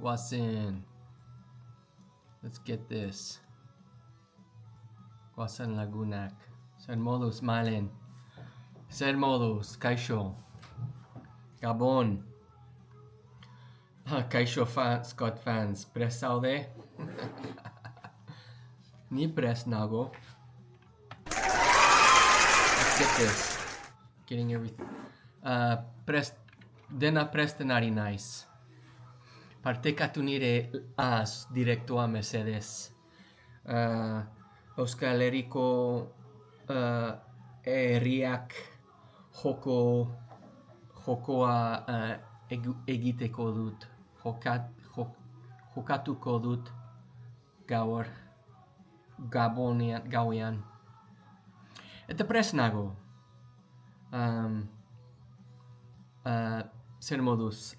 Guasin. Let's get this. Guasan Lagunak. Ser modus Malen. Ser modus Kaisho. Gabon. Kaisho Scott fans. Presaude. Ni press nago. Let's get this. Getting everything. Dena prestenari nice. Partekatunire as directo a Mercedes. Euskal Herriko herriak jokoa egiteko dut. Jokatuko dut gaur gauean. Eta prest nago. Zer moduz.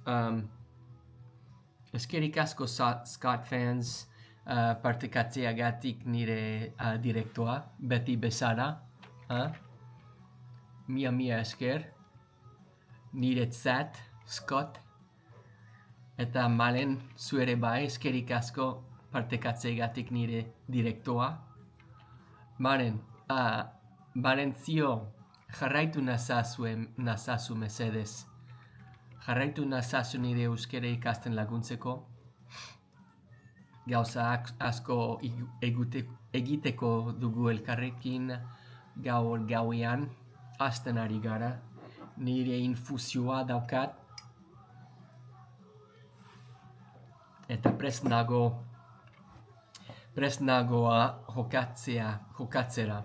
Eskerrik asko Scott fans partekatzeagatik nire direktoa, beti bezala. Mia esker. Niretzat, Scott. Eta Malen zuere bai, eskerrik asko partekatzeagatik nire direktoa. Maren zio, jarraitu nazazu mesedez. Jarraitu nazazu nire euskera ikasten laguntzeko. Gauza asko egiteko dugu elkarrekin gauean. Hasten ari gara. Nire infusioa daukat. Eta prest nagoa jokatzera.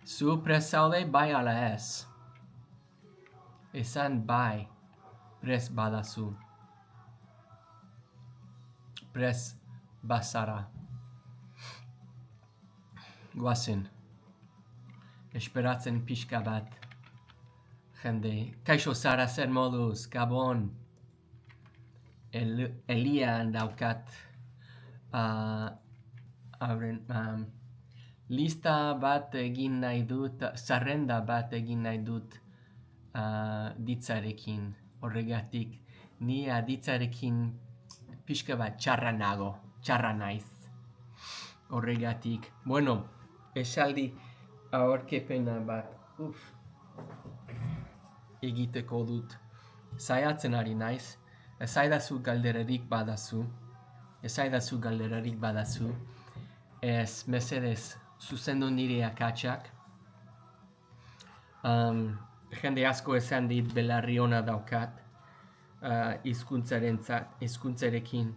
Zu prest zaude bai ala ez? Esan bai. Prest badazu. Prest bazara. Guazen. Esperatzen pixka bat. Jende. Kaixo zara zer moduz. Gabon. Elian daukat. Lista bat egin nahi dut. Zerrenda bat egin nahi dut. Ditzarekin. Horregatik, ni aditzarekin pixka bat txarra naiz. Horregatik, bueno, esaldi aurkepena bat, egiteko dut. Saiatzen ari naiz, esaidazu galderarik badazu. Ez mesedez zuzendu nire akatsak. Jende asko esan dit belarri ona daukat hizkuntzarekin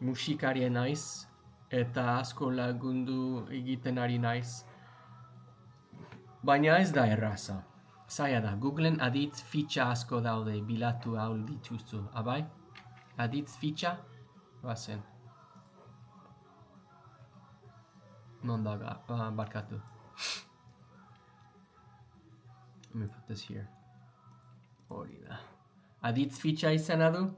musikarien naiz eta asko lagundu egiten ari naiz. Baina ez da erraza. Zaila da, Googlen aditz fitxa asko daude bilatu hau dituzu. Abai? Aditz fitxa? Bazen. Non daga, barkatu. Let me put this here. Hori da. Aditz fitxa izena du?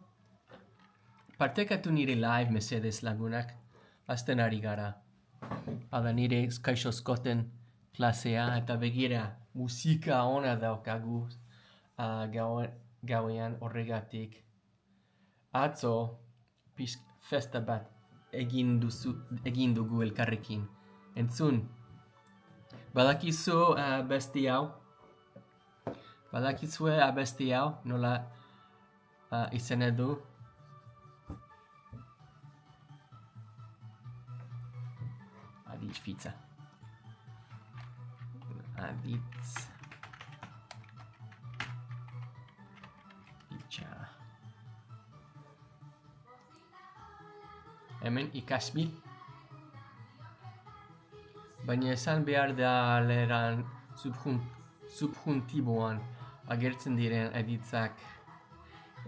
Partekatu nire live mesedez lagunak. Hasten ari gara. Ada nire Kaixo Scotten klasea eta begira musika ona daukagu gauean horregatik. Atzo festa bat egin dugu elkarrekin. Entzun. Badakizu abesti hau? Badakizue abesti hau, nola izena du? Aditz fitza. Aditz fitxa. Hemen ikasbil. Baina esan behar da leheran subjuntiboan agertzen diren aditzak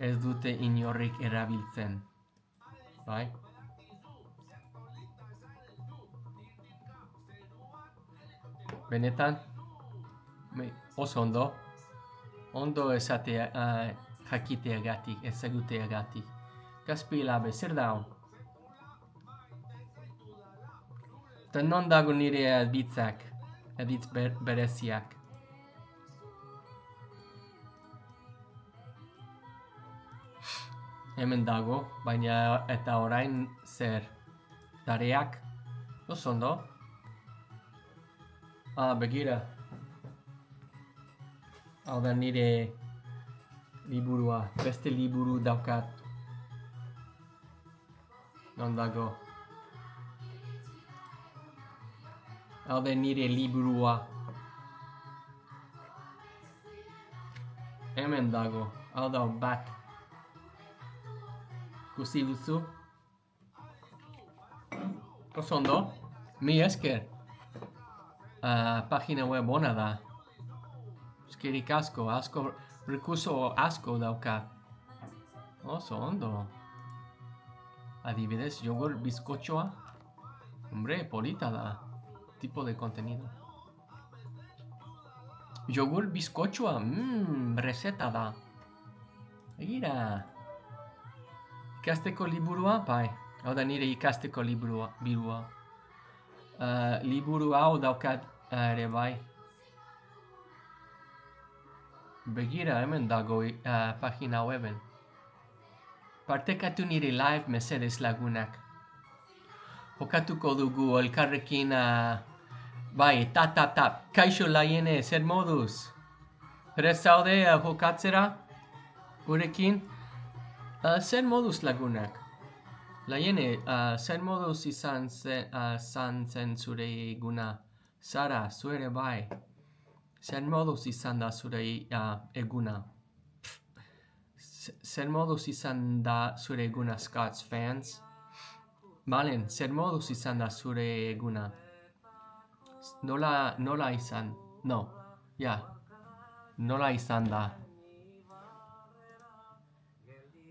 ez dute inorrik erabiltzen. Bai? Benetan? Oso ondo? Ondo jakiteagatik, ezaguteagatik. Gazpilabe, zer da hon? Eta non dago nire aditzak, aditz bereziak. Hemen dago, baina eta orain zer tareak, oso ondo. Begira. Hau da nire liburua, beste liburu daukat. Non dago. Hau da nire liburua. Hemen dago, hau da bat. Ikusi duzu? Oso ondo? Mi esker. Pagina web ona da. Eskerik asko, rekurso asko daukat. Oso ondo. Adibidez, yogur bizkotxoa. Hombre, polita da. Tipo de contenido. Yogur bizkotxoa, receta da. Begira. Ikasteko liburua, bai. Hau da nire ikasteko liburua. Liburu hau daukat ere bai. Begira, hemen dago pagina weben. Partekatu nire live mesedez lagunak. Jokatuko dugu elkarrekin, bai, tap. Kaixo Laiene, zer moduz? Prest zaude jokatzera? Gurekin? Zer moduz lagunak? Laiene, zer moduz izan zen zure eguna? Sara, zuere bai. Zer moduz izan da zure eguna? Zer moduz izan da zure eguna, Scots fans? Malen, zer moduz izan da zure eguna? Nola izan? No, nola izan da?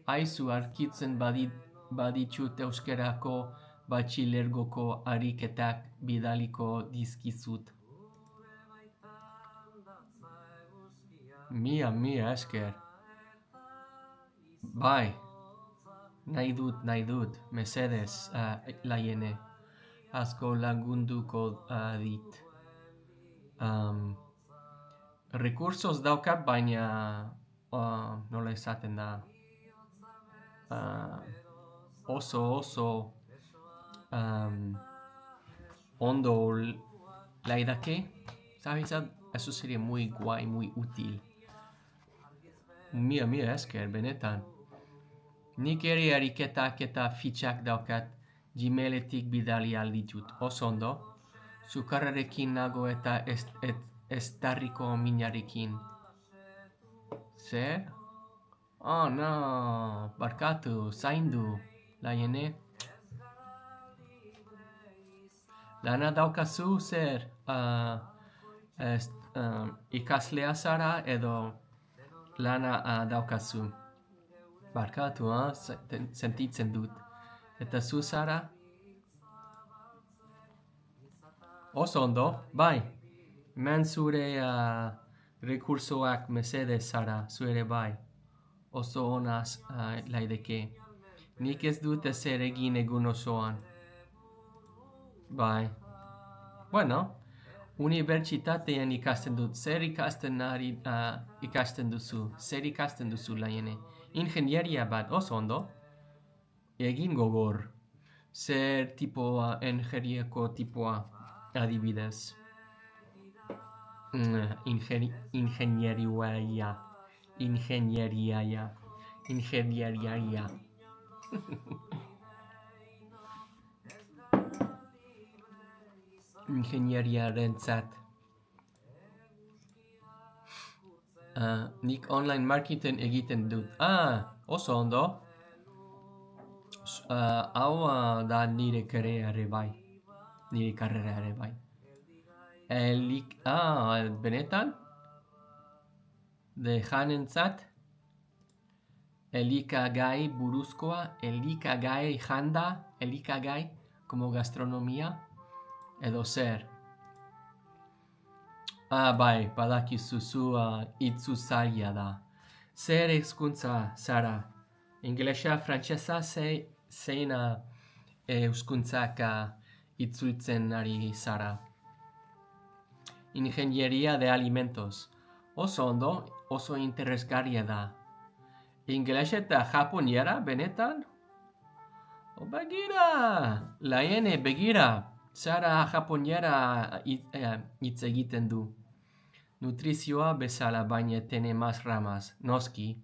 Aizu arkitzen baditut euskerako batxilergoko ariketak bidaliko dizkizut. Mia esker. Bai, nahi dut, mesedez, Laiene. Asko lagunduko dit. Rekursos daukat, baina nola esaten da. Oso ondo laidake. ¿Sabes? Eso sería muy guay, muy útil. Mia esker, benetan. Nik ere ariketak eta fitxak daukat Gmailetik bidali alditut. Oso ondo. Sukarrarekin nago eta estarriko minarekin. Zer? Oh no, barkatu, zaindu, Laiene. Lana daukazu zer ikaslea zara edo lana daukazu. Barkatu, sentitzen dut. Eta zu zara? Oso ondo, bai. Men zure rekursoak mesedez zara, zuere bai. Oso onaz laideke. Nik ez dut ezer egin egun osoan. Bai. Bueno, unibertsitatean ikasten dut. Zer ikasten duzu? Zer ikasten duzu, Laiene? Ingenieria bat, oso ondo. Egin gogor. Zer tipoa, ingenieko tipoa, adibidez. Ingenieriaia. Ingenieriarentzat. Nik online marketing egiten dut. Oso ondo. Hau da nire karrera ere bai. Benetan? De janentzat? Elikagai buruzkoa? Elikagai janda? Elikagai? Como gastronomia? Edo zer? Bai, badakizu zu itzu zaila da. Zer hizkuntza zara? Ingelesa, frantsesa, zein euskuntzak itzultzen ari zara? Ingenieria de alimentos. Oso ondo, oso interesgarria da. Ingeles eta japoniera, benetan? Begira! Laiene, begira! Zara japoniera hitz egiten du. Nutrizioa bezala baina tene más ramas, noski.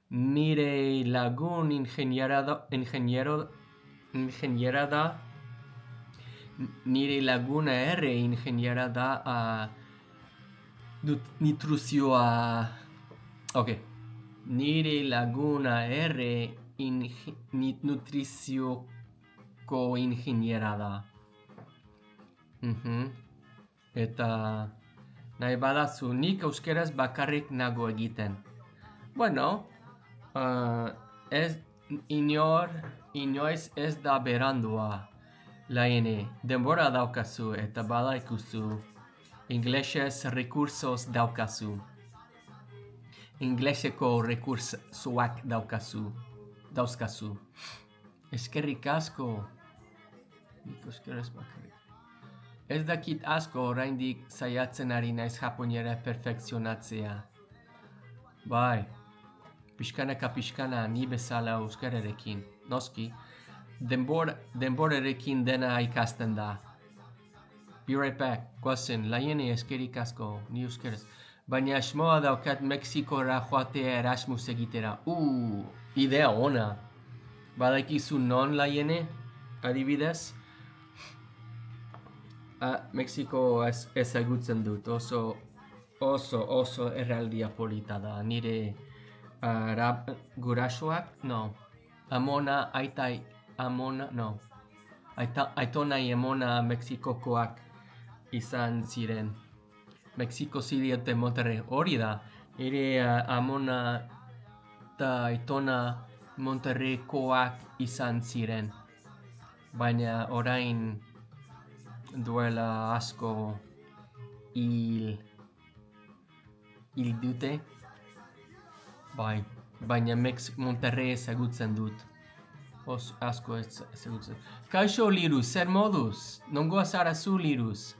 Nire lagun ingeniera da, nire laguna ere ingeniera da nutrizioa. Ok. Nire laguna ere nutrizioko ingeniera da. Eta nahi badazu, nik euskeraz bakarrik nago egiten. Bueno, inoiz ez da berandua. Laiene, denbora daukazu eta badaikuzu. Inglesez recursos daukazu. Ingleseko rekursoak dauzkazu. Eskerrik asko. Nik euskeraz bakarrik. Ez dakit asko oraindik saiatzen ari naiz japoniera perfekzionatzea. Bai, pixkanaka pixkana ni bezala euskararekin, noski. Denborarekin dena ikasten da. Be right back, guazen, Laiene eskerrik asko, ni euskaraz. Baina asmoa daukat Mexikora joatea Erasmus egitera. Idea ona. Badakizu non, Laiene, adibidez? Mexiko ezagutzen dut, oso erraldia polita da. Nire gurasoak, no. Aitona emona Mexikokoak izan ziren. Mexiko ziriete Monterrey, hori da. Ere amona eta aitona Monterreykoak izan ziren. Baina orain duela asko hil dute. Bai, baina Monterrey ezagutzen dut. Asko ezagutzen. Kaixo, Lirus, zer moduz? Nongoa zara zu, Lirus?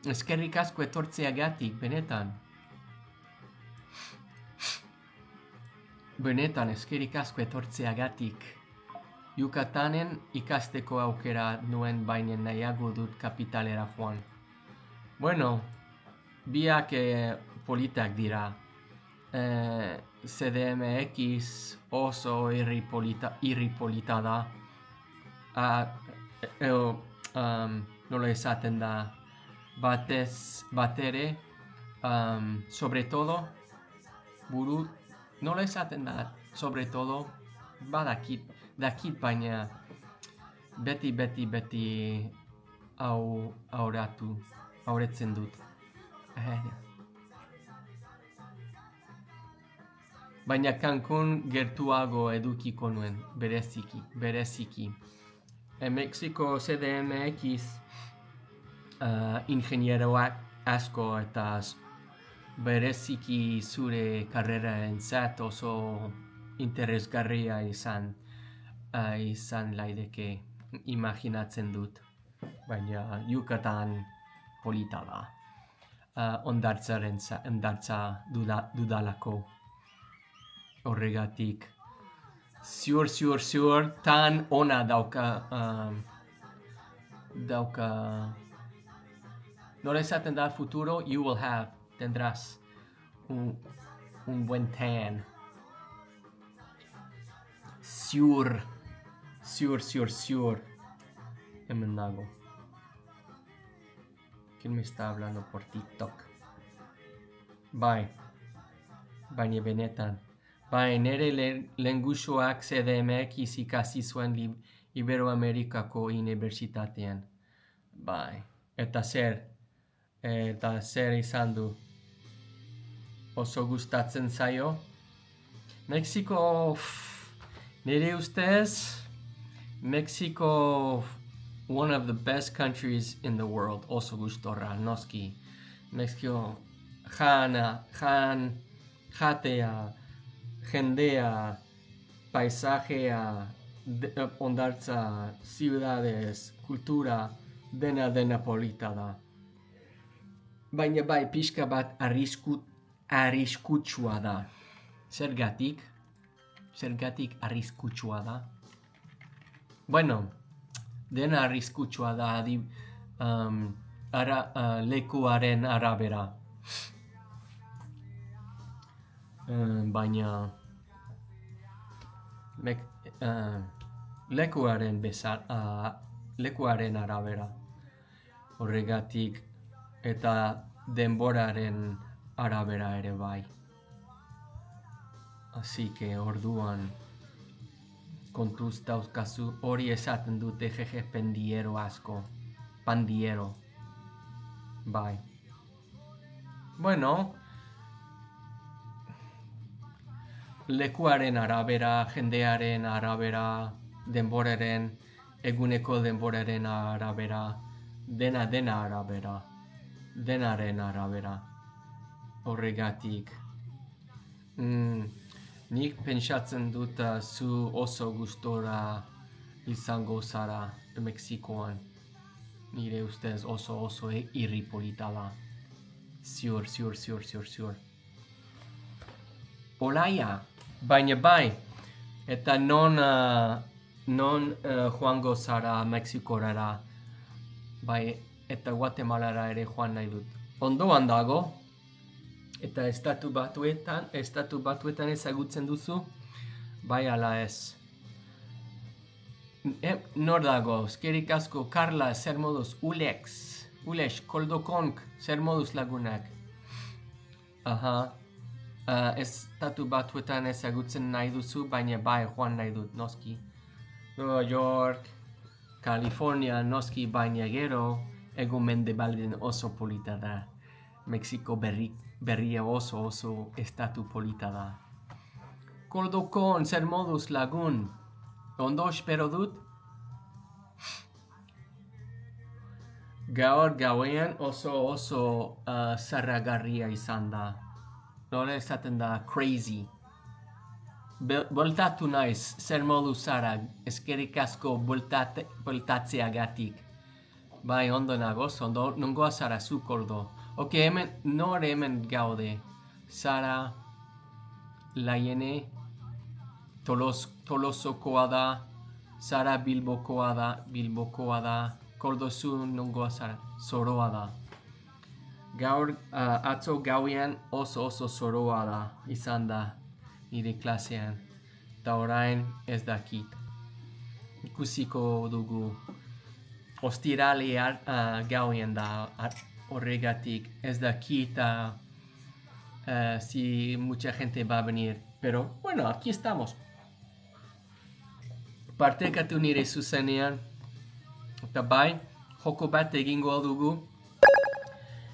Eskerrik asko etortzeagatik, benetan. Benetan, eskerrik asko etortzeagatik. Yucatanen ikasteko aukera nuen baina nahiago dut kapitalera joan. Bueno, biak politak dira. CDMX oso irri polita da. Nola esaten da. Batere, sobre todo, buru, nola esaten da, sobre todo, dakit baina beti auretzen dut. Baina Cancun gertuago edukiko nuen, bereziki. Mexiko CDMX ingenieroak asko eta bereziki zure karreraen zat oso interesgarria izan laideke imaginatzen dut. Baina Yucatan polita da. Ondartza dudalako. Horregatik. Ziur, tan ona dauka nola esaten da futuro, you will have, tendrás un buen tan. Ziur. Hemen nago. ¿Quién me está hablando por TikTok? Bai. Baina benetan. Bai, nere lengusoak CDMX ikasi zuen Iberoamerikako unibertsitatean. Bai. Eta zer izan du. Oso gustatzen zaio. Mexiko, nire ustez, Mexico, one of the best countries in the world. Oso gustorra, noski. Mexiko, jatea, jendea, paisajea, ondartza, ciudades, kultura, dena polita da. Baina bai, pixka bat arriskutsua da. Zergatik, zergatik arriskutsua da? Bueno, dena arriskutsua da lekuaren arabera. Baina lekuaren arabera. Horregatik eta denboraren arabera ere bai. Así que orduan kontuz dauzkazu hori esaten dute jeje pendiero asko. Pandiero. Bai. Bueno, lekuaren arabera, jendearen arabera, denboraren, eguneko denboraren arabera, dena arabera, denaren arabera. Horregatik. Nik pentsatzen dut zu oso gustora izango zara Mexikoan. Nire ustez oso irripolita da. Ziur. Olaia, baina bai, eta non joango zara Mexikorara, bai, eta Guatemalara ere joan nahi dut. Ondoan dago, eta estatu batuetan ezagutzen duzu, bai ala ez. Nor dago, eskerrik asko, Carla, zer moduz, Ulex, Koldokonk, zer moduz lagunak. Aha. Estatu batuetan ezagutzen nahi duzu, baina bai joan nahi dut, noski. New York, California, noski, baina gero, ego mendebalden oso polita da. Mexiko berria oso estatu polita da. Koldokon, zer moduz lagun. Ondo espero dut? Gauean oso zarragarria izan da. Nola esaten da crazy. Boltatu naiz, zer modu zara, eskerrik asko boltatzeagatik. Bai, ondo nagoz, ondo, nongoa zara zu koldo. Hemen gaude. Zara, Laiene, Tolosokoa da, Zara Bilbokoa da, koldo zu nongoa zara, Zoroa da. Gaur, atzo gauean oso zoroa da, izan da, nire klasean. Eta orain ez dakit. Ikusiko dugu. Ostiralean gauean da, horregatik ez dakit si mucha gente va a venir. Pero, bueno, aquí estamos. Partekatu nire zuzenean. Eta bai, joko bat egingo dugu.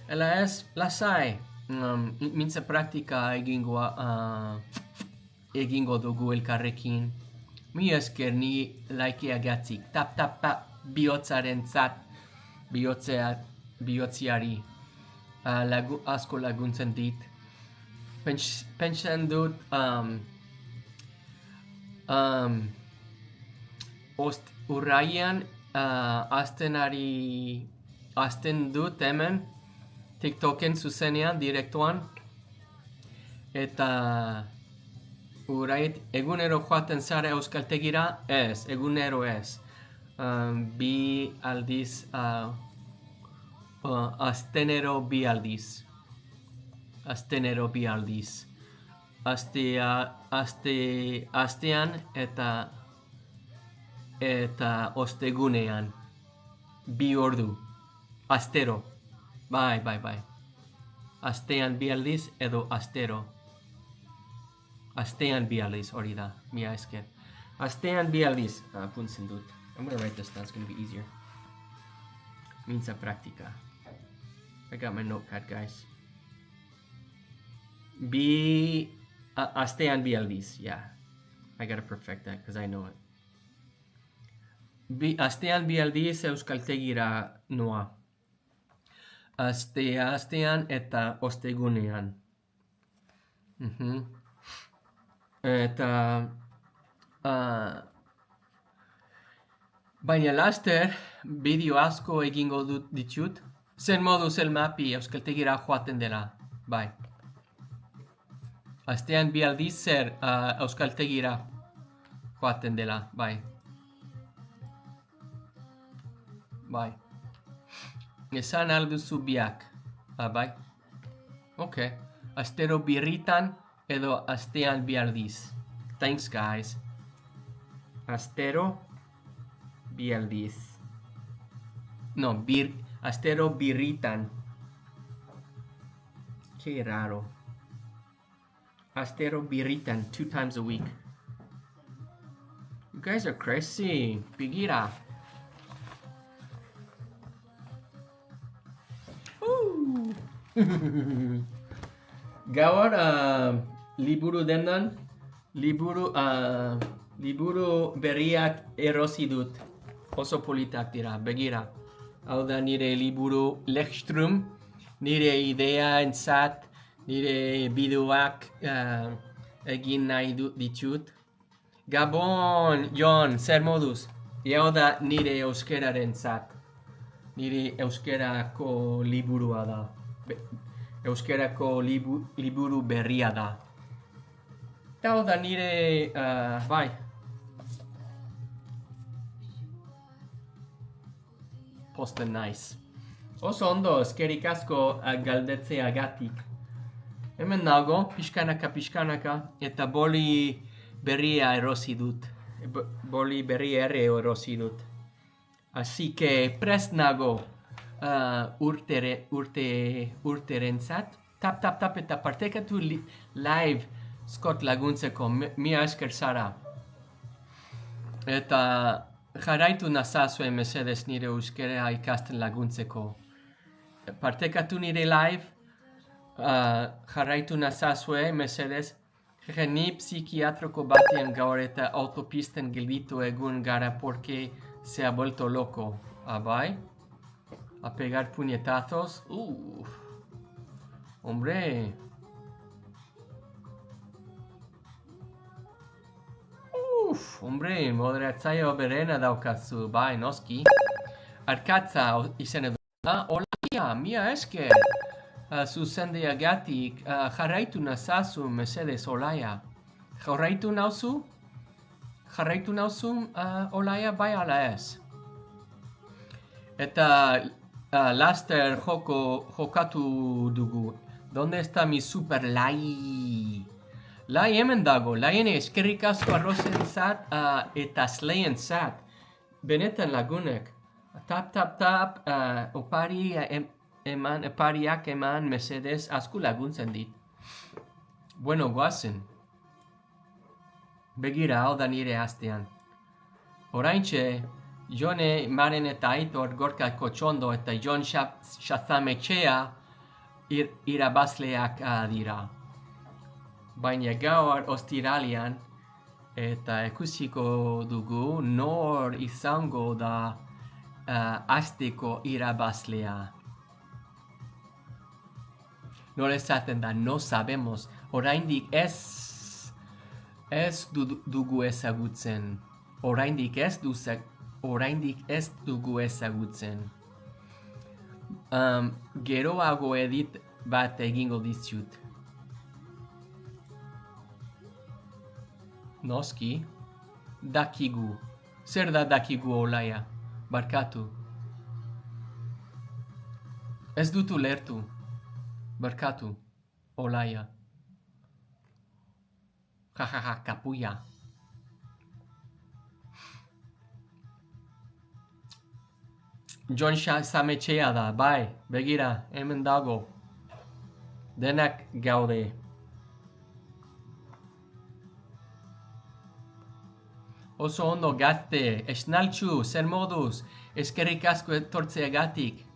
Ela ez, lasai, mintza praktika egingo dugu elkarrekin. Mi esker ni laikeagatik, tap, bihotzaren zat, bihotziari asko laguntzen dit. Pentsan dut, urraian hasten dut hemen, TikToken zuzenean, direktuan, eta urrait egunero joaten zara euskaltegira, ez, egunero ez. Bi aldiz, astenero bi aldiz. Astean eta ostegunean. Bi ordu. Astero. Bai. Astean bi aldiz edo astero. Astean bi aldiz hori da, mia esker. Astean bi aldiz, puntzen dut. I'm gonna write this down, it's gonna be easier. Mintza praktika. I got my notepad, guys. Astean bi aldiz, yeah. I gotta perfect that, because I know it. Astean bi aldiz euskaltegira noa. Astean eta ostegunean. Eta baina laster bideo asko egingo ditut. Zen moduz elmapi euskaltegira joaten dela. Bai. Astean bi aldiz zer euskaltegira joaten dela, bai. Bai. Esan alduzu biak. Bai. Ok. Astero birritan edo astean bi aldiz. Thanks, guys. Astero bi aldiz. No, astero birritan. Qué raro. Astero birritan 2 times a week. You guys are crazy. Pigira. Gaur liburu dendan, liburu berriak erosi dut. Oso politak dira, begira. Hau da nire liburu Lexstrum, nire idea entzat, nire bideoak egin nahi ditut. Gabon, Jon, zer moduz? Hau da nire euskeraren zat. Nire euskerako liburua da. Euskerako liburu berria da. Hau da nire, bai. Posten naiz. Oso ondo, eskerik asko galdetzeagatik. Hemen nago, pixkanaka, eta boli berria erosi dut. Boli berria erosi dut. Así que prest nago urterentzat. Tap eta partekatu live Scott laguntzeko, mia esker zara. Eta jarraitu nazazue mesedez nire euskera ikasten laguntzeko. Partekatu nire live, jarraitu nazazue mesedez. Ni psikiatroko batean gaur eta autopisten gelditu egun gara porque se ha vuelto loco. Bai? A pegar puñetazos. Hombre. Hombre, moderatzaio berena daukazu, bai, noski. Arkatza izen edu. Hola, mia esker. Zuzendeagatik, jarraitu nazazu, mesedez, Olaia. Jarraitu nauzu, Olaia, bai ala ez. Eta laster jokatu dugu. Donde está mi super lai? Lai hemen dago, laien eskerrik asko arrozen zat eta sleien zat. Benetan lagunek. Tap, opariak eman mesedez asko laguntzen dit. Bueno, goazen. Begira, hau da nire hastean. Oraintxe, Jone, Maren eta Aitor Gorka Kotxondo eta Jon Shazametxea irabazleak dira. Baina gaur ostiralian eta ikusiko dugu nor izango da asteko irabazlea. Nor esaten da, no sabemos. Oraindik ez dugu ezagutzen. Oraindik ez dugu ezagutzen. Geroago edit bat egingo dizut. Noski, dakigu. Zer da dakigu, Olaia? Barkatu. Ez dutu lertu. Barkatu, Olaia. Kapuia. Jon Shazametxea da, bai, begira, hemen dago. Denak gaude. Oso ondo gazte, esnaltxu, zer moduz, eskerrik asko etortzeagatik.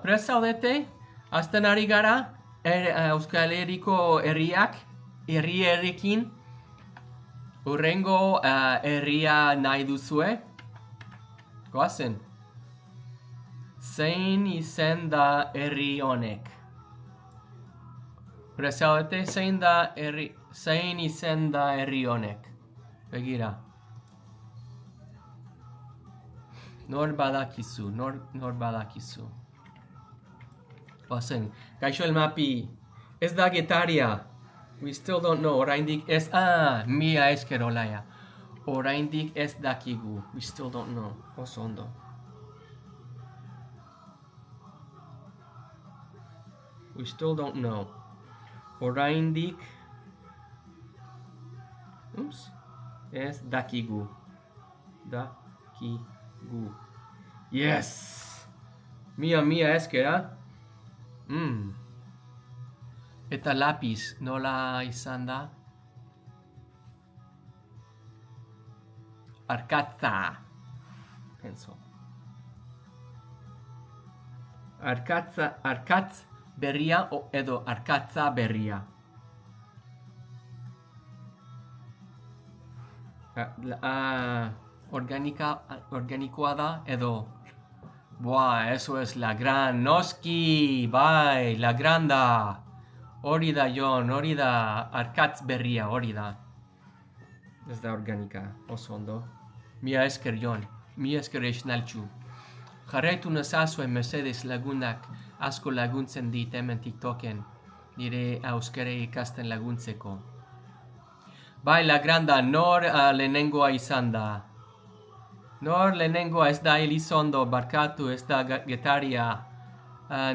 Prest zaudete? Azten ari gara, Euskal Herriko herriekin, urrengo herria nahi duzue? Goazen. Zein izen da herri honek? Prest zaudete, zein izen da herri honek? Begira. Nor badakizu. Ozen, kaixo el mapi. Ez da getaria. We still don't know. Oraindik ez... mia esker olaia. Oraindik ez dakigu. We still don't know. Oso ondo. We still don't know. Oraindik... Oops. Ez dakigu. Dakigu. Yes! Mia eskera. Eta lápiz nola izan da? Arkatza. Penso. Arkatz berria edo arkatza berria. Organikoa da edo... Buah, eso es la gran noski, bai, la granda. Hori da, Jon, hori da, arkatz berria, hori da. Ez da organika, oso ondo. Mia esker, Jon, mia esker esnaltxu. Jarraitu nazazuen mesedez lagunak asko laguntzen dit hemen TikToken, nire euskara ikasten laguntzeko. Bai, la granda, nor lehenengoa izan da. Nor lehenengoa ez da Elizondo, barkatu, ez da Getaria.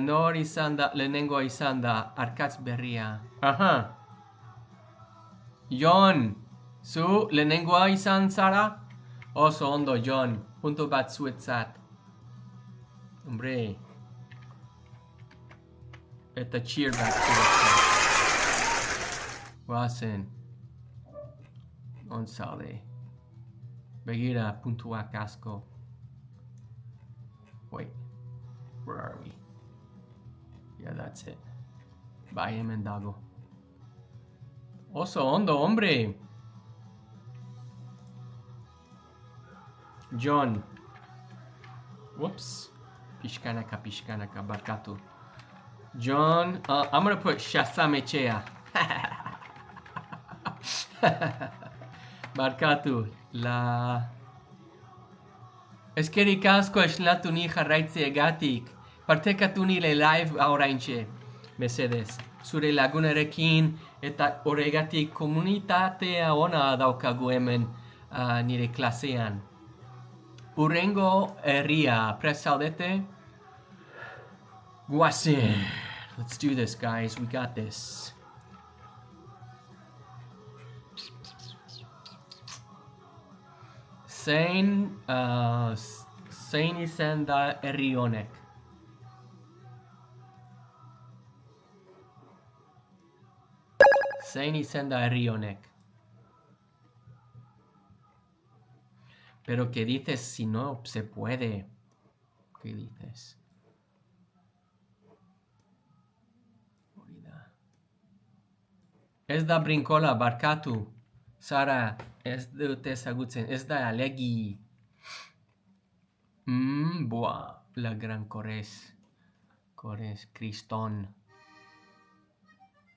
Nor izan da, lehenengoa izan da, arkatz berria. Aha. Jon, zu lehenengoa izan zara? Oso ondo, Jon, punto bat zuetzat. Hombre. Eta cheer bat zuetzat. Guazen. Onsale. Begira, puntuak asko. Wait, where are we? Yeah, that's it. Bai, hemen dago. Oso ondo, hombre! Jon. Whoops. Pishkanaka, barkatu. Jon, I'm gonna put Shazam Echea. Barkatu, la... Eskerik asko esnatu ni jarraitze egatik. Partekatu nire live oraintxe, mesedez. Zure lagunarekin eta horregatik komunitatea ona daukagu hemen nire klasean. Urrengo herria, prest zaudete? Guazen. Let's do this, guys. We got this. Zein izan da herri honek? Zein izan da herri honek? Pero ¿qué dices si no se puede? ¿Qué dices? Ez da brinkola, barkatu. Sara, ez dute ezagutzen, ez da alegi. Buah, la gran Kores, Kriston.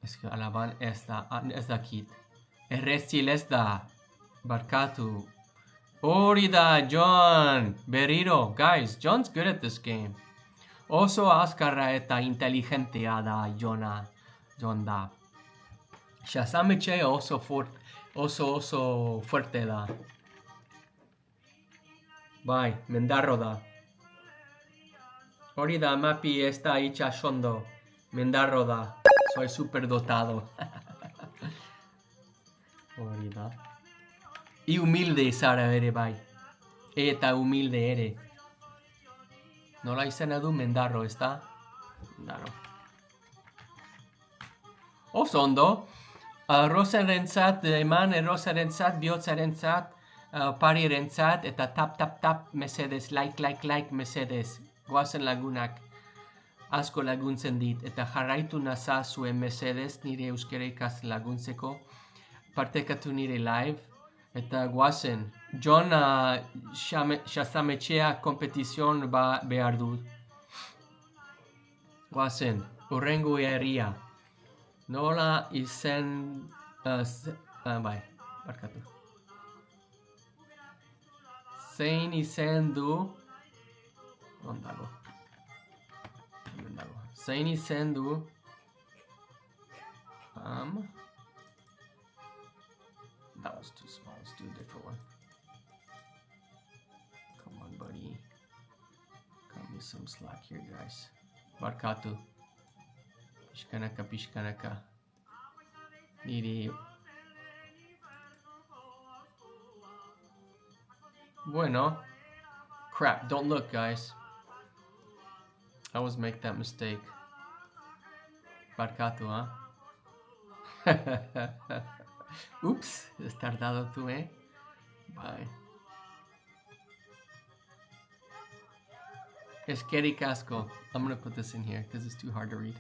Ez que alaban ez da kit. Errezil ez da, barkatu. Hori da, Jon, berriro, guys, Jon's good at this game. Oso azkarra eta inteligentea da, Jon da. Shazam Echea oso fuerte da. Bai, mendarro da. Hori da, mapi ez da itxasondo. Mendarro da. Soy superdotado. Hori da. I humilde zara ere bai. Eta humilde ere. Nola izena du mendarro, ez da? Mendarro. Oso ondo. Rosarentzat, eman rosarentzat, bihotzarentzat, parirentzat, eta tap, mesedez, like, mesedez. Goazen lagunak, asko laguntzen dit, eta jarraitu nazazuen mesedez, nire euskara ikasten laguntzeko, partekatu nire live, eta goazen. Jon Shazam Echea kompetizion behar dut. Goazen, urrengo herria. Nola izen... bai, barkatu. Zein izen du... Ondago. Zein izen du... That was too small. Let's do a different one. Come on, buddy. Cut me some slack here, guys. Barkatu. Pishkanaka, pishkanaka. Niri. Bueno. Crap, don't look, guys. I always make that mistake. Barkatu, huh? Oops, has tardado tú, eh? Bye. Esqueri casco. I'm gonna put this in here because it's too hard to read.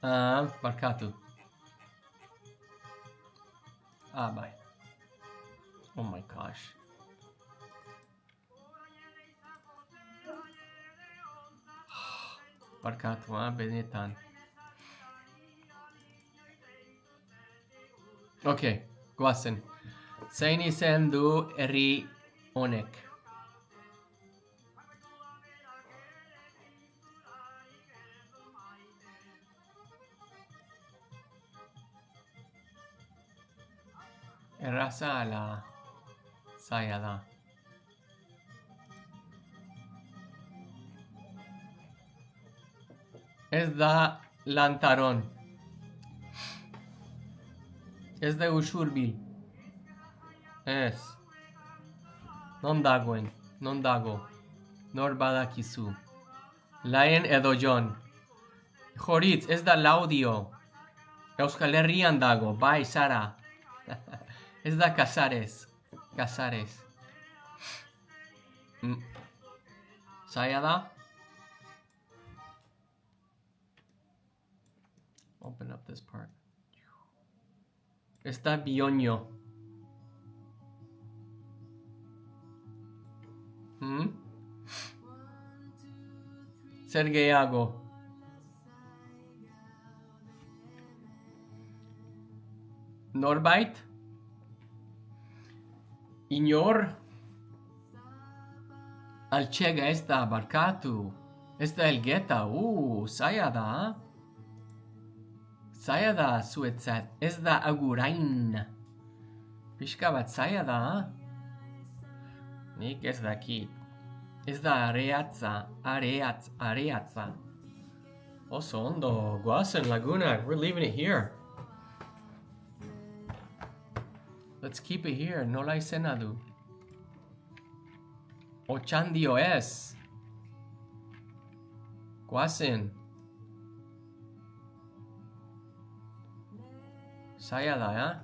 Barkatu. Bye. Oh my gosh. Barkatu, benetan. Okay, guasen. Seini sendu eri onek. Erasa ala sayada. Es da lantaron. Es de usurbil. Es. Non dagoen. Non dago. Nor badakizu. Laen edojon. Joritz, ez da laudio. Euskal Herrian dago. Bai, Sara. Ez da Casares. Casares. Zaila da? Open up this part. Ez da Bioño. Zer gehiago? Norbait? Inor? Altxega ez da, barkatu. Ez da elgeta, zaila da. Zaila da zuetzat, ez da agurain. Pixka bat zaila da. Nik ez dakit. Ez da areatza, areatza. Oso ondo, guazen lagunak, we're leaving it here. Let's keep it here, nola izena du. Otxandio ez. Guazen. Zaila da,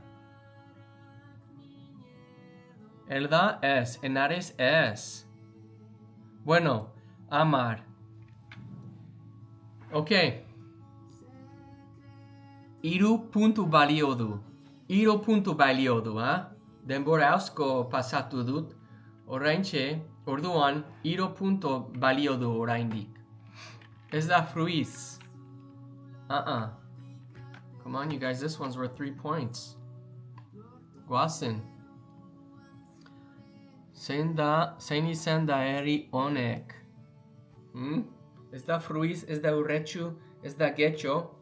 Elda ez, Enares ez. Bueno, Amar. Ok. Iru puntu balio du. Iru puntu balio du, Denbora asko pasatu dut. Oraintxe, orduan, iru puntu balio du oraindik. Ez da fruiz. Come on, you guys, this one's worth 3 points. Guazen. Zein izan da eri honek. Ez da fruiz, ez da urretxu, ez da getxo.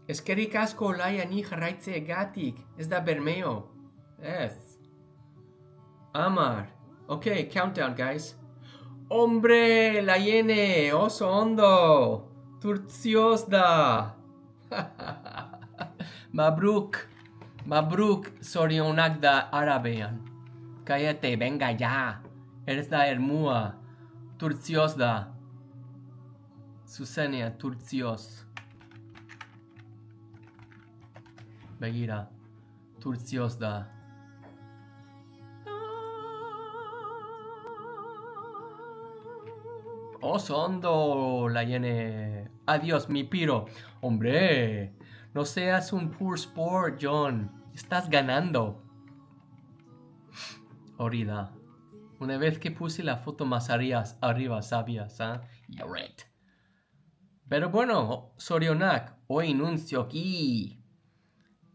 Eskerrik asko olaia ni jarraitzeagatik, ez da bermeo. Ez. Amar. Okay, countdown, guys. Hombre, laiene, oso ondo. Turtzioz da. Mabruk zorionak da arabean. Cállate, venga ya. Ez da ermua. Turtzioz da. Zuzenean, turtzioz. Begira. Turtzioz da. Oso ondo, laiene. Adiós, mi piro. Hombre, no seas un poor sport, John. Estás ganando. Horida. Una vez que puse la foto más arriba, sabías, Yeah, right. Pero bueno, zorionak, hoy nuncio aquí.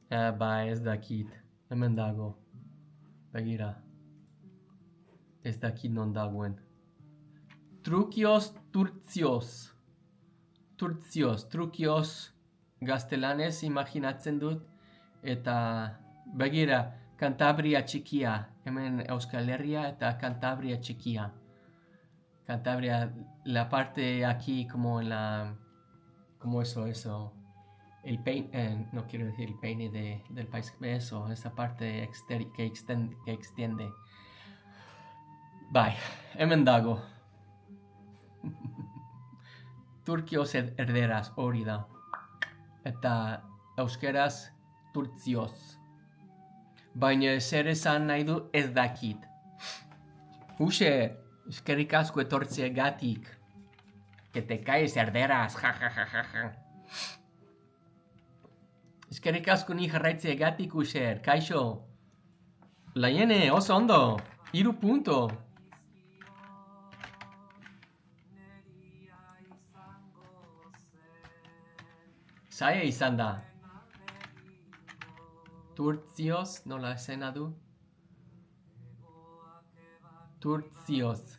Ba, ez dakit. Hemen dago. Begira. Ez dakit non dagoen. Trukios, turtzios. Turtzios, trukios, gaztelanez imaginatzen dut, eta begira, Cantabria txikia, hemen Euskal Herria eta Cantabria txikia. Cantabria, la parte aquí como en la... como eso, el peine, no quiero decir el peine del país, eso, esa parte que extiende. Bai, hemen dago. Turkios erderaz hori da. Eta euskeraz turtzioz. Baina zer esan nahi du ez dakit. Huxe, eskerrik asko etortzeagatik. Que te caes erderaz, ja. Eskerrik asko ni jarraitzeagatik, Uxer, kaixo. Laiene, oso ondo, 3 punto. Zaila izan da. Turtzioz, nola esena du? Turtzioz.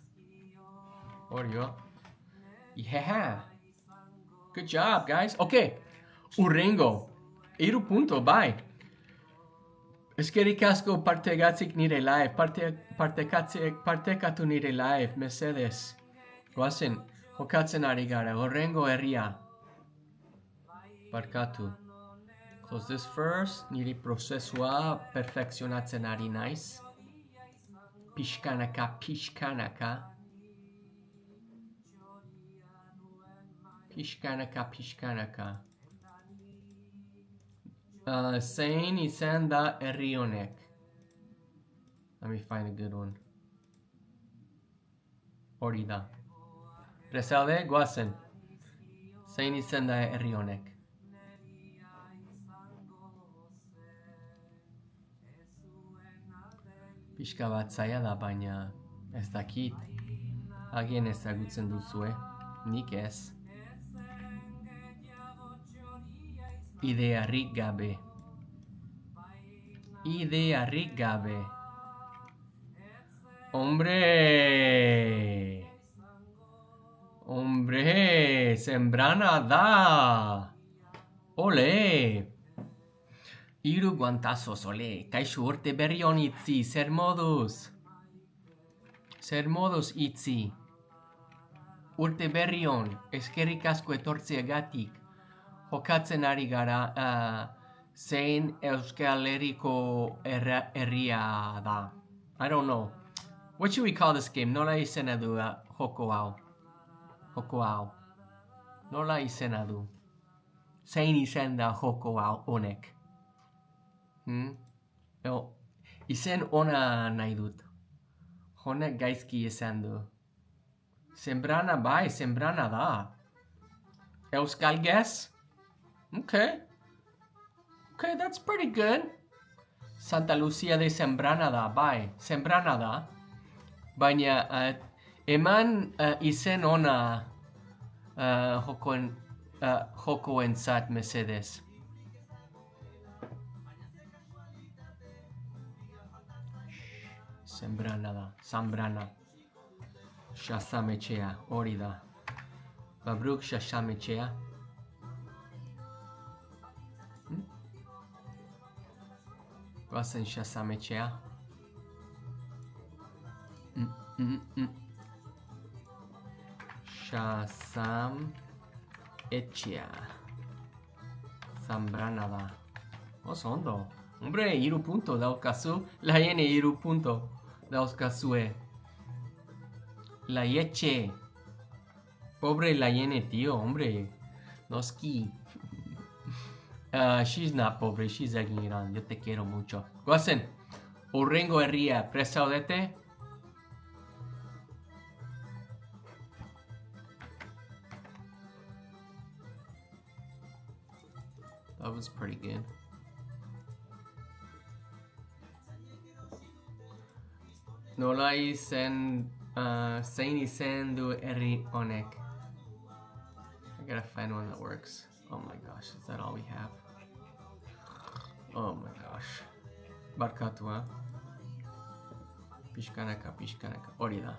Horio. Yeah. Good job, guys. Okay. Urrengo. 3 punto, bai. Eskerrik asko partegatzik nire live. Partekatu nire live, mesedes. Goazen, jokatzen ari gara. Urrengo herria. Barkatu. Close this first. Niri prozesua perfekzionatzen ari naiz. Pixkanaka. Pixkanaka. Zein izan da herri honek. Let me find a good one. Hori da. Presaude, goazen. Zein izan da herri honek. Pixka bat zaila da, baina ez dakit. Agien ezagutzen duzue, nik ez. Idearik gabe. Hombre, Sembrana da. Ole. 3 guantazos, ole. Kaixo urte berri hon itzi, zer moduz itzi. Urte berri hon, eskerrik asko etortzeagatik. Jokatzen ari gara zein Euskal Herriko herria da. I don't know. What should we call this game? Nola izena du joko hau. Nola izena du. Zein izen da joko hau honek. Izen ona nahi dut. Honek gaizki izan du. Sembrana bai, Sembrana da. Euskal guess? Okay, that's pretty good. Santa Lucia de Sembrana da, bai, Sembrana da. Baina eman izen ona jokoentzat mesedes. Sembrana da, Zambrana. Shasametxea, hori da. Babruk Shasametxea. Goazen Shasametxea. Shasametxea. Zambrana da. Oso ondo. Hombre, 3 punto daukazu. Laiene 3 punto dauzkazue. Laietxe. Pobre Laiene, tío, hombre. Noski. She's not pobre, she's egin yo te quiero mucho. Goazen, urrengo herria, presaudete. That was pretty good. Nola izen, zein izen du herri honek. I gotta find one that works. Oh my gosh, is that all we have? Oh my gosh. Barkatu, Pixkanaka. Hori da.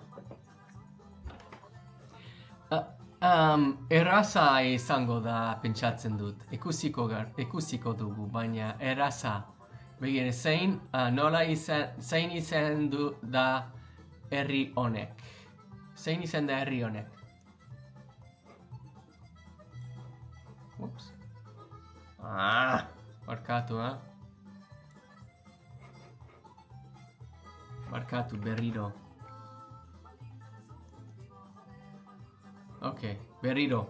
Erraza izango da pentsatzen dut. Ikusiko dugu, baina erraza. Begira, zein izan du da herri honek? Zein izan da herri honek? Ups. Barkatu, Barkatu, berriro. Ok, berriro.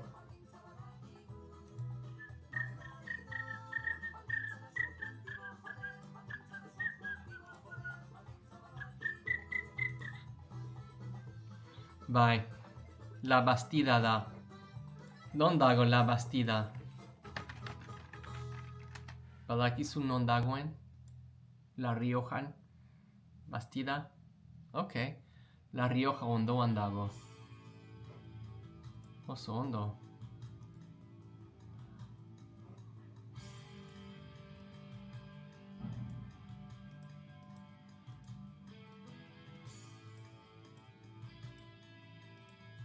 Bai, La Bastida da. Non dago La Bastida? Badakizu non dagoen? La Riojan? Bastida? Ok, La Rioja ondoan dago. Oso ondo.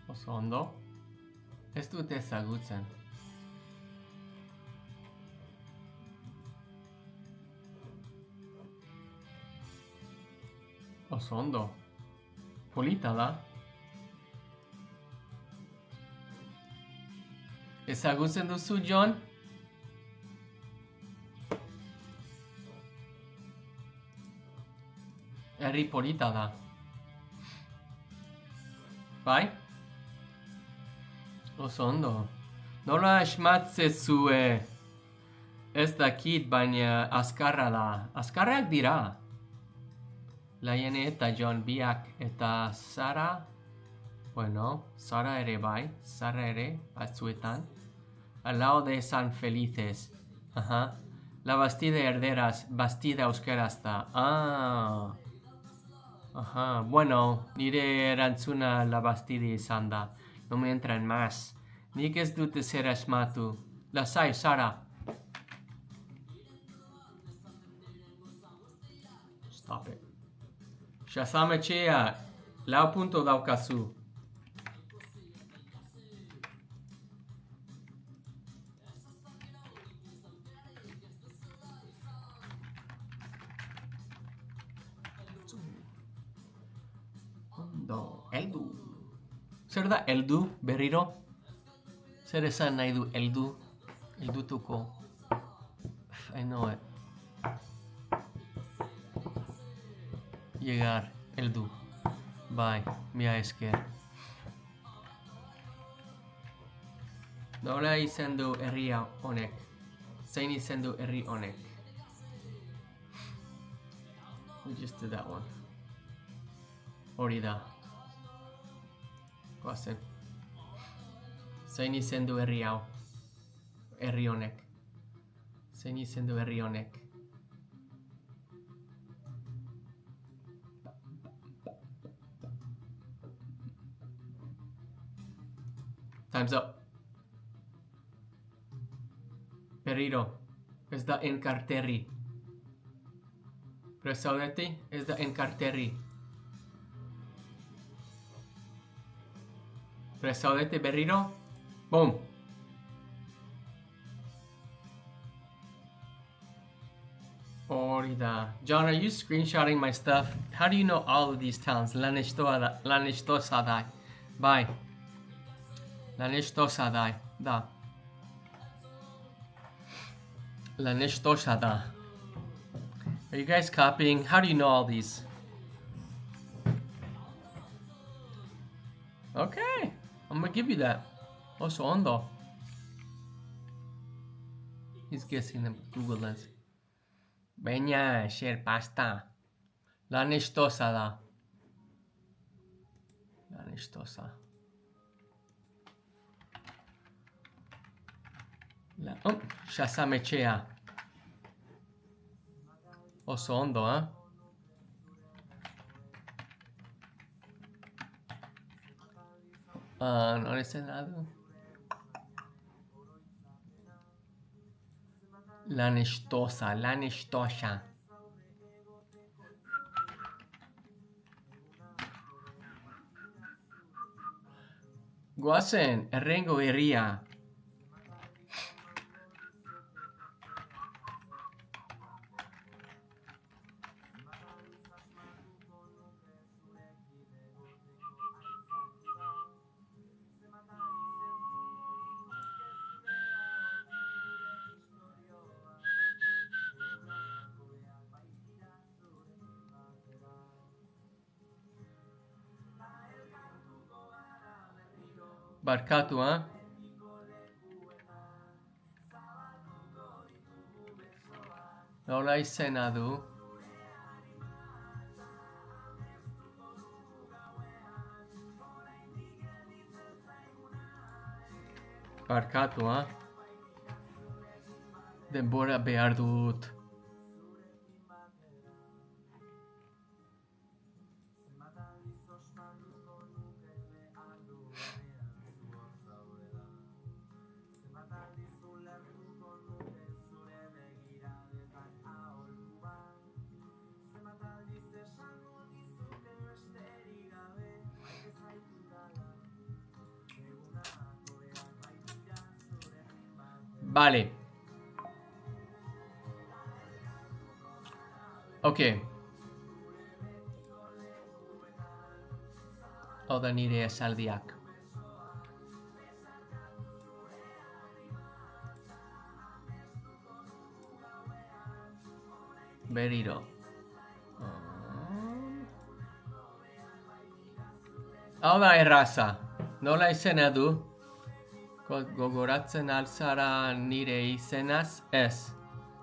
Oso ondo. Ez dut ezagutzen. Oso ondo. Polita da. Ezagutzen duzu, John? Herri polita da. Bai? Oso ondo. Nola esmatzezue? Ez dakit, baina azkarra da. Azkarrak dira. Laiene eta John biak eta Sara. Bueno, Sara ere bai. Sara ere, batzuetan. Al lado de San Felices. Ajá. La Bastida erderaz, Bastida euskaraz da. Ajá. Bueno, nire erantzuna La Bastida izan da. No me entra en más. Nik ez dut ezer asmatu. Lasai, Sara. Stop it. Shazam etxea, 4 punto daukazu. Ondo, eldu. Zer da eldu, berriro? Zer esan nahi du eldu? Eldutuko. I know it. Llegar, eldu. Bai, mila esker. Nola izan du herri honek? Zein izan du herri honek? We just did that one. Hori da. Goazen. Zein izan du herri hau? Herri honek. Zein izan du herri honek? Time's up. Berriro. Ez da enkarterri. Presaudete, ez da enkarterri. Presaudete berriro. Boom. Hori da. John, are you screenshotting my stuff? How do you know all of these towns? Laneshtosa dai. Bye. Laneshtosa dai. Da. Laneshtosa da. Are you guys copying? How do you know all these? Okay. I'm gonna give you that. Oso ondo. He's guessing them. Google Lens. Beña, share pasta. Laneshtosa da. Laneshtosa. Shazam etxea. Oso ondo, no le sé nada. Laneshtosa, Laneshtosa. Guasen, errengo herria. Barkatu, Nola izena du? Barkatu, Denbora behar dut. Vale. Ok. Hau da nire esaldiak. Berriro. Hau da erraza. Nola izena du? Gogoratzen alzara nire izenaz? Ez.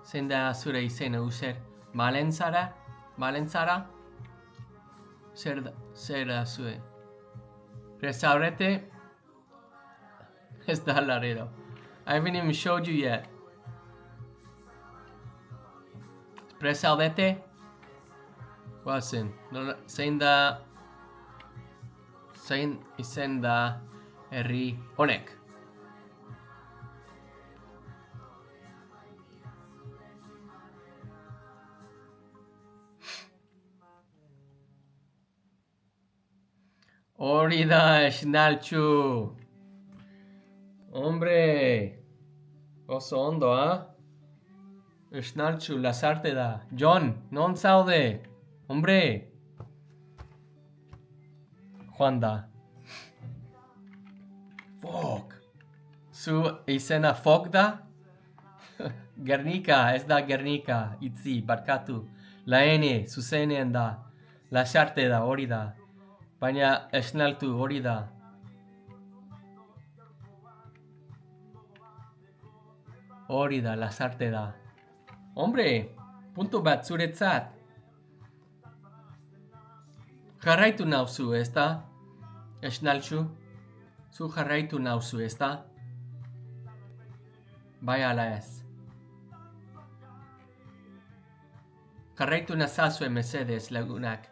Zein da zure izena user? Malentzara? Malentzara? Zer da zue? Presaurete? Ez da Laredo. I haven't even showed you yet. Presaudete? Guazen. Zein da... Zein izen da herri honek? Hori da, esnaltxu. Hombre. Oso ondo, Esnaltxu, lasarte da. John, non zaude? Hombre. Joan da. Fok. Zu izena Fok da? Gernika, ez da Gernika. Itzi, barkatu. La N, zuzenean da. Lasarte da, hori da. Baina esnaltu, hori da. Hori da, lasarte da. Hombre, puntu bat zuretzat. Jarraitu nauzu, ez da? Esnaltxu, zu jarraitu nauzu, ez da? Bai ala ez. Jarraitu nazazue mesedez, lagunak.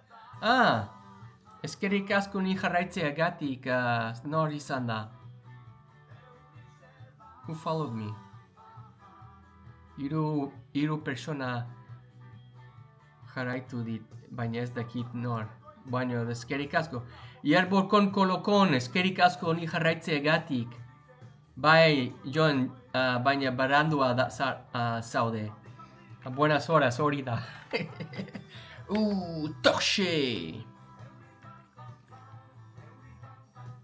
Eskerik asko ni jarraitzeagatik, nor izan da. Who followed me? Hiru persona jarraitu dit, baina ez dakit nor. Baina, eskerik asko. Iarborkon kolokon, eskerik asko ni jarraitzeagatik. Bai, John, baina barandua da zaude. Buenas horas, hori da. Torxe!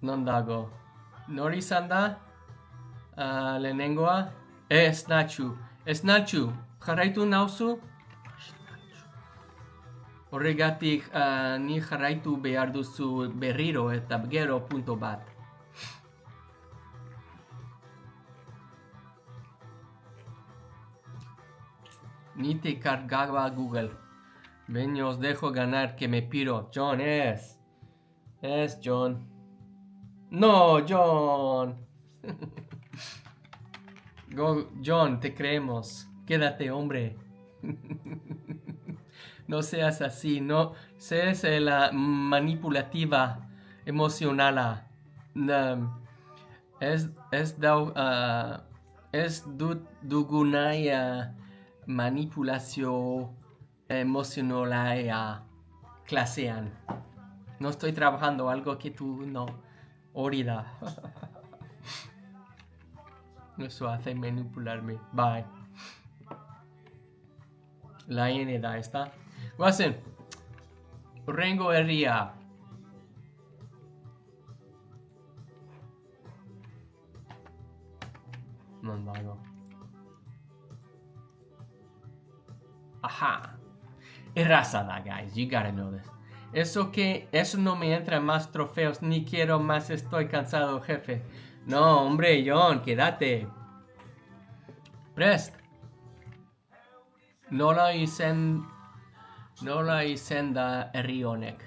Non dago. Nor izan da? Lehenengoa? Esnaltxu. Esnaltxu, jarraitu nauzu? Horregatik ni jarraitu behar duzu berriro eta gero punto bat. Ni te cargaba Google. Ven, os dejo ganar que me piro. John, es John. No, John. John, te creemos. Quédate, hombre. No seas así, no seas la manipulativa emocional. Es dugunaya manipulación emocional clasean. No estoy trabajando algo que tú no. Hori da. Eso hace manipularme. Bye. La N da, ezta? Guazen. Hurrengo herria. Non dago. Ajá. Erraza da, guys. You gotta know this. Eso no me entra más trofeos, ni quiero más, estoy cansado, jefe. No, hombre, John, quédate. Prest. Nola izenda herrionek.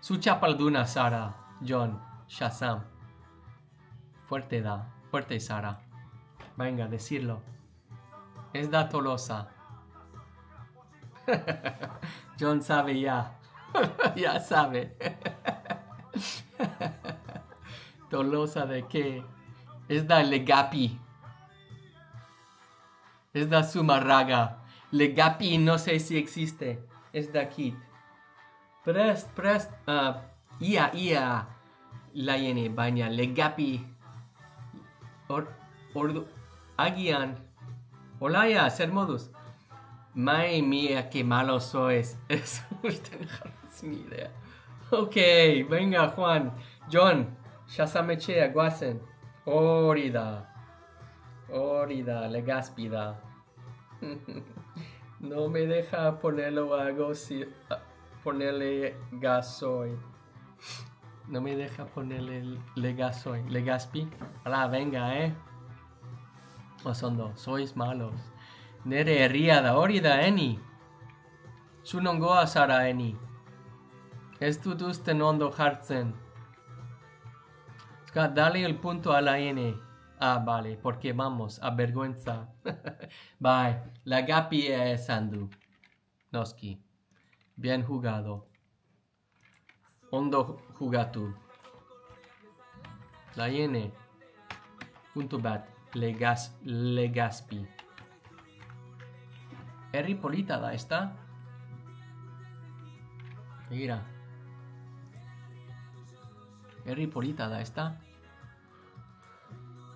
Su chapalduna, Sara, John, Shazam. Fuerte da, fuerte Sara. Venga, decirlo. Es da Tolosa. John sabe ya. Ya sabe. Tolosa de qué. Es da Legapi. Es da Sumarraga. Legapi no sé si existe. Es da Kit. Prest. Ia. La yene baina. Legapi. Agian. Olaya, ser modus. Madre mía, qué malo sois. Eso es ni idea. Ok, venga, Juan. John, Shazamechea, Guasen. Orida, Legaspida. No me deja ponerlo ponerle gasoil. No me deja ponerle gasoil. Legaspi. Ahora, venga, Osondo, sois malos. Nere herriada, orida, eni. Sunongoa Sara, eni. Estudusten ondo hartzen. Dale el punto a la N. Ah, vale, porque vamos, a vergüenza. Bye. La Gapi es Sandu. Noski. Bien jugado. Ondo jugatu. La N. Punto bat. Legaspi. Eri polita da esta. Mira. Eri polita da esta.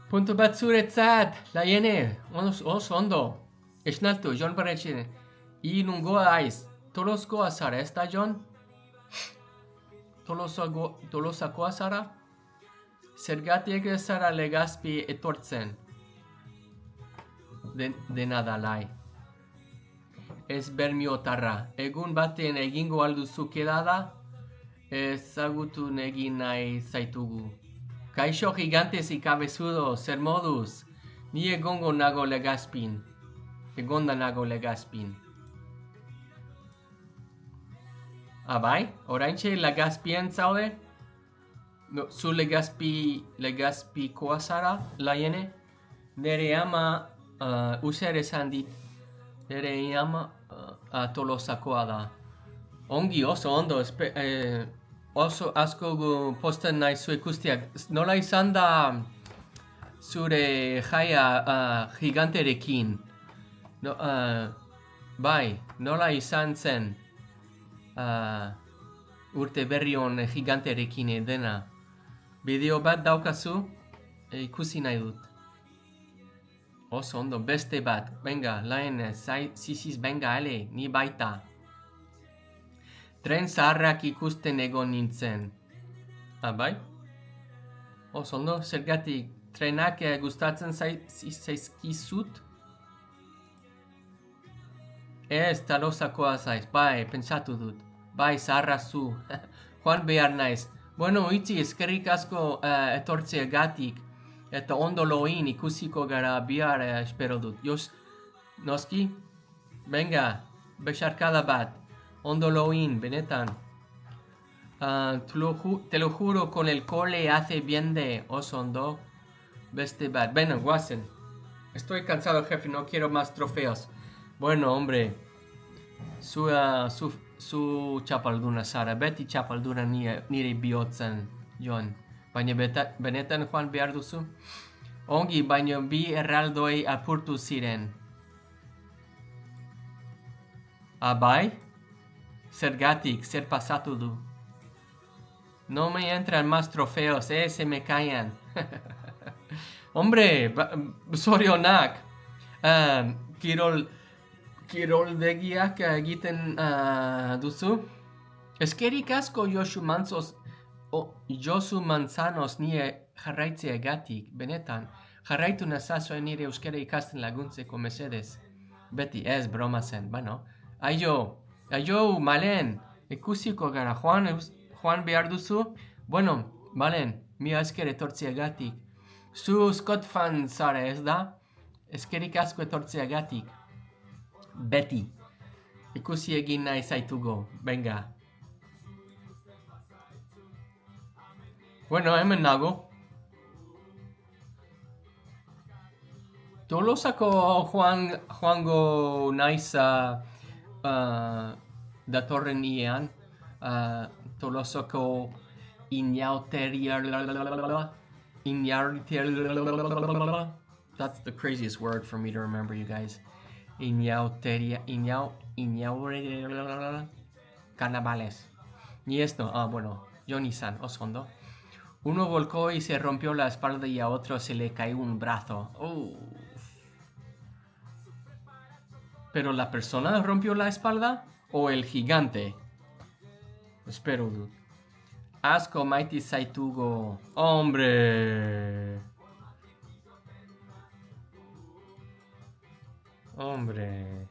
Punto bat zuretzat. La N. Os ondo. Esnaltu, John Parecine. Y nungoa aiz. Toloskoa Sara, esta John? Tolosakoa Sara? Zergatik Sara Legaspi etortzen. De nada lai. Ez bermiotarra. Egun baten egingo alduzu kedada, ezagutu egin nahi zaitugu. Kaixo gigantes y cabezudo, zer moduz. Ni egongo nago Legaspin. Egonda nago Legaspin. Bai? Oraintxe Legaspien zaude? No, zu Legaspi koa zara, laiene? Nere ama, user esan dit, nere ama Tolosakoa da. Ongi, oso ondo, oso asko posten nahi zu ikustiak. Nola izan da zure jaia giganterekin? No, bai, nola izan zen urte berrion giganterekin dena? Bideo bat daukazu, ikusi nahi dut. Oso ondo, beste bat. Venga, lain, ziziz, venga, ale, ni baita. Tren zaharrak ikusten egon nintzen. Bai? Oso ondo, zergatik, trenak gustatzen zaizkizut? Ez, Tolosakoa zaiz, bai, pentsatu dut. Bai, zaharra zu. Joan behar naiz. Bueno, itzi, eskerrik asko etortzeagatik. Eta ondo loin ikusiko gara bihar espero dut. Noski? Venga, besarkada bat. Ondo loin, benetan. Te lo juro, con el cole hace bien de oso ondo. Beste bat. Bueno, guazen. Estoy cansado, jefe, no quiero más trofeos. Bueno, hombre. Su chapalduna, Sara. Beti chapalduna nire bihotzen, John. Baina benetan joan behar duzu? Ongi, baina bi erraldoi apurtu ziren. Bai? Zergatik, zer pasatu du? No me entran más trofeos, se me caen. Hombre, zorionak. Kiroldegiak egiten duzu? Eskerik asko Josu Manzanos nire jarraitzeagatik, benetan. Jarraitu nazazuen nire euskara ikasten laguntzeko mesedez. Beti, ez broma zen, bueno. Aio, Malen, ikusiko gara, Juan behar duzu? Bueno, Malen, mila esker etortzeagatik. Zu Scott fan zara ez da? Eskerik asko etortzeagatik. Beti. Ikusi egin nahi zaitugo. Venga. Bueno, hemen nago. Tolosako joango naiz datorren ian. Tolosako inauteria. That's the craziest word for me to remember, you guys. Carnavales. Y esto, bueno, Johnny-san, Osondo. Uno volcó y se rompió la espalda y a otro se le cayó un brazo. ¿Pero la persona rompió la espalda o el gigante? Espero, dude. Asko maiti zaitugo. ¡Hombre! Hombre.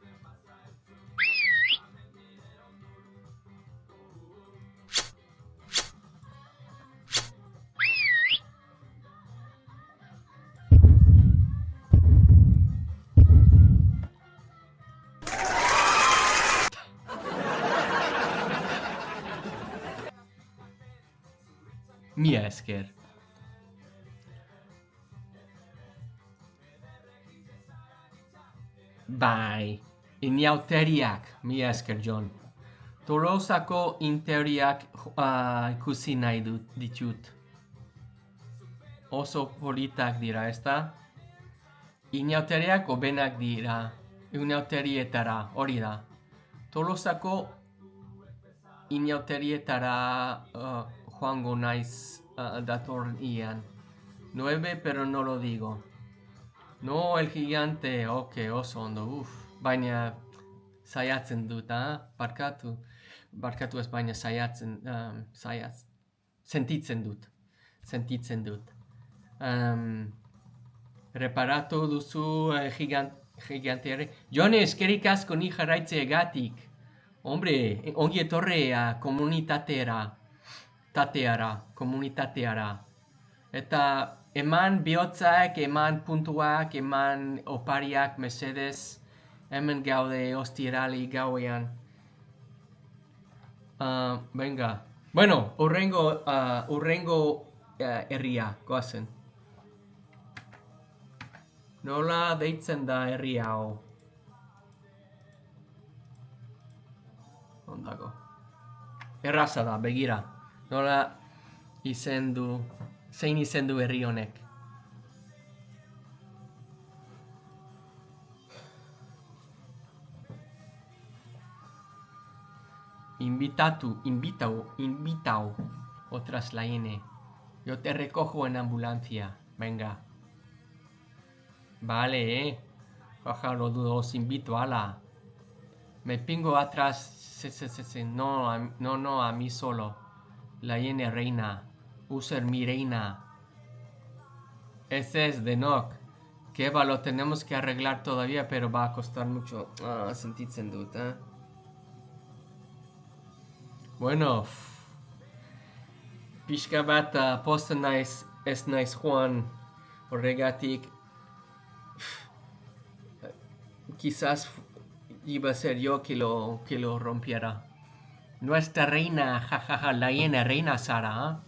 Mia esker. Bai, inauteriak, mila esker, John. Tolosako interiak ikusi nahi ditut. Oso politak dira, ezta? Inauteriak obenak dira. Inauterietara, hori da. Tolosako inauterietara joango naiz datorren ian. 9, pero no lo digo. No, el gigante, oso ondo, baina saiatzen dut, barkatu ez baina sentitzen dut. Reparatu duzu giganteare. Jone, eskerik asko ni jarraitzeagatik. Hombre, ongi etorri komunitateara. Eta eman bihotzak, eman puntuak, eman opariak mesedez, hemen gaude ostirali gauean. Venga. Bueno, urrengo herria, goazen. Nola deitzen da herria hau? Ondago. Erraza da, begira. Nola zein izendu herri honek? Invitao. Otras la N. Yo te recojo en ambulancia. Venga. Vale, Jaja, lo dudo, os invito, ala. Me pingo atrás. No, a mí solo. La N reina. User mi reina. Ese es de Nock. Que va, lo tenemos que arreglar todavía, pero va a costar mucho. Sentitzen dut, Bueno. Pixka bat posten naiz, ez naiz Juan. Horregatik. Quizás iba a ser yo que lo rompiera. Nuestra reina, jajaja, la N reina Sara,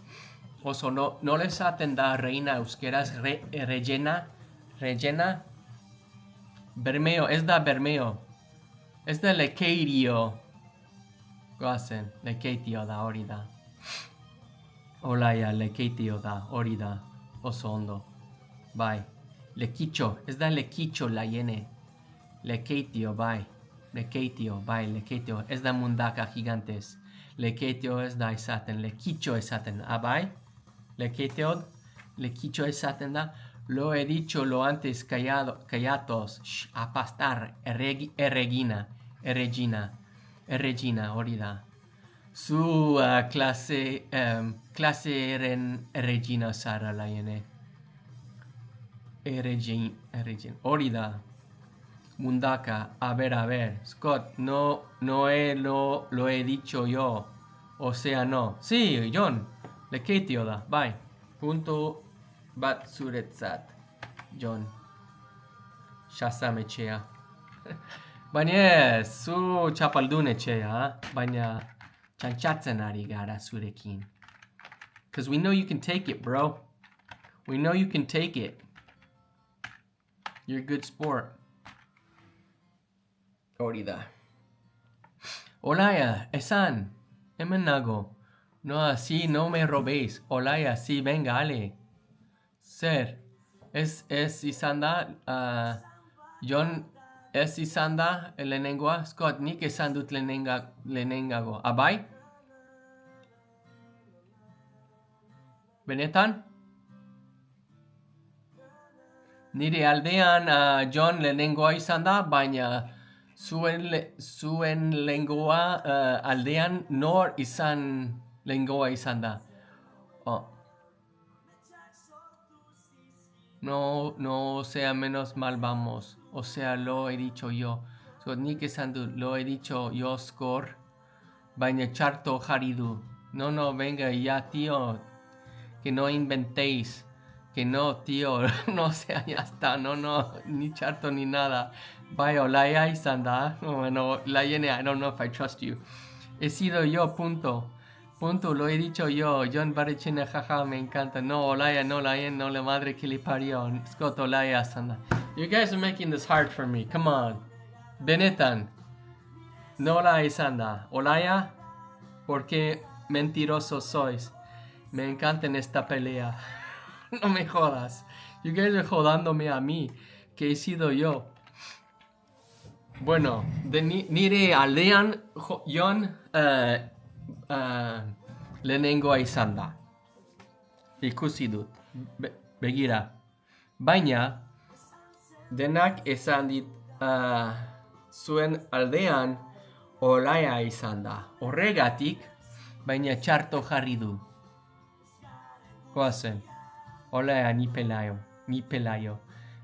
Oso, no les atenda reina euskeraz rellena? Bermeo, ez da Bermeo. Ez da Lekeirio. Goazen, Lekeitio da, hori da. Olaia, Lekeitio da, hori da. Oso ondo. Bai. Lekitxo, ez da Lekitxo la N. Lekeitio, bai. Lekeitio, ez da mundaka gigantes. leketeo ez da izaten, lekitxo izaten, bai? Leketeo, lekitxo izaten da, lo he dicho lo antes callados, a pastar, erregina, hori da. Su clase eren regina Sara laiene. Erregin, hori da. Mundaka, a ver, Scott, no lo he dicho yo. O sea, no. Sí, John, leketio da, bai. Punto bat zuretzat, John. Shazam etxea. Baina ez, zu txapaldun etxea, baina txantxatzen ari gara zurekin. Because we know you can take it, bro. We know you can take it. You're a good sport. Hori da. Olaia, esan, hemen nago. No, así no me robéis. Olaia, sí, venga, ale. Zer, ez izan da, John, ez izan da lehenengoa? Scott, nik esan dut lehenengago. Bai? Benetan? Nire aldean John lehenengoa izan da, baina zuen lehenengoa aldean nor izan lehenengoa izan da. Oh. No sea menos mal vamos. O sea, lo he dicho yo. So, nik esan dut, lo he dicho yo, Skor. Baina txarto jarri du. No, venga, ya, tío. Que no inventéis. Que no, tío. No sea, ya está. No, ni txarto ni nada. Bai, Olaia izan da. Bueno, Laiene, I don't know if I trust you. He sido yo, punto. Punto, lo he dicho yo. John Barrechina, jaja, me encanta. No, Olaia, no, Laien, no, la madre que le parió. Scott, Olaia, Sanda. You guys are making this hard for me. Come on. Benetan. No la Sanda. Olaia, ¿por qué mentirosos sois? Me encanta en esta pelea. No me jodas. You guys are jodándome a mí, que he sido yo. Bueno, nire aldean, John, lehenengoa izan da. Ikusi dut. Begira. Baina, denak esan dit zuen aldean Olaia izan da. Horregatik, baina txarto jarri du. Goazen. Olaia ni pelaio.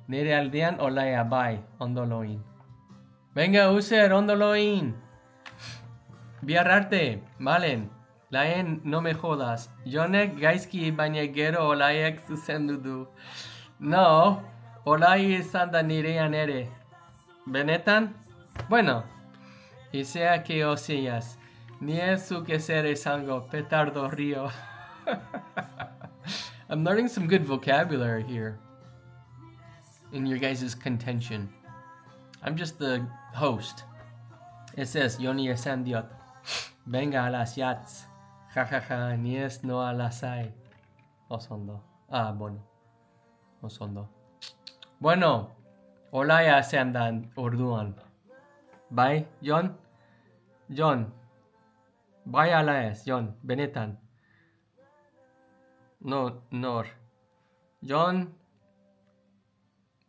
Nire aldean Olaia bai, ondoloin. Venga, user, ondoloin. Bihar arte, malen. Laien, no me jodas. Jonek gaizki baina gero Olaiek zuzendu du. No, Olai izan da nirean ere. Benetan? Bueno, y sea que oseas. Ni zuk ezer esango, petardo río. I'm learning some good vocabulary here. In your guys' contention. I'm just the host. It says, Yoni esan diot. Venga a las yats. Ja, ni es no a las hay. Osondo. Bueno. Osondo. Bueno. Olaia se andan orduan. Bai, John? John. Bai ala ez, John. Benetan. No, nor. John.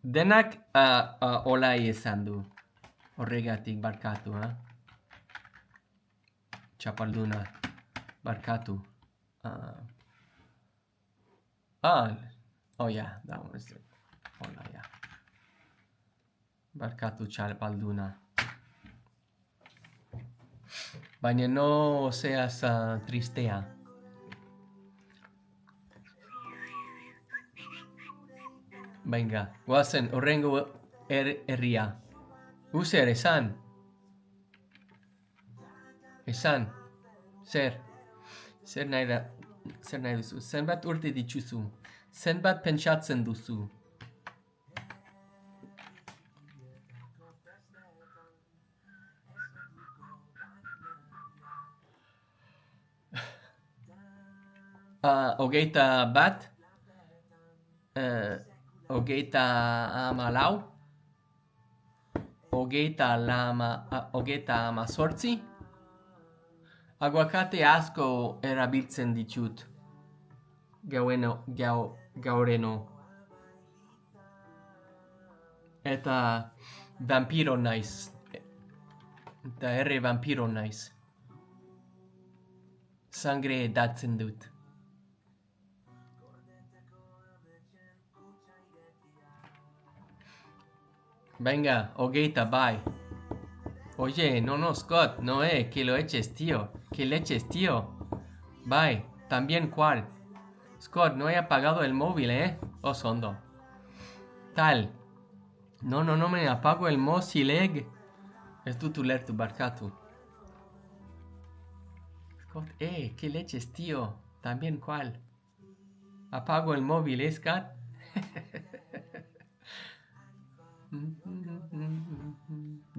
Denak Olai esan du. Horregatik barkatu, Txapalduna. Barkatu. Oh yeah, that was it. Olaia. Barkatu txapalduna. Baina no seas tristea. Venga, guazen, horrengo herria. User, esan. Esan. Zer nahi duzu. Zenbat urte dituzu. Zenbat pentsatzen duzu. Hogeita bat. Hogeita amalau. Hogeita amazortzi. Aguacate asko erabiltzen ditut. Gaureno. Eta vampiro naiz. Eta vampiro naiz. Sangre edatzen dut. Venga, hogeita, bye. Oye, no, Scott, no, que lo eches, tío. Que le eches, tío. Bye. También, ¿cuál? Scott, no he apagado el móvil, Oh, sondo. Tal. No me apago el móvil, Es tu ler tu barcatu. Scott, ¿qué leches, tío? También, ¿cuál? Apago el móvil, Scott?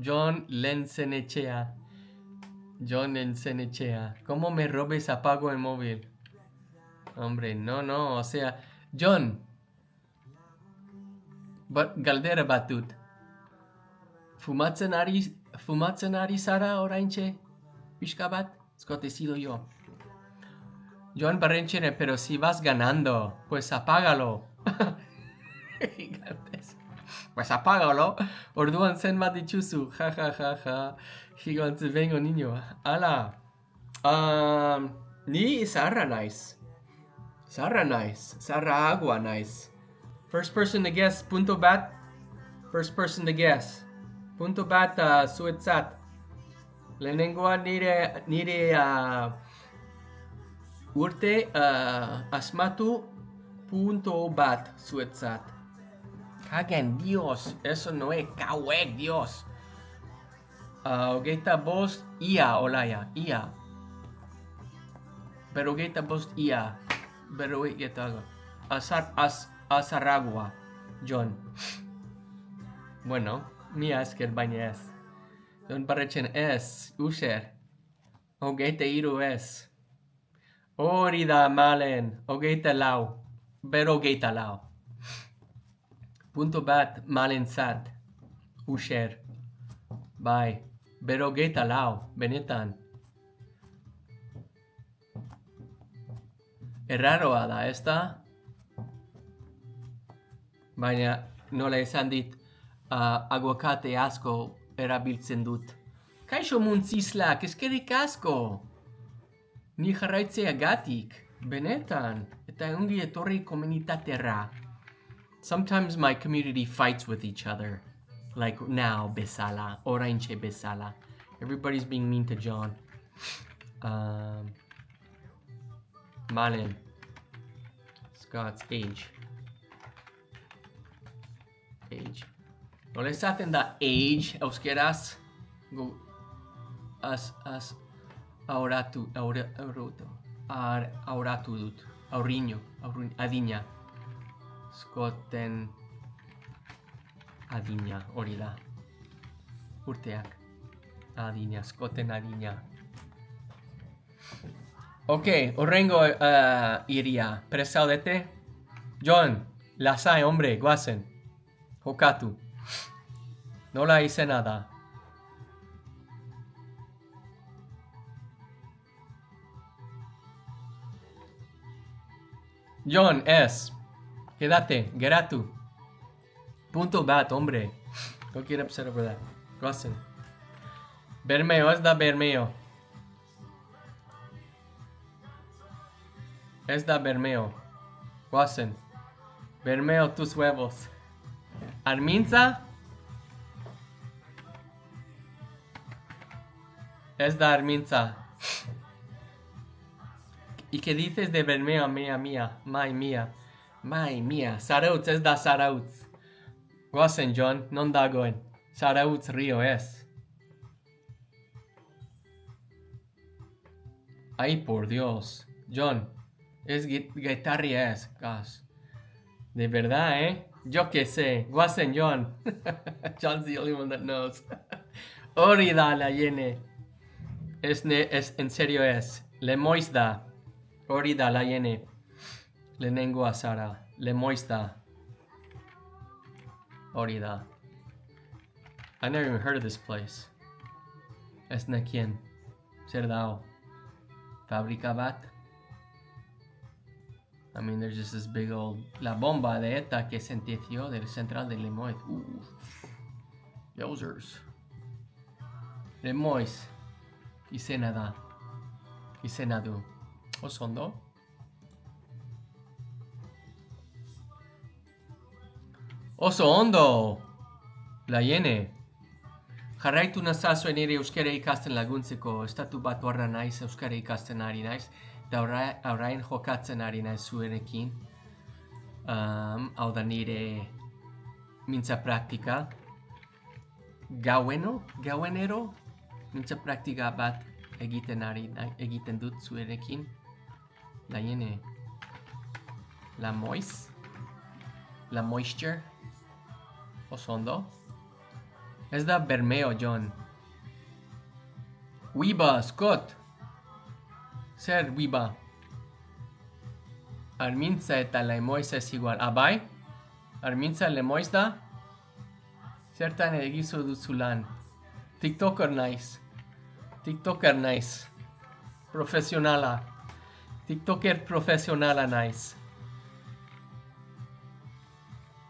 John Lensenechea. ¿Cómo me robes? Apago el móvil. Hombre, no, o sea, John. Galdera batut. Fumatzen ari zara oraintxe? Pixka bat? Scott, he sido yo. John Barrenchere, pero si vas ganando, pues apágalo. Gigantes. Pues apágalo. Orduan zen bat dituzu. Ja. Gigantes, vengo, niño. Ala. Ni Sarra nice. Sarra agua nice. First person to guess. Punto bat. First person to guess. Punto bat suetzat. Lehenengoa nire urte asmatu punto bat suetzat. Cagan, Dios. Eso no es kawek, Dios. Hogeita bost ia, olaia. Ia. Pero hogeita bost ia. Pero hogeita azaragua. John. Bueno, mi asker baina ez. John Barrechen ez. User. Hogeita iru ez. Hori da malen. Hogeita lau. Bero hogeita lau. Punto bat malen zat. User. Bai. Bero hogeita lau. Benetan. Erraroa da, ez da? Baina nola esan dit aguacate asko erabiltzen dut. Kaixo muntzizlak, eskerrik asko! Ni jarraitzeagatik, benetan, eta ongi etorri komunitatera. Sometimes my community fights with each other. Like now, bezala, oraintxe bezala. Everybody's being mean to John. Malen. Scott's age. Nola esaten da age, euskeraz? Auratu dut. Adina. Scotten adina, hori da. Urteak. Adina, Scotten adina. Ok, horrengo iria. Presaudete? John, lasai, hombre, guazen. Jokatu. Nola izena da. John, ez. Quédate, geratu. Punto bat, hombre. Go get upset over that. Guazen. Bermeo, ez da Bermeo. Ez da Bermeo. Guazen. Bermeo tus huevos. Armintza? Es da Armintza. ¿Y qué dices de Bermeo, mía? Mai mía. Zarautz, ez da Zarautz. Guazen, John, non dagoen. Zarautz río es. Ay, por Dios. John, es guitarra es, gas. De verdad, Yo qué sé. Guazen, John. John's the only one that knows. Orida la yene. Es en serio es. Le moisda. Orida la yene. Le nengo a Sara. Le moisda. Orida. I never even heard of this place. Es nequien. Cerdao. Fabrika bat. I mean, there's just this big old... La bomba de ETA que sentenció del central de Lemoiz. Yowzers. Lemoiz. Izena da. Izena du. Oso ondo. Oso ondo! La jene. Jarraitu nazazuen nire euskara ikasten laguntzeko. Estatu batuarra naiz euskara ikasten ari naiz. Da orain jokatzen ari naiz zuenekin. Hau da nire mintza praktika. Gauenero? Mintza praktika bat egiten dut zuenekin. La jene. La moisture. Oso ondo. Ez da Bermeo, John. Wiba, Scott. Zer, Wiba? Armintza eta Lemoiz ez igual. Abai? Armintza Lemoiz da? Zertan egizu duzu lan. TikToker naiz. Profesionala. TikToker profesionala naiz.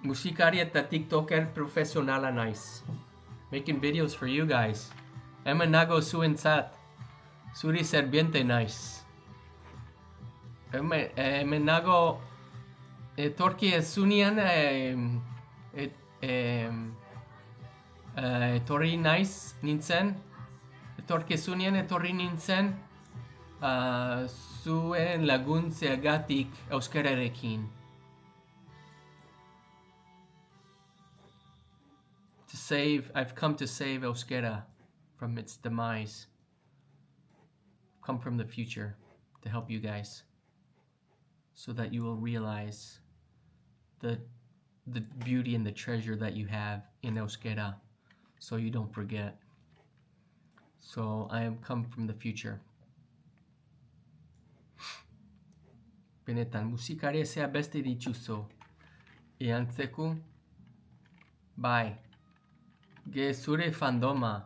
Musikari eta TikToker profesionala naiz. Making videos for you guys. Hemen nago zuentzat. Zuri serbiente naiz. Hemen nago etorki ezunian etorri naiz nintzen. Etorki ezunian etorri nintzen zuen laguntzeagatik euskararekin. I've come to save Euskera from its demise. Come from the future to help you guys, so that you will realize the beauty and the treasure that you have in Euskera, so you don't forget. So I am come from the future. Benetan, musikari ezea beste dituzu. Eantzeku, bai. Ge zure fandoma.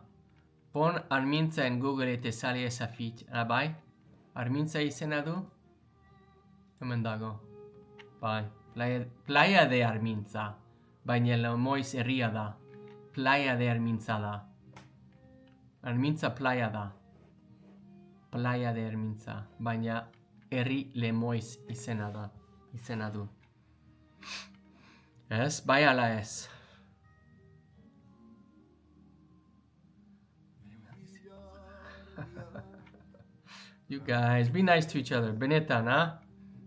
Pon Armintza en Google eta sale esa fit. Bai? Armintza izena du? Hemen dago. Bai. Playa de Armintza. Baina Lemoiz herria da. Playa de Armintza da. Armintza playa da. Playa de Armintza. Baina herri Lemoiz izena da. Izena du. Ez? Bai ala ez. You guys, be nice to each other. Benetan, huh?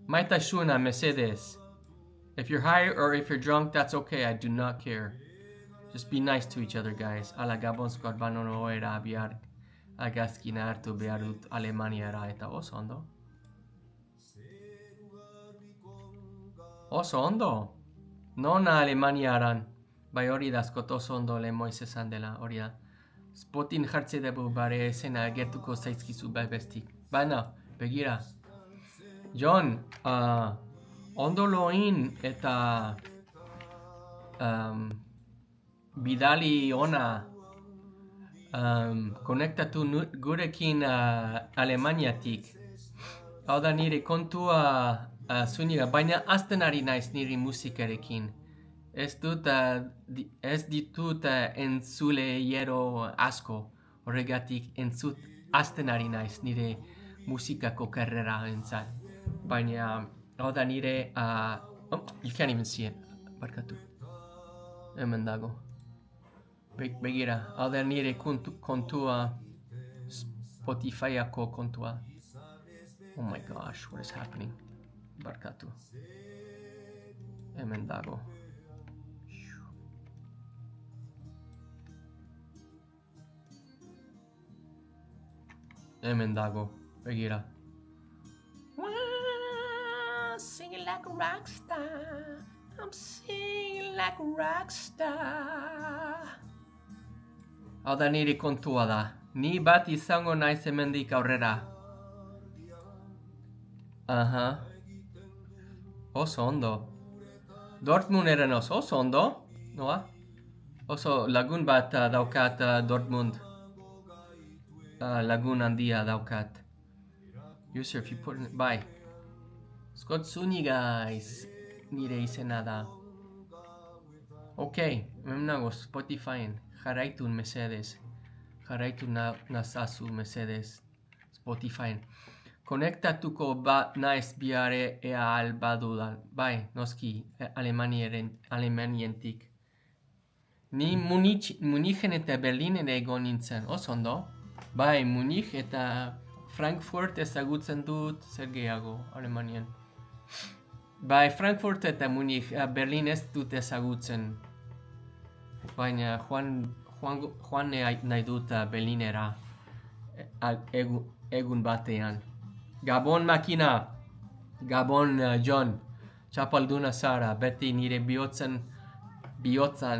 Maita shuna mesedes. If you're high or if you're drunk, that's okay. I do not care. Just be nice to each other, guys. Ala gabon skorbano no era biar agazkina hartu behar dut Alemaniara eta oso ondo. Oso ondo. Nona Alemaniaran. Bai hori da askot oso ondo Lemoiz esan dela, hori da. Spotin jartze dugu bare esena gertuko zaizkizu bai bestik. Baina, begira. John, ondo loin eta bidali ona konektatu gurekin Alemaniatik. Hau da nire kontua zuniga, baina azten ari naiz nire musikarekin. Ez ditut entzuleiero asko, horregatik azten ari naiz nire musikako karrera entzat. Baina, hau da nire, you can't even see it, barkatu. Hemen dago. Begira, hau da nire kontua, Spotifyako kontua. Oh my gosh, what is happening? Barkatu. Hemen dago. Hemen dago, begira. Singing like a rock star. I'm singing like a rock star. Hau da nire kontua da. Ni bat izango naiz hemendik aurrera. Aha. Oso ondo. Dortmunderen oso ondo. Noa? Oso lagun bat daukat Dortmund. Lagun handia daukat. User, if you put in, bai. Skotsuni guys, nire izena da. Ok, hemen nago Spotifyen, jarraitun mesedez. Jarraitu nazazu mesedez Spotifyen. Konektatuko naiz biare ea albadudan. Bai, noski, Alemanientik. Ni Munichen eta Berlinen egon nintzen, oso ondo. Bai, Munich eta Frankfurt ezagutzen dut zer gehiago Alemanian. Bai, Frankfurt eta Munich, Berlin ez dut ezagutzen. Baina Juan nahi dut Berlinera egun batean. Gabon makina, Gabon John, txapalduna zara, beti nire bihotzan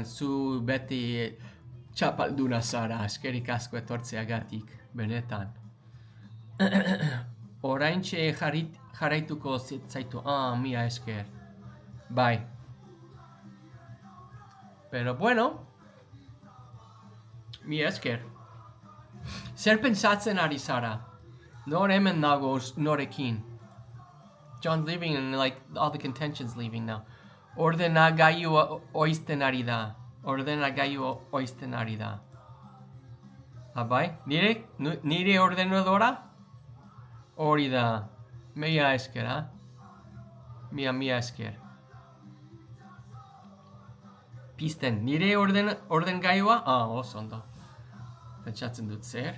zu beti txapalduna zara, eskerik asko etortzeagatik, benetan. Oraintxe jarraituko zaitu, mila esker. Bai. Pero bueno, mila esker. Zer pentsatzen ari zara? Nor hemen nagoz norekin. John's leaving and like all the contention's leaving now. Ordenagailu oizten ari da. Bai? Nire ordenadora? Hori da. Mila esker, ha? Mila esker. Pisten, nire ordengailua? Oso ondo. Pentsatzen dut zer?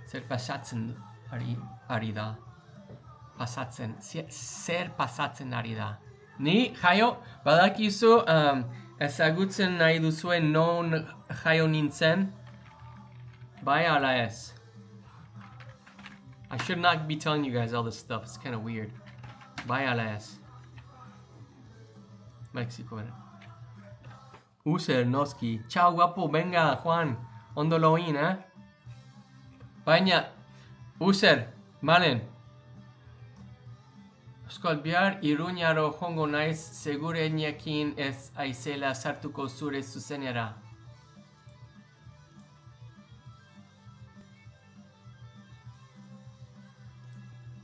Zer pasatzen ari da? Zer pasatzen ari da? Ni, jaio, badakizu, ezagutzen nahi duzuen non jaio nintzen? Bai ala ez? I should not be telling you guys all this stuff, it's kind of weird. Bai ala ez? Mexico. User, noski. Ciao, guapo, venga, Juan. Ondo loin, Baina, User, malen. Euskal bihar, Iruñaro jongo naiz, segurenekin ez aizela sartuko zure zuzenera.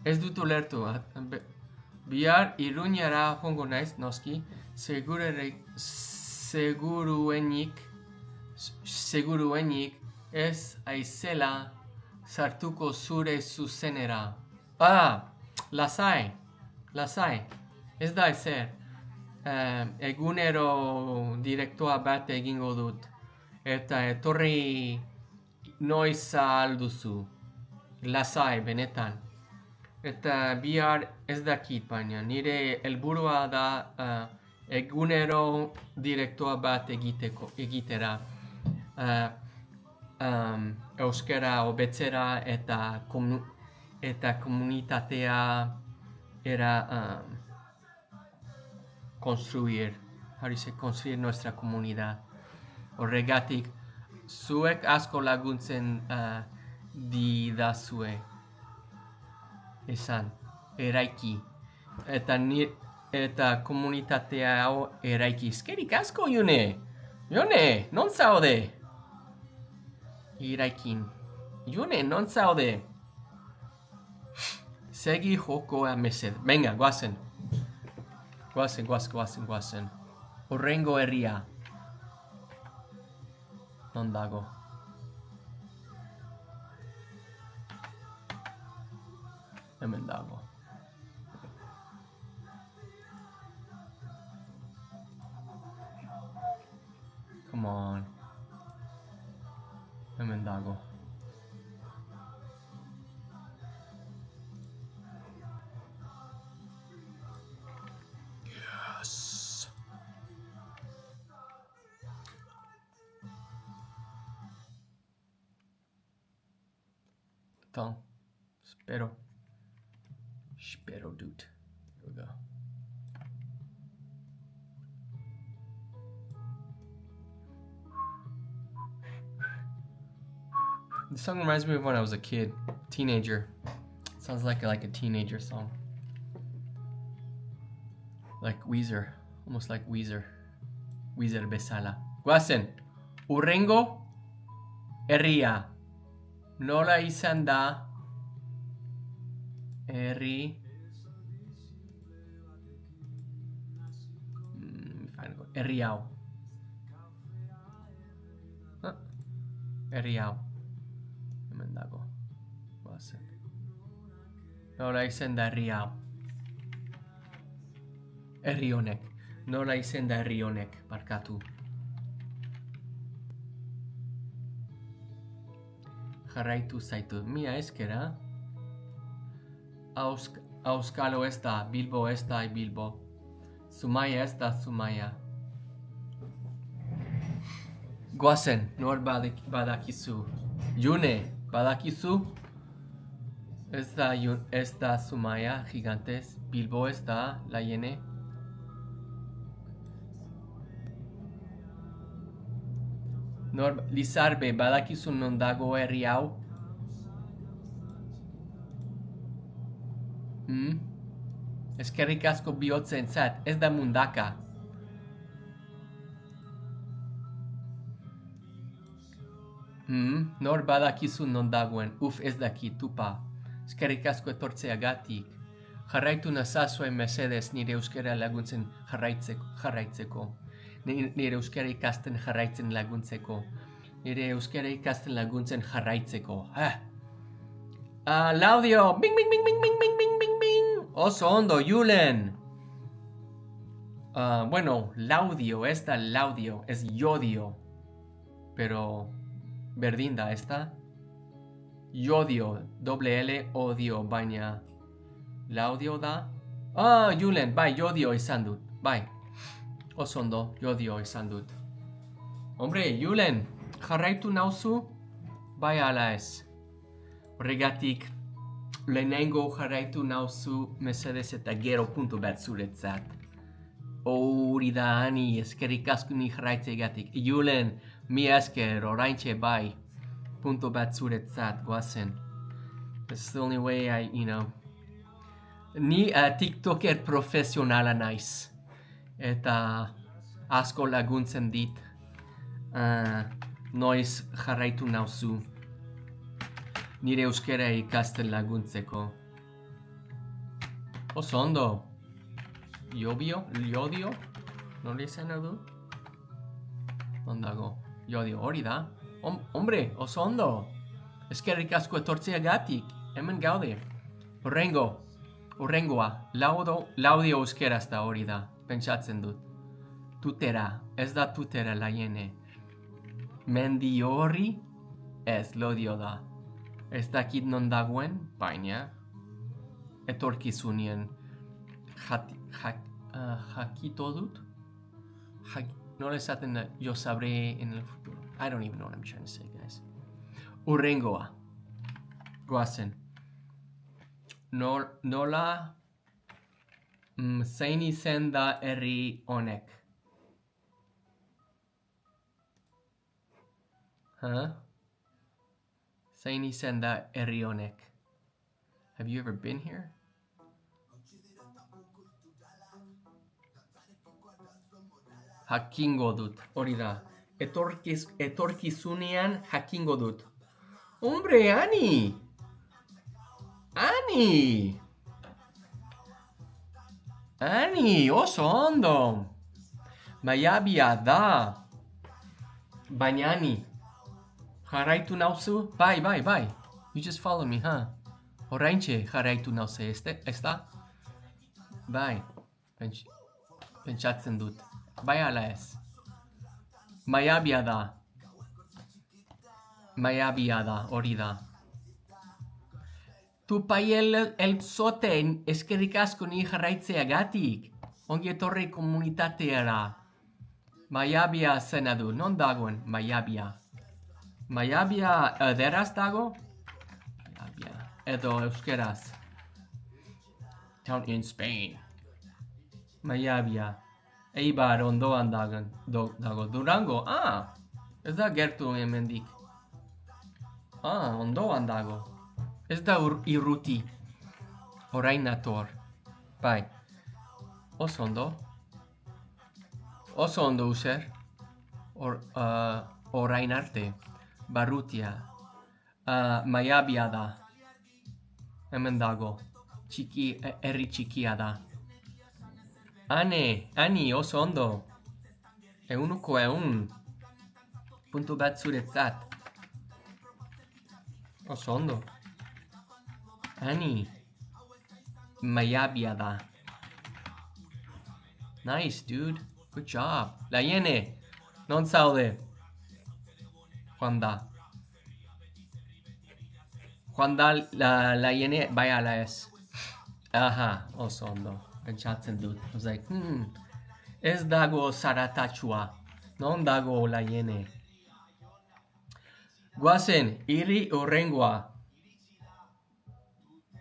Ez dut ulertu, bihar, Iruñara jongo naiz, noski, seguruenik ez aizela sartuko zure zuzenera. Lasai, ez da ezer. Egunero direktoa bat egingo dut. Eta etorri noiz alduzu. Lasai, benetan. Eta bihar ez dakit baina. Nire helburua da egunero direktoa bat egitera. Euskara hobetzera eta komunitatea construir nuestra comunidad. Horregatik, zuek asko laguntzen didazue. Esan, eraiki. Eta komunitatea hau eraiki. Eskerik asko, Jone! Jone, non zaude? Iraikin. Jone, non zaude? Segi jokoa mesed. Venga, guazen. Guazen. Horrengo herria. Non dago. Hemen dago. Come on. Hemen dago. Yes. Então, espero, dude. Here we go. This song reminds me of when I was a kid, teenager. Sounds like a teenager song. Like Weezer, almost like Weezer. Weezer bezala. Guazen, urrengo herria. Nola izan da Herri... Herri hau. Herri hau. Hemen dago. Bazen. Nola izen da herri hau. Herri honek. Nola izen da herri honek, barkatu. Jarraitu zaitu. Mila eskera. Auskalo ez da, Bilbo ez da, Bilbo. Zumaia ez da, Zumaia. Goazen, nor badakizu. June, badakizu? Ez da Zumaia, gigantes. Bilbo ez da, Laiene. Lizarbe, badakizu non dago herri hau? Eskerrik asko bihotzen zat, ez da mundaka. Nor badakizu non dagoen, ez daki, tupa. Eskerrik asko etortzeagatik. Jarraitu nazazuen mesedez nire euskara laguntzen jarraitzeko. Nire euskara ikasten jarraitzen laguntzeko. Nire euskara ikasten laguntzen jarraitzeko. Laudio! Bing, bing, bing, bing, bing, bing, bing, bing, bing! Oso ondo, Julen! Bueno, laudio, ez da laudio, ez jodio. Pero, berdin da, ez da? Jodio, doble L, odio, baina... Laudio da? Julen, bai, jodio izan dut, bai. Oso ondo, jodio izan dut. Hombre, Julen, jarraitu nauzu? Bai ala ez. Horregatik, lehenengo jarraitu nauzu mesedez eta gero puntu bat zuretzat. Hori da, Ani, eskerrik asko ni jarraitzegatik. Julen, mi esker, oraintxe bai, puntu bat zuretzat, goazen. That's the only way Ni TikToker profesionala naiz. Eta asko laguntzen dit. Noiz jarraitu nauzu. Nire euskera ikasten laguntzeko. Oso ondo. Jodio? Nola izan du? Ondago. Jodio, hori da. Hombre, oso ondo. Eskerrik asko etortzeagatik. Hemen gaude. Horrengoa. Laudio euskeraz da hori da. Pentsatzen dut. Tutera. Ez da tutera Laiene. Mendi horri ez lodio da. Ez dakit non dagoen, baina etorkizunien jakito dut? Nola esaten da, yo sabré en el futuro. I don't even know what I'm trying to say, guys. Urrengoa. Goazen. Nola zein izen da herri honek? Zein izen da herri honek? Have you ever been here? Jakingo dut, hori da. Etorkizunean jakingo dut. Hombre, Ani! Ani, oso ondo! Maiabia da. Baina Ani, jarraitu nauzu? Bai. You just follow me, huh? Oraintxe jarraitu nauzu, ez da? Bai, pentsatzen dut. Bai ala ez. Maiabia da, hori da. Tupai el zoten eskerrik asko ni jarraitzeagatik. Ongi etorri komunitateara. Maiabia zena du, non dagoen Maiabia? Maiabia ederaz dago? Maiabia, edo euskeraz. Town in Spain. Maiabia. Eibar ondoan dago. Durango, ez da gertu hemendik. Ondoan dago. Ez da irruti. Orain nator. Bai. Oso ondo user. Orain arte. Barrutia. Maiabia da. Hemen dago. herri txikia da. Ani, oso ondo. Eunuko eun. Puntu bat zuretzat. Oso ondo. Ani. Maiabia da. Nice, dude. Good job. La Iene. Non zaude. Juan da. Juan da la Iene bai ala ez. Aha, oso ondo. Pentsatzen dut. I was like, ez dago zaratatxua. Non dago la Iene. Guazen, irri urrengoa.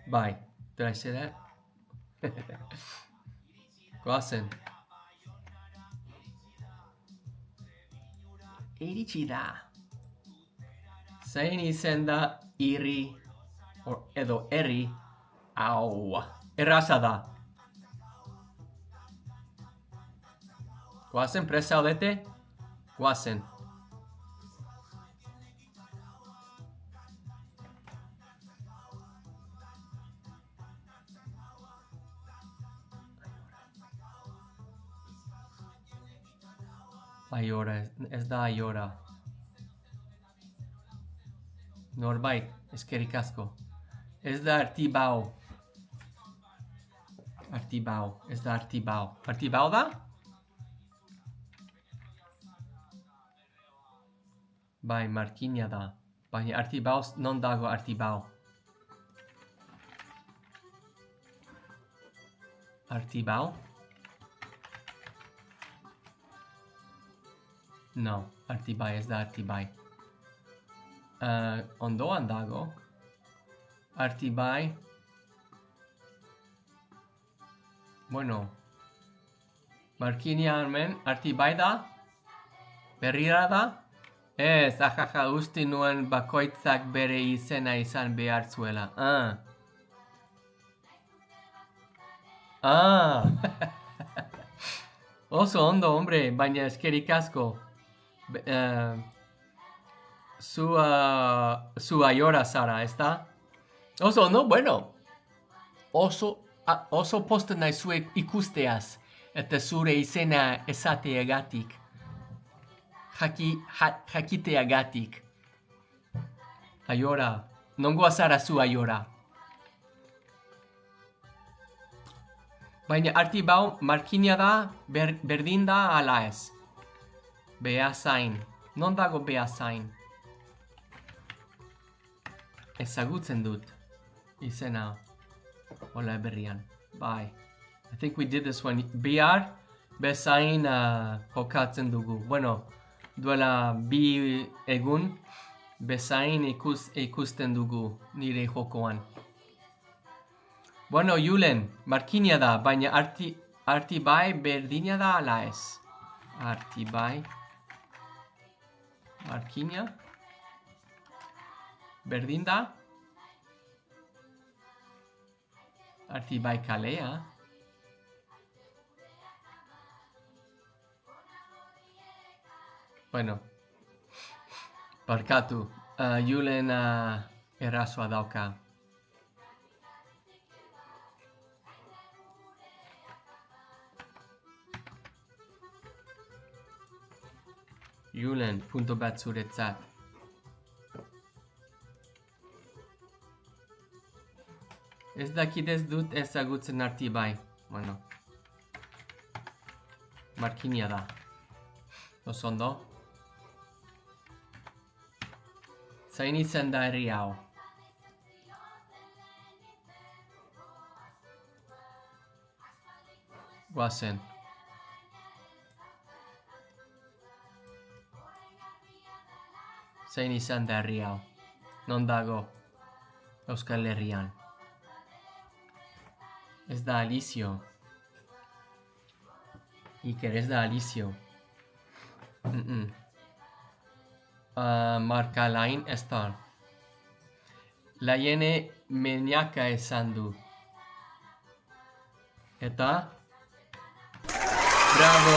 Bai. Did I say that? Guazen. Iritsi da. Zein izen da irri edo herri. Au. Erraza da. Guazen, prest zaudete? Guazen. Aiora, ez da Aiora. Norbait, eskerrik asko. Ez da Artibau. Artibau, ez da Artibau. Artibau da? Bai, Markina da. Baina Artibau, non dago Artibau. Artibau? No, Artibai, ez da Artibai. Ondoan dago. Artibai. Bueno. Markina hemen, Artibai da? Berrira da? Ez, ajaja, uste nuen bakoitzak bere izena izan behar zuela. Oso ondo, hombre, baina eskerrik asko. Zu Aiora zara, ezta? Oso ondo, bueno. Oso posten nahi zuek ikusteaz. Eta zure izena esateagatik. Jakiteagatik. Aiora. Nongoa zara zu Aiora. Baina Artibau Markina da, berdin da ala ez. Beasain. Non dago Beasain? Ezagutzen dut. Izena. Hola berrian. Bye. I think we did this one. Bihar, Beasain jokatzen dugu. Bueno, duela 2 egun, Beasain ikusten dugu nire jokoan. Bueno, Julen, Markina da, baina Artibai berdina da ala ez. Artibai. Markina. Berdin da. Artibai kalea. Bueno. Barkatu. Julen errazoa dauka. Julen, punto bat zuretzat. Ez dakit ez dut ezagutzen Artibai. Bueno. Markina da. Oso ondo. Zain izan da herri hau. Guazen. Zein izan da herri hau. Non dago Euskal Herrian. Ez da Alizio. Iker, ez da Alizio. Markalain ez da. La Iene Meñaka esan du. Eta? Bravo!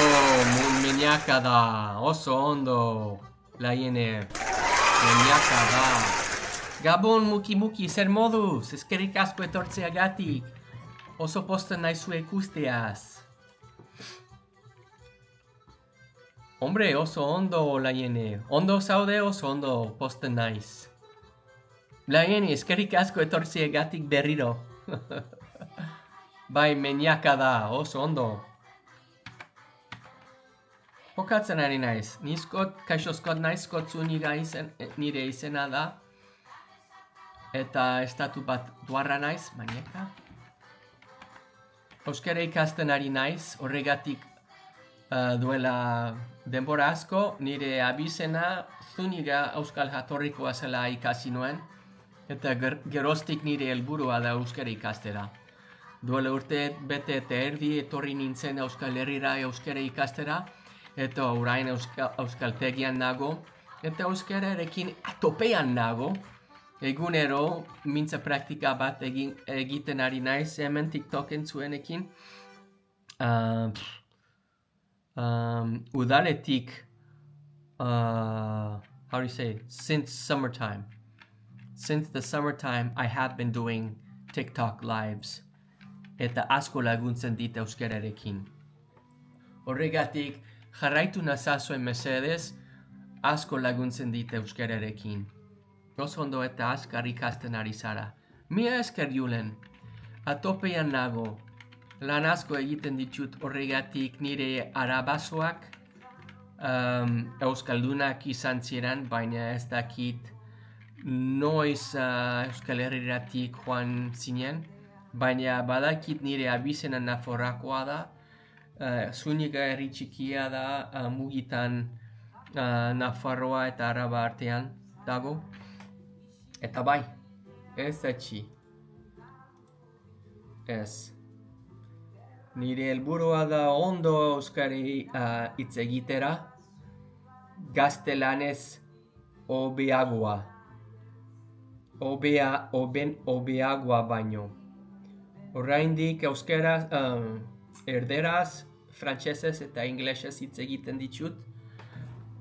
Meñaka da. Oso ondo. La Iene Meñaka da. Gabon, muki, zer moduz? Eskerrik asko etortzeagatik. Oso posten naizu ikusteaz. Hombre, oso ondo, Laiene. Ondo zaude oso ondo posten naiz. Laiene, eskerrik asko etortziegatik berriro. Bai, meniaka da, oso ondo. Jokatzen ari naiz. Kaixo Scott naiz, Skotzu nire izena da. Eta estatu bat duarra naiz, maniaka. Euskara ikasten ari naiz, horregatik duela denbora asko, nire abizena Zuniga euskal jatorrikoa zela ikasi nuen, eta geroztik nire helburua da euskara ikastera. Duela urte bete eta erdi etorri nintzen Euskal Herrira euskara ikastera, eta orain euskaltegian nago, eta euskararekin atopean nago. Egunero mintza praktika bat egiten ari naiz hemen TikToken zuenekin. Udaletik, how do you say, since summertime. Since the summertime, I have been doing TikTok lives. Eta asko laguntzen dit euskararekin. Horregatik, jarraitu nazazuen mesedez, asko laguntzen dit euskararekin. Oso ondo eta askar ikasten ari zara. Mila esker Julen, atopean nago. Lan asko egiten ditut horregatik nire arabasoak euskaldunak izan ziren, baina ez dakit noiz Euskal Herriratik joan zinen, baina badakit nire abizena Nafarroakoa da, Zuniga herri txikia da, mugitan Nafarroa eta Araba artean dago. Eta bai, ez etxi. Ez. Nire helburua da ondo euskari hitz egitera, gaztelanez hobeagoa. Hobeagoa baino. Oraindik euskaraz, erderaz, frantsesez eta ingelesez hitz egiten ditut,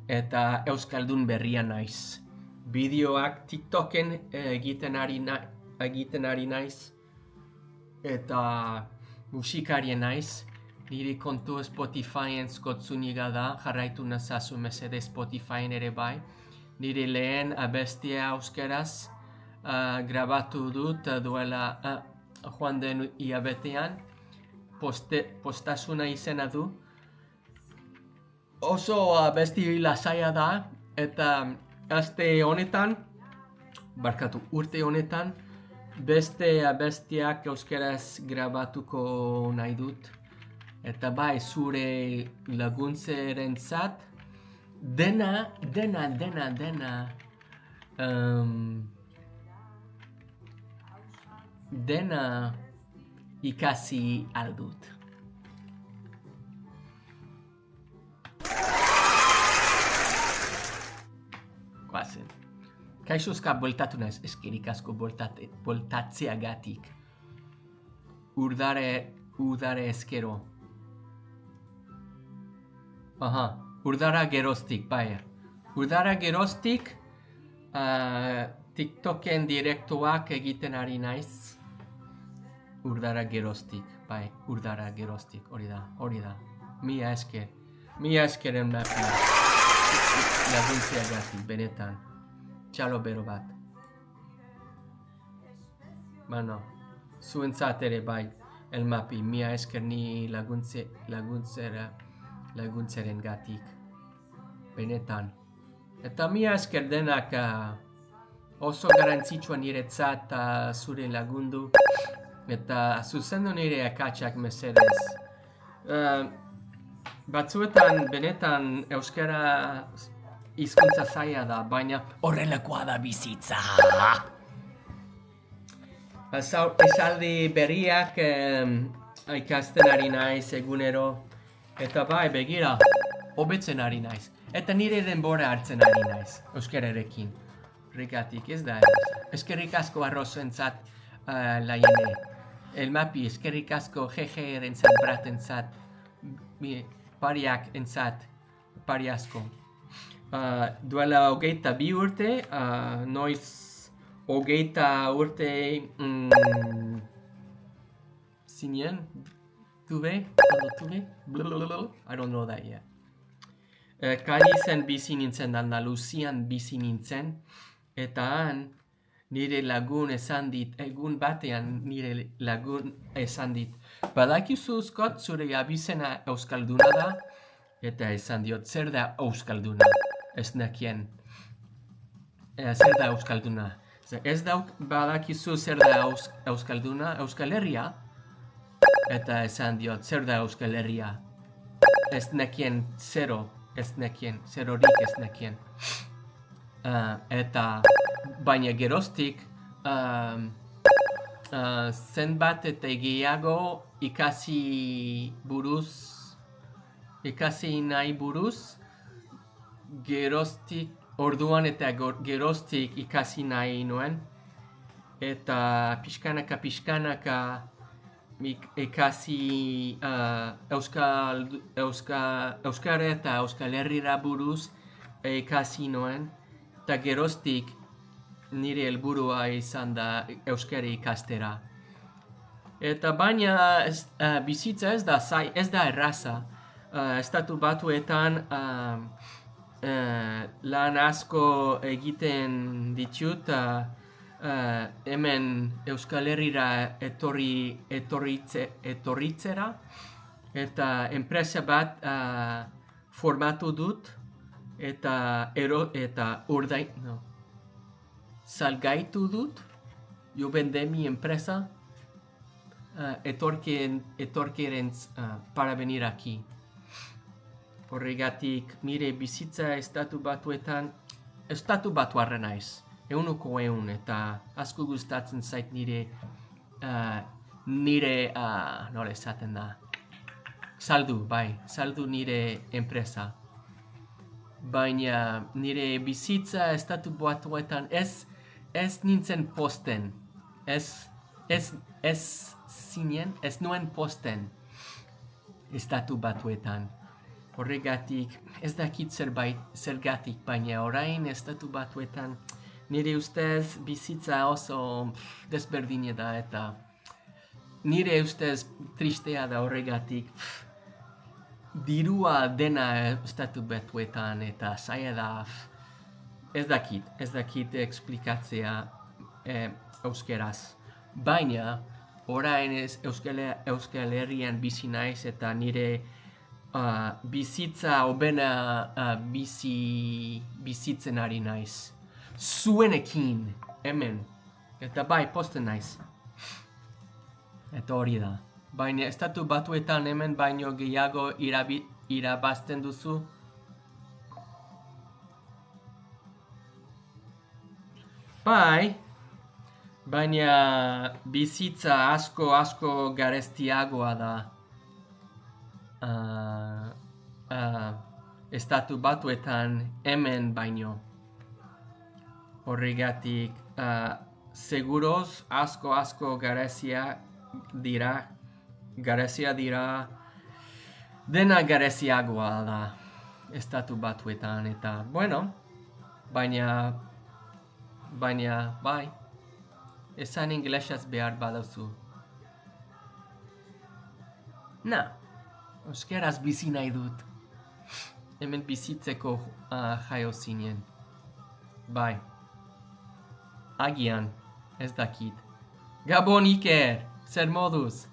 eta euskaldun berria naiz. Bideoak TikToken egiten ari naiz, eta musikarien naiz. Nire kontu Spotifyen Scott Zuniga da, jarraitu nazazu mesede Spotifyen ere bai. Nire lehen abestia euskaraz grabatu dut duela joan den hilabetean, postasuna izena du. Oso abesti lasaia da, eta urte honetan, beste abestiak euskaraz grabatuko nahi dut. Eta bai, zure laguntzerentzat, dena ikasi aldut. Guazen. Kaixuzka bueltatu naiz, eskerik asko bueltatzeagatik. Udare eskero. Urdara geroztik, bai. Urdara geroztik, TikToken direktuak egiten ari naiz. Urdara geroztik, bai, urdara geroztik, hori da. Mila eskeren laguntzeagatik, benetan. Txalo bero bat. Bueno, zuentzat ere bai, elmapi, mila esker ni laguntzeren gatik. Benetan. Eta mila esker denak oso garantzitsua niretzat zure lagundu. Eta zuzendu nire akatsak mesedez. Batzuetan benetan euskara hizkuntza zaila da, baina horrelakoa da bizitza. Esaldi berriak ikasten ari naiz egunero. Eta bai, begira, hobetzen ari naiz. Eta nire denbora hartzen ari naiz, euskararekin. Horregatik ez da. Eskerrik asko arrozentzat, Laiene. Elmapi, eskerrik asko jejerentzat, bratentzat, pariak entzat, pari asko. Duela 22 urte, noiz 20 urte zinen, tuve, I don't know that yet. Cadizen bizi nintzen, Andaluzian bizi nintzen, eta han nire lagun esan dit, egun batean nire lagun esan dit, badakizu Scott zure abizena euskalduna da, eta esan diot, zer da euskalduna, ez nekien. Zer da euskalduna. Ez da badakizu zer da euskalduna, Euskal Herria, eta esan diot, zer da Euskal Herria. Ez nekien zero, zerorik ez nekien. Eta baina geroztik zenbat eta gehiago ikasi nahi buruz, geroztik orduan eta geroztik ikasi nahi nuen, eta pixkanaka ikasi Euskara eta Euskal Herrira buruz ikasi nuen, eta geroztik nire helburua izan da euskara ikastera. Eta baina bizitza ez da erraza. Estatu Batuetan lan asko egiten ditut, hemen Euskal Herrira etorritzera, eta enpresa bat formatu dut, eta salgaitu dut, yo vendé mi empresa, etorkerentz para venir aquí. Horregatik, nire bizitza Estatu Batuarra naiz, euneko eun, eta asko gustatzen zait nire nola esaten da, saldu nire enpresa. Baina nire bizitza Estatu Batuetan ez nintzen posten, ez nuen posten Estatu Batuetan. Horregatik, ez dakit zergatik, baina orain Estatu Batuetan nire ustez bizitza oso desberdina da, eta nire ustez tristea da horregatik. Dirua dena Estatu Batuetan eta zaila da, ez dakit esplikatzea euskeraz. Baina, orain Euskal Herrian bizi naiz eta nire bizitza hobena bizitzen ari naiz. Zuenekin, hemen. Eta posten naiz. Eta hori da. Baina Estatu Batuetan hemen baino gehiago irabazten duzu. Baina bizitza asko garestiagoa da. Estatu Batuetan hemen baino. Horregatik, seguroz asko garezia dira, dena gareziagoa da Estatu Batuetan, eta, bueno, baina, bai, esan inglesaz behar baduzu. Euskeraz bizi nahi dut. Hemen bizitzeko jaio zinen. Bai. Agian, ez dakit. Gabon Iker, zer moduz?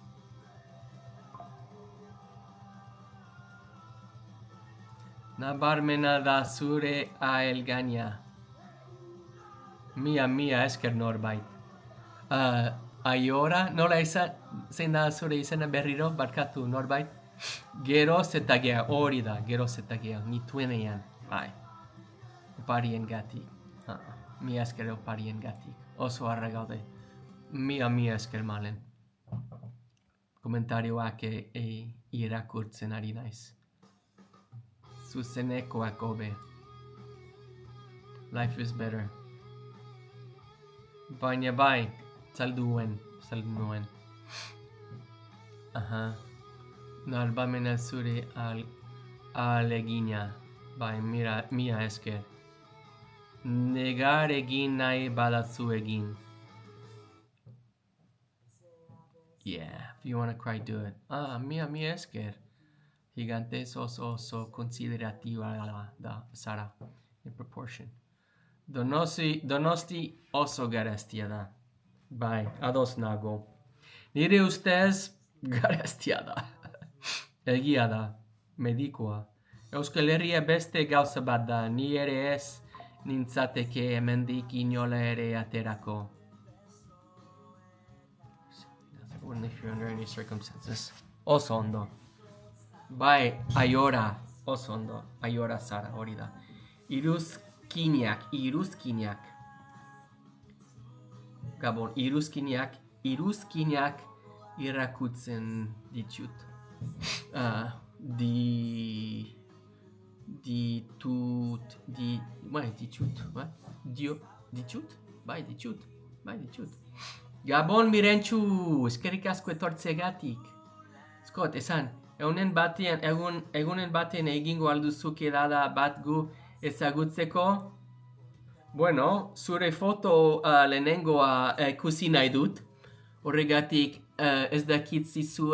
Nabarmena da zure aelgaina. Mia esker norbait. Aiora, nola zein da zure izena berriro, barkatu norbait? Geroz eta geha, hori da, geroz eta geha, nituenean, bai. Oparien gatik. Mia esker oparien gatik. Oso harra gaude. Mia esker malen. Komentarioak irakurtzen ari naiz. Zuzenekoak hobe. Life is better. Baina bai, saldu nuen. Narbamena zure alegina. Bai, mia esker. Negar egin nahi badazu egin. Yeah. If you wanna cry, do it. Mi esker. Gigantes oso considerativa da Sara. In proportion. Donosti oso garestia da. Bye. Ados nago. Nire ustez garestia da. Egia da. Medikoa. Euskal Herria beste gauza bat da. Ni ere ez nintzateke hemendik inola ere aterako. Only if you're under any circumstances. Oso ondo. Bai, aiora. Oso ondo. Aiora Sara, hori da. Iruzkinak. Gabon, iruzkinak irakutzen ditut. Ditut. Gabon mirentxu, eskerrik asko etortzegatik. Scott, esan, egunen batean egingo alduzu kedada bat gu ezagutzeko? Bueno, zure foto lehenengoa ikusi nahi dut. Horregatik ez dakit zizu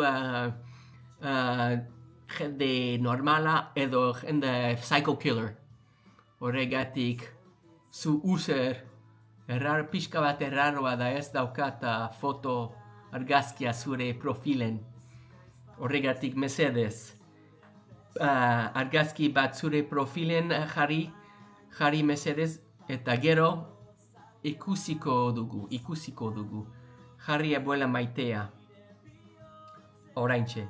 jende normala edo jende psycho killer. Horregatik zu user pixka bat erraroa da ez daukat foto argazkia zure profilen. Horregatik mesedez. Argazki bat zure profilen jarri mesedez eta gero ikusiko dugu. Jarri abuela maitea. Oraintxe,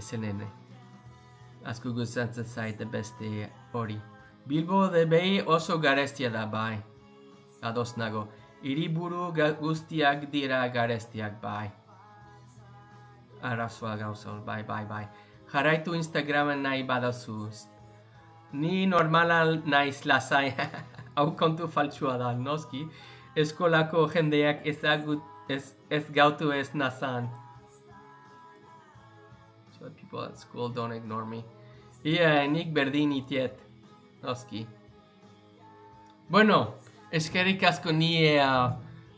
zenene. Asko gustatzen zait beste hori. Bilbo de Bei oso garestia da, bai. Ados nago. Hiriburu guztiak dira garestiak, bai. Arazoa gauza, bai. Jarraitu Instagramen nahi badazu. Ni normala naiz lasai. Hau kontu faltsua da, noski. Eskolako jendeak ez gautu ez nazan. So people at school don't ignore me. Nik berdin itiet, noski. Bueno, eskerrik asko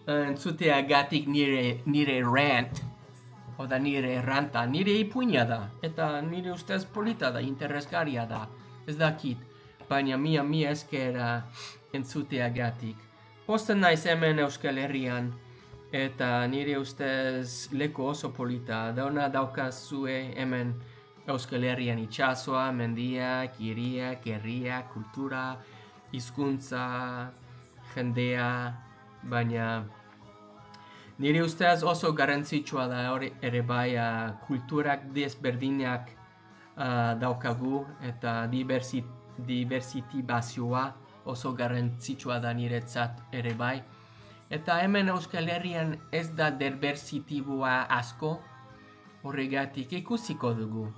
entzuteagatik nire rant. Oda nire ranta, nire ipuina da. Eta nire ustez polita da, interesgarria da. Ez dakit, baina mi esker entzuteagatik. Posten naiz hemen Euskal Herrian, eta nire ustez leku oso polita. Dauna daukazue hemen Euskal Herrian itxasoa, mendiak, hiriak, herriak, kultura, hizkuntza, jendea, baina nire ustez oso garrantzitsua da ere bai kulturak desberdinak daukagu eta diversitibazioa oso garrantzitsua da niretzat ere bai. Eta hemen Euskal Herrian ez da diversitiboa asko, horregatik ikusiko dugu.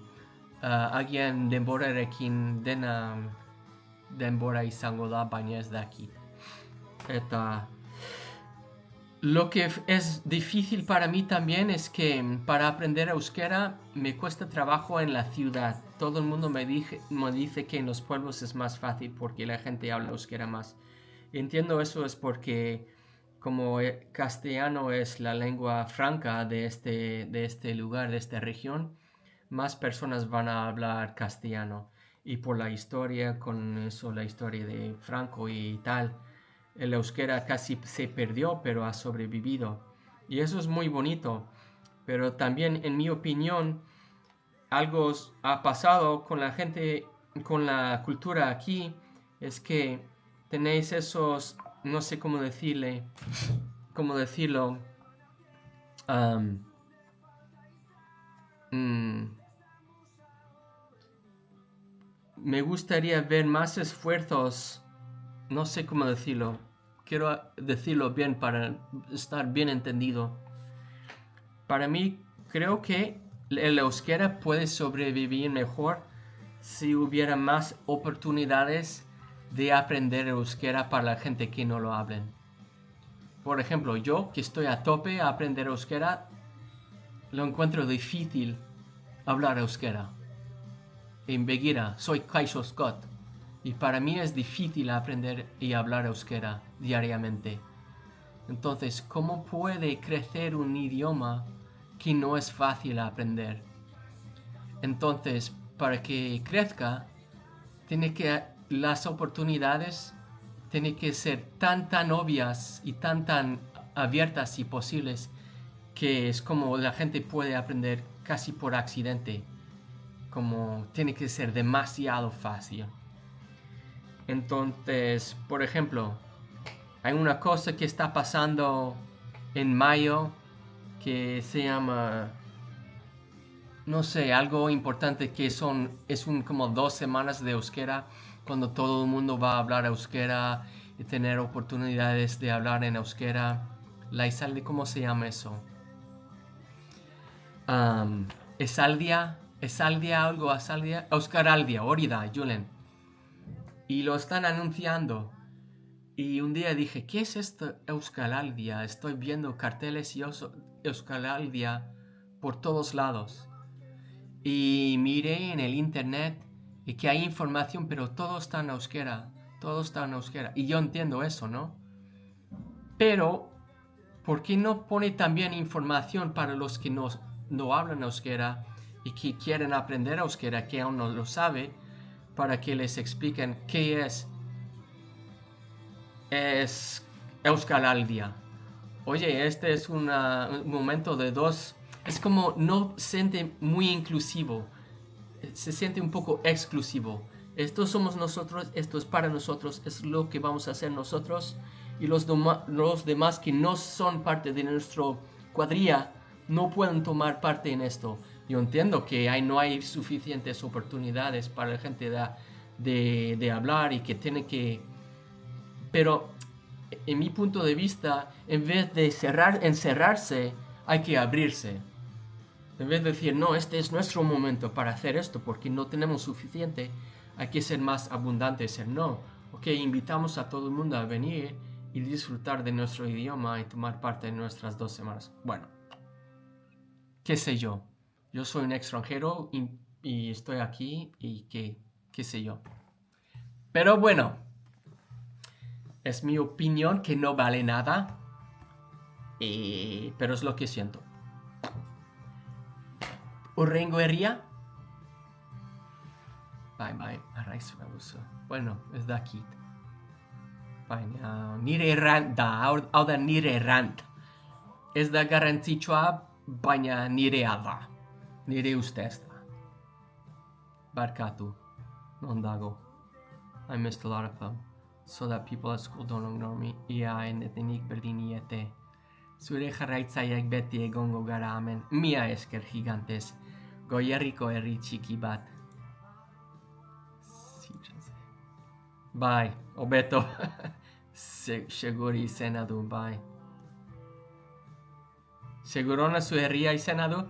Agian denborarekin dena denbora izango da, baina ez dakit. Eta lo que es difícil para mí también es que para aprender euskera me cuesta trabajo en la ciudad. Todo el mundo me dice que en los pueblos es más fácil porque la gente habla euskera más. Y entiendo eso es porque como castellano es la lengua franca de este lugar, de esta región, más personas van a hablar castellano. Y por la historia, con eso, la historia de Franco y tal, el euskera casi se perdió, pero ha sobrevivido. Y eso es muy bonito. Pero también, en mi opinión, algo ha pasado con la gente, con la cultura aquí, es que tenéis esos, no sé cómo decirlo, me gustaría ver más esfuerzos, no sé cómo decirlo, quiero decirlo bien para estar bien entendido. Para mí, creo que el euskera puede sobrevivir mejor si hubiera más oportunidades de aprender euskera para la gente que no lo hablen. Por ejemplo, yo que estoy a tope a aprender euskera, lo encuentro difícil hablar euskera. En Begira, soy Kaixo Scott. Y para mí es difícil aprender y hablar euskera diariamente. Entonces, ¿cómo puede crecer un idioma que no es fácil aprender. Entonces, para que crezca, las oportunidades tienen que ser tan obvias y tan abiertas y posibles que es como la gente puede aprender casi por accidente, como tiene que ser demasiado fácil. Entonces, por ejemplo, hay una cosa que está pasando en mayo que se llama, no sé, algo importante que es como 2 semanas de euskera, cuando todo el mundo va a hablar euskera y tener oportunidades de hablar en euskera. La Isaldi, ¿cómo se llama eso? Esaldia, Euskaraldia, Orida, Julen. Y lo están anunciando. Y un día dije, ¿qué es esto Euskaraldia? Estoy viendo carteles y Euskaraldia por todos lados. Y miré en el internet y que hay información, pero todo está en euskera. Todo está en euskera. Y yo entiendo eso, ¿no? Pero, ¿por qué no pone también información para los que no hablan euskera y que quieren aprender euskera, que aún no lo sabe, para que les expliquen qué es Euskaraldia? Oye, este es un momento de dos. Es como no se siente muy inclusivo. Se siente un poco exclusivo. Estos somos nosotros, esto es para nosotros, es lo que vamos a hacer nosotros. Y los demás que no son parte de nuestra cuadrilla no pueden tomar parte en esto. Yo entiendo que no hay suficientes oportunidades para la gente de hablar y que tiene que... Pero en mi punto de vista, en vez de encerrarse, hay que abrirse. En vez de decir, no, este es nuestro momento para hacer esto porque no tenemos suficiente, hay que ser más abundantes, ser no. Ok, invitamos a todo el mundo a venir y disfrutar de nuestro idioma y tomar parte en nuestras 2 semanas. Bueno, qué sé yo. Yo soy un extranjero y estoy aquí y qué sé yo. Pero bueno, es mi opinión que no vale nada, pero es lo que siento. Urrengo herria. Bye, arraizu gabuzo. Bueno, ez dakit. Baina nire errant da, hau da nire errant. Ez da garrantzitsua, baina nirea da. Nire ustez da. Barkatu. Non dago. I missed a lot of them. So that people at school don't ignore me. Ia enetenik berdiniete. Zure jarraitzaileak beti egongo gara hemen. Mia esker gigantez. Goierriko herri txiki bat. Bai, hobeto. Seguri izena du, bai. Segurona zu herria izena du?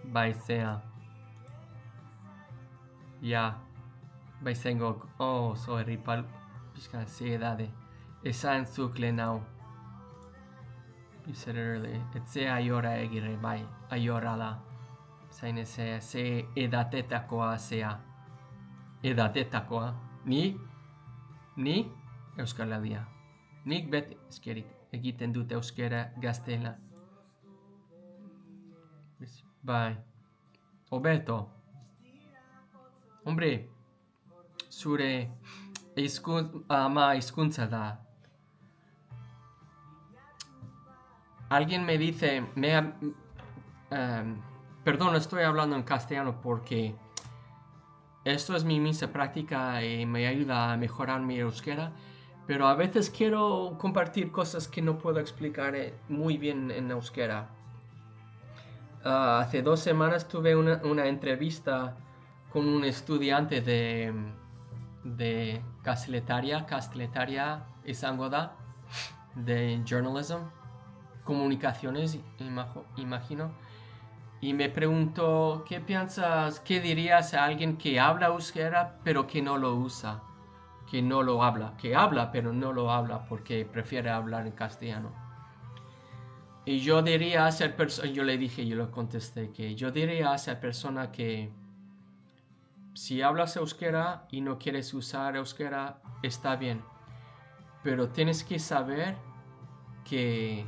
Bai, zea. Ja. Bai zengo, zo herri pixka ze edade. Esan zuk lehen hau. You said it earlier. Etzea aiora egirre, bai. Aiora da. Zain ze edatetakoa zea. Edatetakoa. Ni Euskaraldia. Nik beti eskerik egiten dut euskera gaztela. Bai. Hobeto. Hombre, zure ama hizkuntza da. Alguien me dice, perdón, estoy hablando en castellano porque esto es mi misa práctica y me ayuda a mejorar mi euskera, pero a veces quiero compartir cosas que no puedo explicar muy bien en euskera. Hace 2 semanas tuve una entrevista con un estudiante de Kastletaria izango da, de journalism, comunicaciones, imagino. Y me preguntó, ¿qué piensas, qué dirías a alguien que habla euskera pero que no lo usa? Que no lo habla, que habla pero no lo habla porque prefiere hablar en castellano. Y yo diría a esa persona, yo le contesté que yo diría a esa persona que si hablas euskera y no quieres usar euskera, está bien. Pero tienes que saber que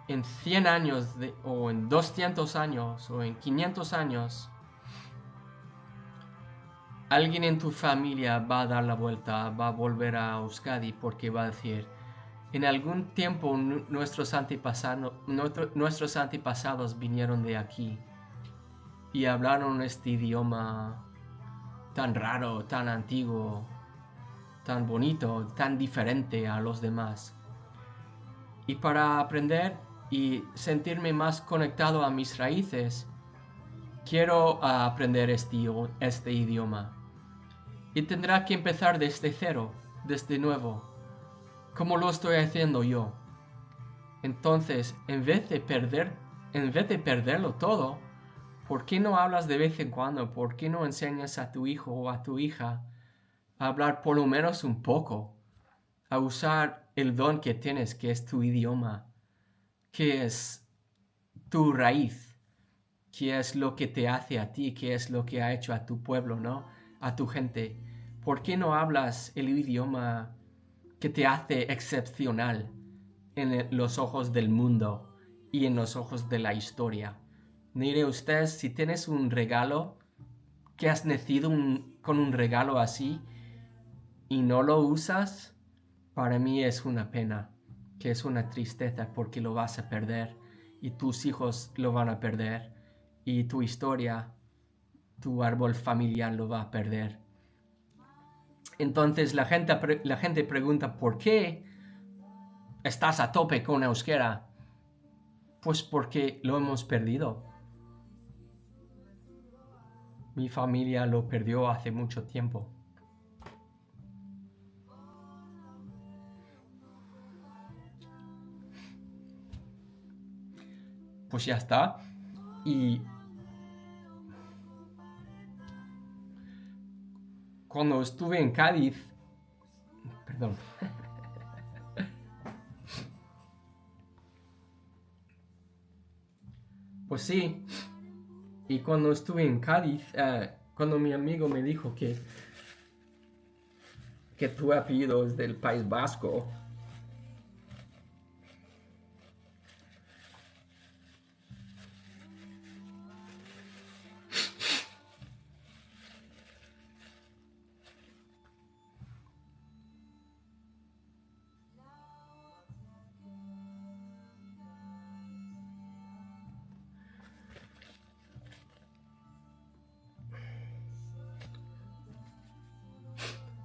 en 100 años o en 200 años o en 500 años, alguien en tu familia va a dar la vuelta, va a volver a Euskadi porque va a decir, en algún tiempo nuestros antepasados vinieron de aquí y hablaron este idioma tan raro, tan antiguo, tan bonito, tan diferente a los demás. Y para aprender y sentirme más conectado a mis raíces, quiero aprender este idioma. Y tendrá que empezar desde cero, desde nuevo, como lo estoy haciendo yo. Entonces, en vez de perderlo todo, ¿por qué no hablas de vez en cuando? ¿Por qué no enseñas a tu hijo o a tu hija a hablar por lo menos un poco? A usar el don que tienes, que es tu idioma, que es tu raíz, que es lo que te hace a ti, que es lo que ha hecho a tu pueblo, ¿no? A tu gente. ¿Por qué no hablas el idioma que te hace excepcional en los ojos del mundo y en los ojos de la historia? Mire usted, si tienes un regalo, que has nacido con un regalo así y no lo usas, para mí es una pena, que es una tristeza porque lo vas a perder y tus hijos lo van a perder y tu historia, tu árbol familiar lo va a perder. Entonces la gente pregunta, ¿por qué estás a tope con euskera? Pues porque lo hemos perdido. Mi familia lo perdió hace mucho tiempo. Pues ya está. Y cuando estuve en Cádiz, perdón, pues sí, y cuando estuve en Cádiz, cuando mi amigo me dijo que tu apellido es del País Vasco,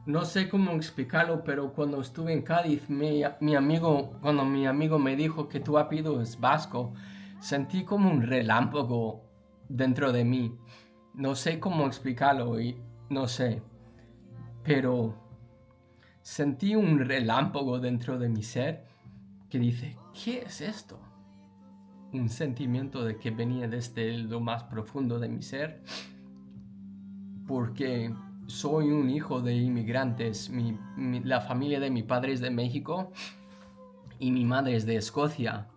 no sé cómo explicarlo, pero cuando estuve en Cádiz, cuando mi amigo me dijo que tu apellido es vasco, sentí como un relámpago dentro de mí. No sé cómo explicarlo y no sé, pero sentí un relámpago dentro de mi ser que dice, ¿qué es esto? Un sentimiento de que venía desde lo más profundo de mi ser, porque soy un hijo de inmigrantes. La familia de mi padre es de México y mi madre es de Escocia.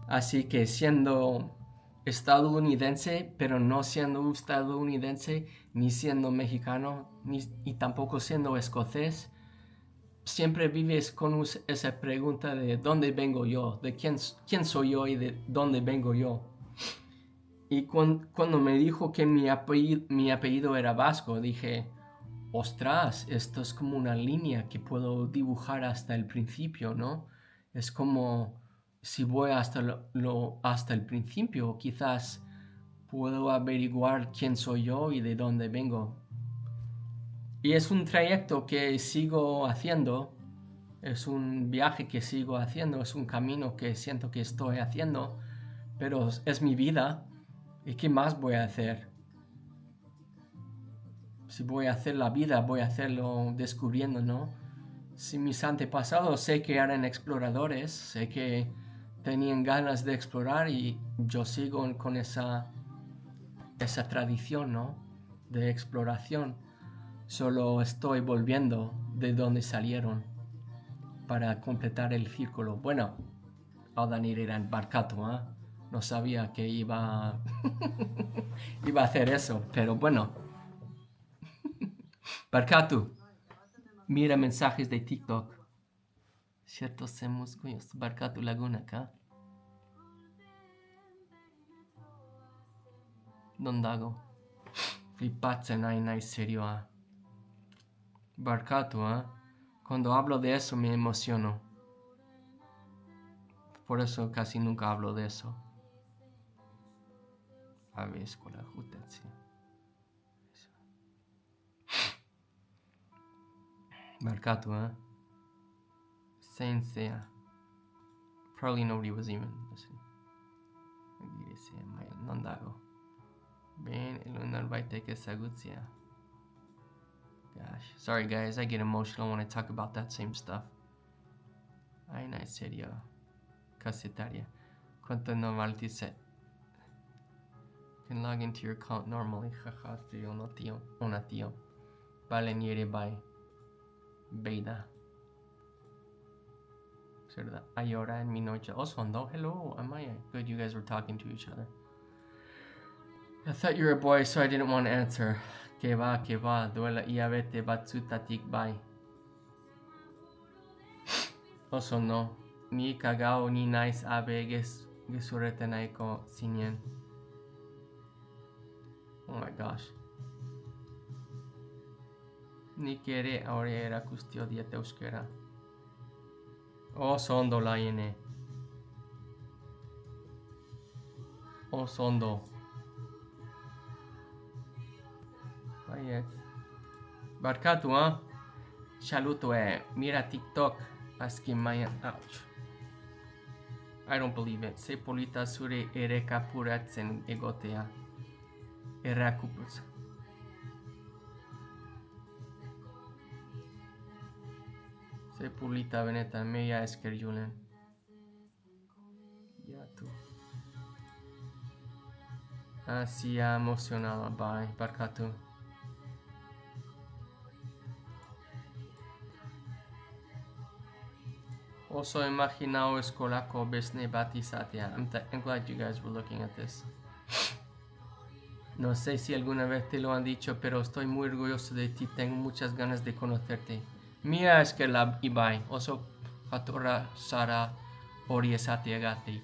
Así que siendo estadounidense, pero no siendo estadounidense, ni siendo mexicano, y tampoco siendo escocés, siempre vives con esa pregunta de dónde vengo yo, de quién soy yo y de dónde vengo yo. Y cuando me dijo que mi apellido era vasco, dije, ostras, esto es como una línea que puedo dibujar hasta el principio, ¿no? Es como si voy hasta el principio, quizás puedo averiguar quién soy yo y de dónde vengo. Y es un trayecto que sigo haciendo, es un viaje que sigo haciendo, es un camino que siento que estoy haciendo, pero es mi vida. ¿Y qué más voy a hacer? Si voy a hacer la vida, voy a hacerlo descubriendo, ¿no? Si mis antepasados sé que eran exploradores, sé que tenían ganas de explorar y yo sigo con esa tradición, ¿no? De exploración. Solo estoy volviendo de donde salieron para completar el círculo. Bueno, Aldanir era en Barcato, ¿eh? No sabía que iba a hacer eso, pero bueno. Barcatu, mira mensajes de TikTok. Cierto, hacemos Barcatu Laguna acá. Dondago. Flipazza, nai, serio, Barcato, Cuando hablo de eso me emociono. Por eso casi nunca hablo de eso. A ver, escuela, justicia. Barcato, Sensei. Probably nobody was even listening. Dondago. Ben, Lunar Baiteke Sagutsia. Gosh. Sorry guys, I get emotional when I talk about that same stuff. Ay, no, serio. Casetaria. Quanto normality set. Can log into your account normally. Jaja, tío, no tío. Una tío. Vale, niere by. Beta. Cerda. Ayora and Minocha. Osondo, hello. Amaya. Good, you guys were talking to each other. I thought you were a boy, so I didn't want to answer. Que va, duela iabete batsutatik bai. Also no. Ni kagao ni nice abe gesurete naiko sinyen. Oh my gosh. Ni kere ahora era custio diete euskera. Oh sondo la yene. Oh sondo. Yes. Barcatu, Chaluto, mira TikTok, asking Mayan, ouch. I don't believe it. Se polita sure ereka puratsen egotea. Erakupus. Se polita veneta meia eskerjulen. Ya tú. Así emocionado, bye, Barcatu. Also, imaginao escolako besne batisatia. I'm glad you guys were looking at this. No sé si alguna vez te lo han dicho, pero estoy muy orgulloso de ti. Tengo muchas ganas de conocerte. Mia es que la ibai. Also, fatora sara oriesatia gati.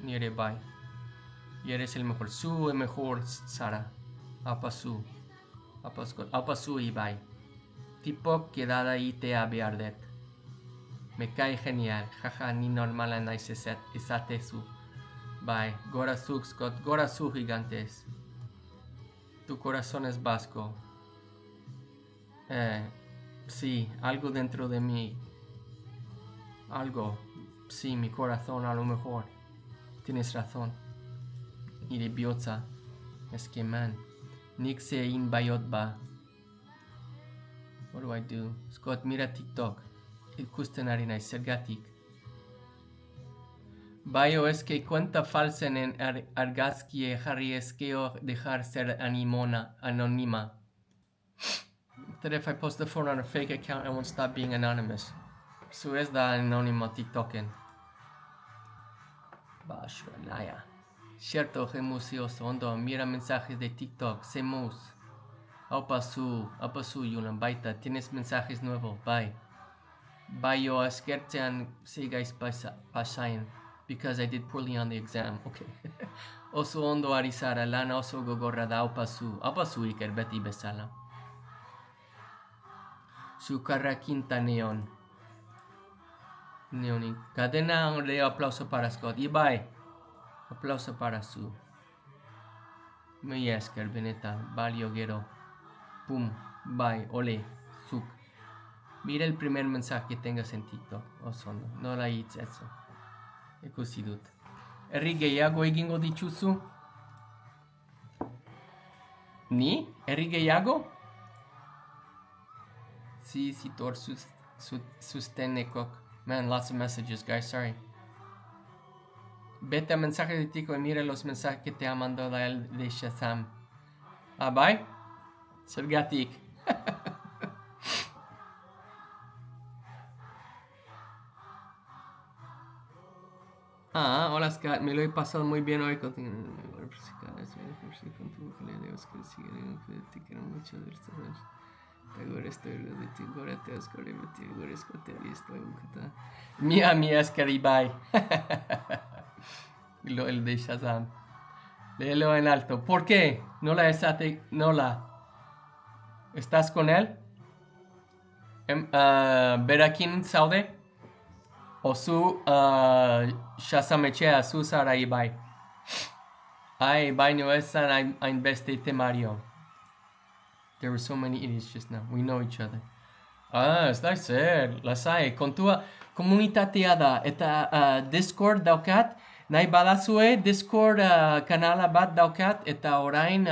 Niere bai. Y eres el mejor. Su el mejor sara. Apasu. Apasu ibai. Tipo quedada y te abiardet. Me cae genial, jaja, ni normal en isatesu. Bye, Gorazuk Scott, Gorazuk gigantes. Tu corazón es vasco. Sí, algo dentro de mí. Algo, sí, mi corazón a lo mejor. Tienes razón. Y de biotza. Es que man. Nixe in bayotba. What do I do? Scott, mira TikTok. Kustenarina sergatik. Bayo es que cuenta falsen en argaskie harieskeo dejar ser anonima. That if I post the phone on a fake account, I won't stop being anonymous. So es da anónimo TikToken. Basho, naya. Cierto, gemusioso, hondo, mira mensajes de TikTok, semus. Apasu, Yulan, baita, tienes mensajes nuevos, bye. Bayo askertian sigais pasayan because I did poorly on the exam. Okay. Oso ondo arisara lana oso gogorrada apasu iker beti besala. Su cara quinta neon. Neoni. Cadena le aplauso para Scott. Y bye. Aplauso para su. Muy esker beneta. Valio gero. Pum. Bye. Ole. Suk. Mira el primer mensaje que tengas en TikTok. Osono. No la hitz eso. Ekusidut. Herri gehiago egingo dituzu? Ni? Herri gehiago? Si tor sustenekok. Man, lots of messages, guys. Sorry. Vete a mensaje de TikTok y mira los mensajes que te ha mandado el de Shazam. Bye. Sergatik. Hola Scott, me lo he pasado muy bien hoy con Mia Scaribai. El de Shazam. Léelo en alto. ¿Por qué? Nola. ¿Estás con él? Berakin saude? Osu shasamechea su sara ibai. Ai bai no esan ein beste temario. There were so many idiots just now. We know each other. Ez da zer, lasai, kontua komunitatea da, eta Discord daukat, nahi badazue Discord kanala bat daukat, eta orain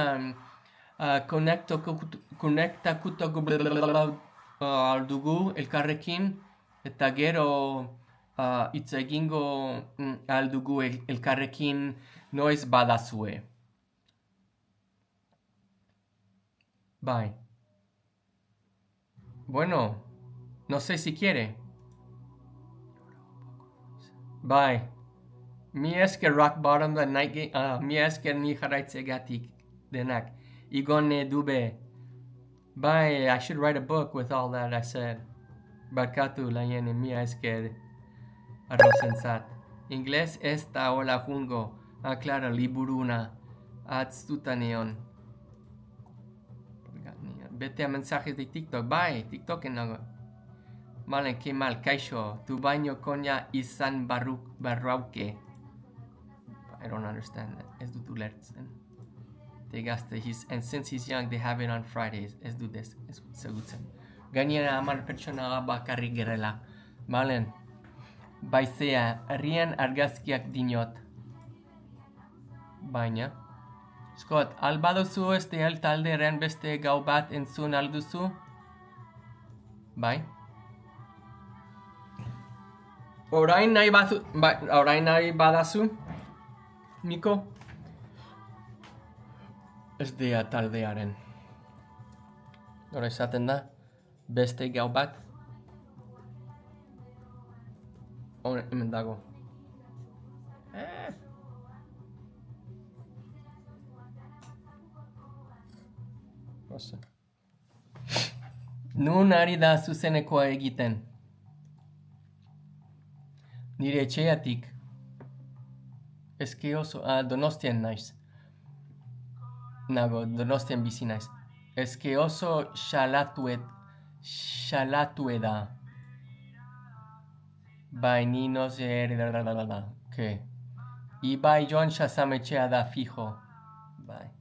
konektakuto aldugu elkarrekin, eta gero hitz egingo aldugu elkarrekin noiz badazue. Bye. Bueno, no sé si quiere. Bye. Mi esker rock bottom the night game. Mi esker ni gatik denak. Igone dube. Bye. I should write a book with all that I said. Barkatu la yene mi esker arrosensat. Inglés esta hola jungo. Claro, liburuna. Atstutaneon. Vete a mensajes de TikTok. Bye. TikTok en algo. Vale, qué mal. Kaisho. Tu baño coña isan barrauke. I don't understand that. Es du lertzen. Te gaste. And since he's young, they have it on Fridays. Es du des. Es segutzen. Gainera amar pertsona bakarrik gerela. Valen. Baizea. Rian argazkiak dinot. Baina. Scott, albaduzu el talderen beste gau bat entzun alduzu? Bai? Orain nahi badazu? Niko? Ez dea taldearen. Hora esaten da? Beste gau bat? Hemen dago. Nun ari da zuzenekoa egiten. Nire etxeatik. Eske oso... Donostian naiz. Nago, Donostian bizi naiz. Eske oso xalatue da. Bai, ni no sé... ¿Qué? Ibai Jon Shasametxea da fijo. Bai.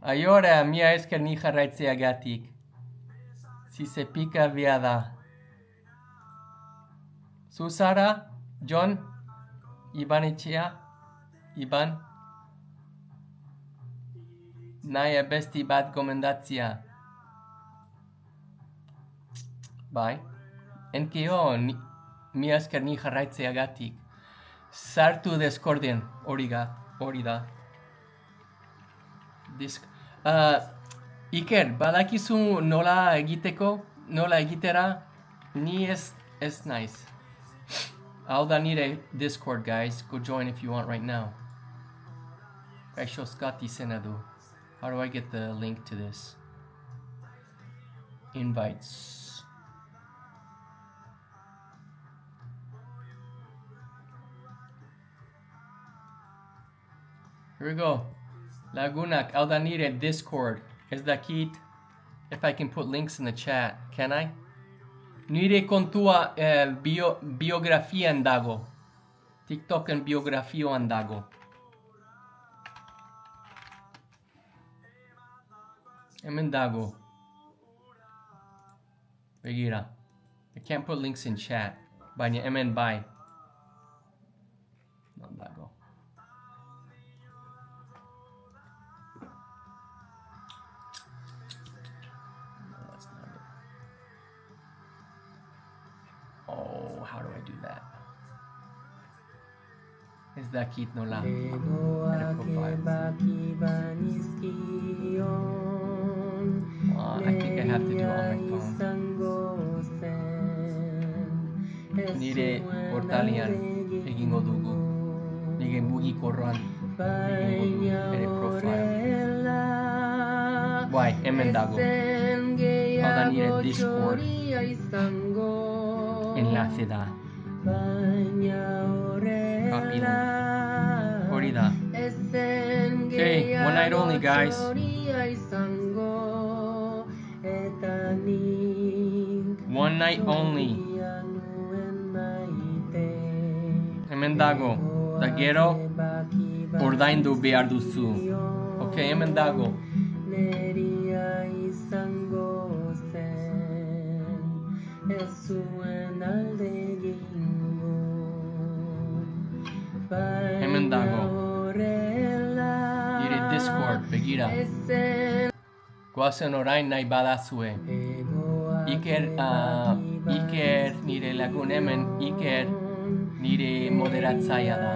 Aiora, mia esker ni jarraitzeagatik. Si se pica bia da. Zu zara, Jon, Iban etxea, Iban. Nahi abesti bat gomendatzia. Bai. Enkio, mia esker ni jarraitzeagatik. Sartu Discorden, hori da. Iker, badakizu nola egitera, ni ez nice. Hau da nire Discord, guys. Go join if you want right now. Kaixo Scott izena du. How do I get the link to this? Invites. Here we go. Lagunak, hau da nire Discord. Ez dakit if I can put links in the chat. Can I? Nire kontua biografian dago. TikToken biografioan dago. Hemen dago. Begira. I can't put links in chat. Baina hemen bai. Non dago. Oh, how do I do that? Ez dakit nola. I think I have to do it on my phone. Nire portalian egingo dugu. Nire mugikorroan egingo dugu ere profile. Bai, hemen dago. Hau da nire Discord. Enlace da. kapilun. Hori da. Okay, one night only, guys. One night only. Hemen dago. Da gero ordaindu behar duzu. Okay, hemen dago. Hemen dago. Nire Discord, begira. Goazen orain nahi badazue. Iker nire lagun hemen, Iker nire moderatzaia da.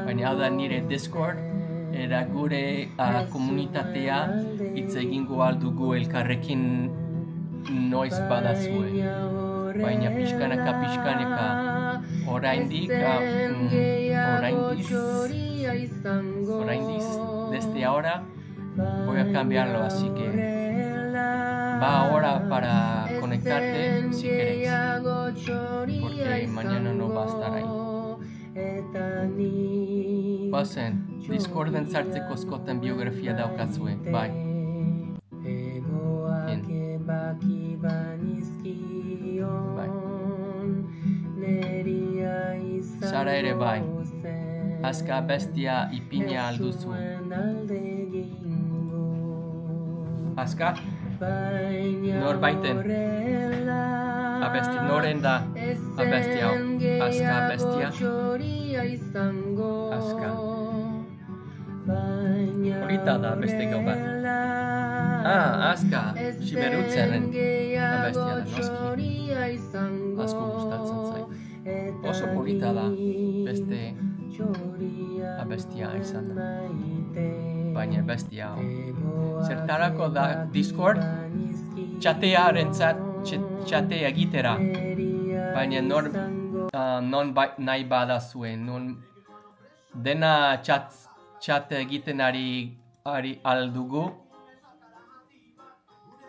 Baina hau da nire Discord, era gure komunitatea hitz egingo aldugu elkarrekin noiz badazue. Baina pixkanaka oraindik desde ahora voy a cambiarlo, así que va ahora para conectarte si queréis, porque mañana no va a estar ahí. Pasen, Discorden sartzeko skoten biografia daukazue, bai. Bai. Sara ere bai. Azka bestia ipina alduzu. Azka? Norbaiten. Abesti noren da abesti hau. Azka bestia. Azka. Horita da beste gau bat. Azka. Siberutzeren abestia da noski. Asko gustatzen zait. Oso polita da beste abestia izan da. Baina bestia hau. Zertarako da Discord? Txate egitera. Baina non nahi badazue. Dena txate egiten ari aldugu.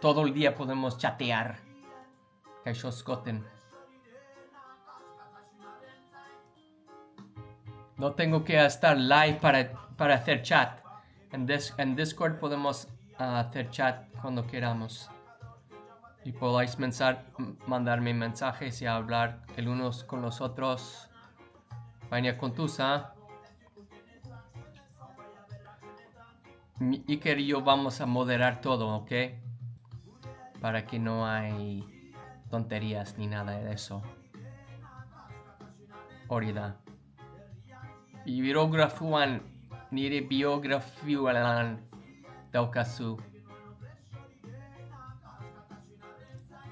Todo el día podemos chatear. Kaixo skoten. No tengo que estar live para hacer chat. En Discord podemos hacer chat cuando queramos. Y podáis mandarme mensajes y hablar el unos con los otros. Baina kontusa. Iker y yo vamos a moderar todo, ¿ok? Para que no hay tonterías ni nada de eso. Hori da. Biografuan, nire biografuan daukazu.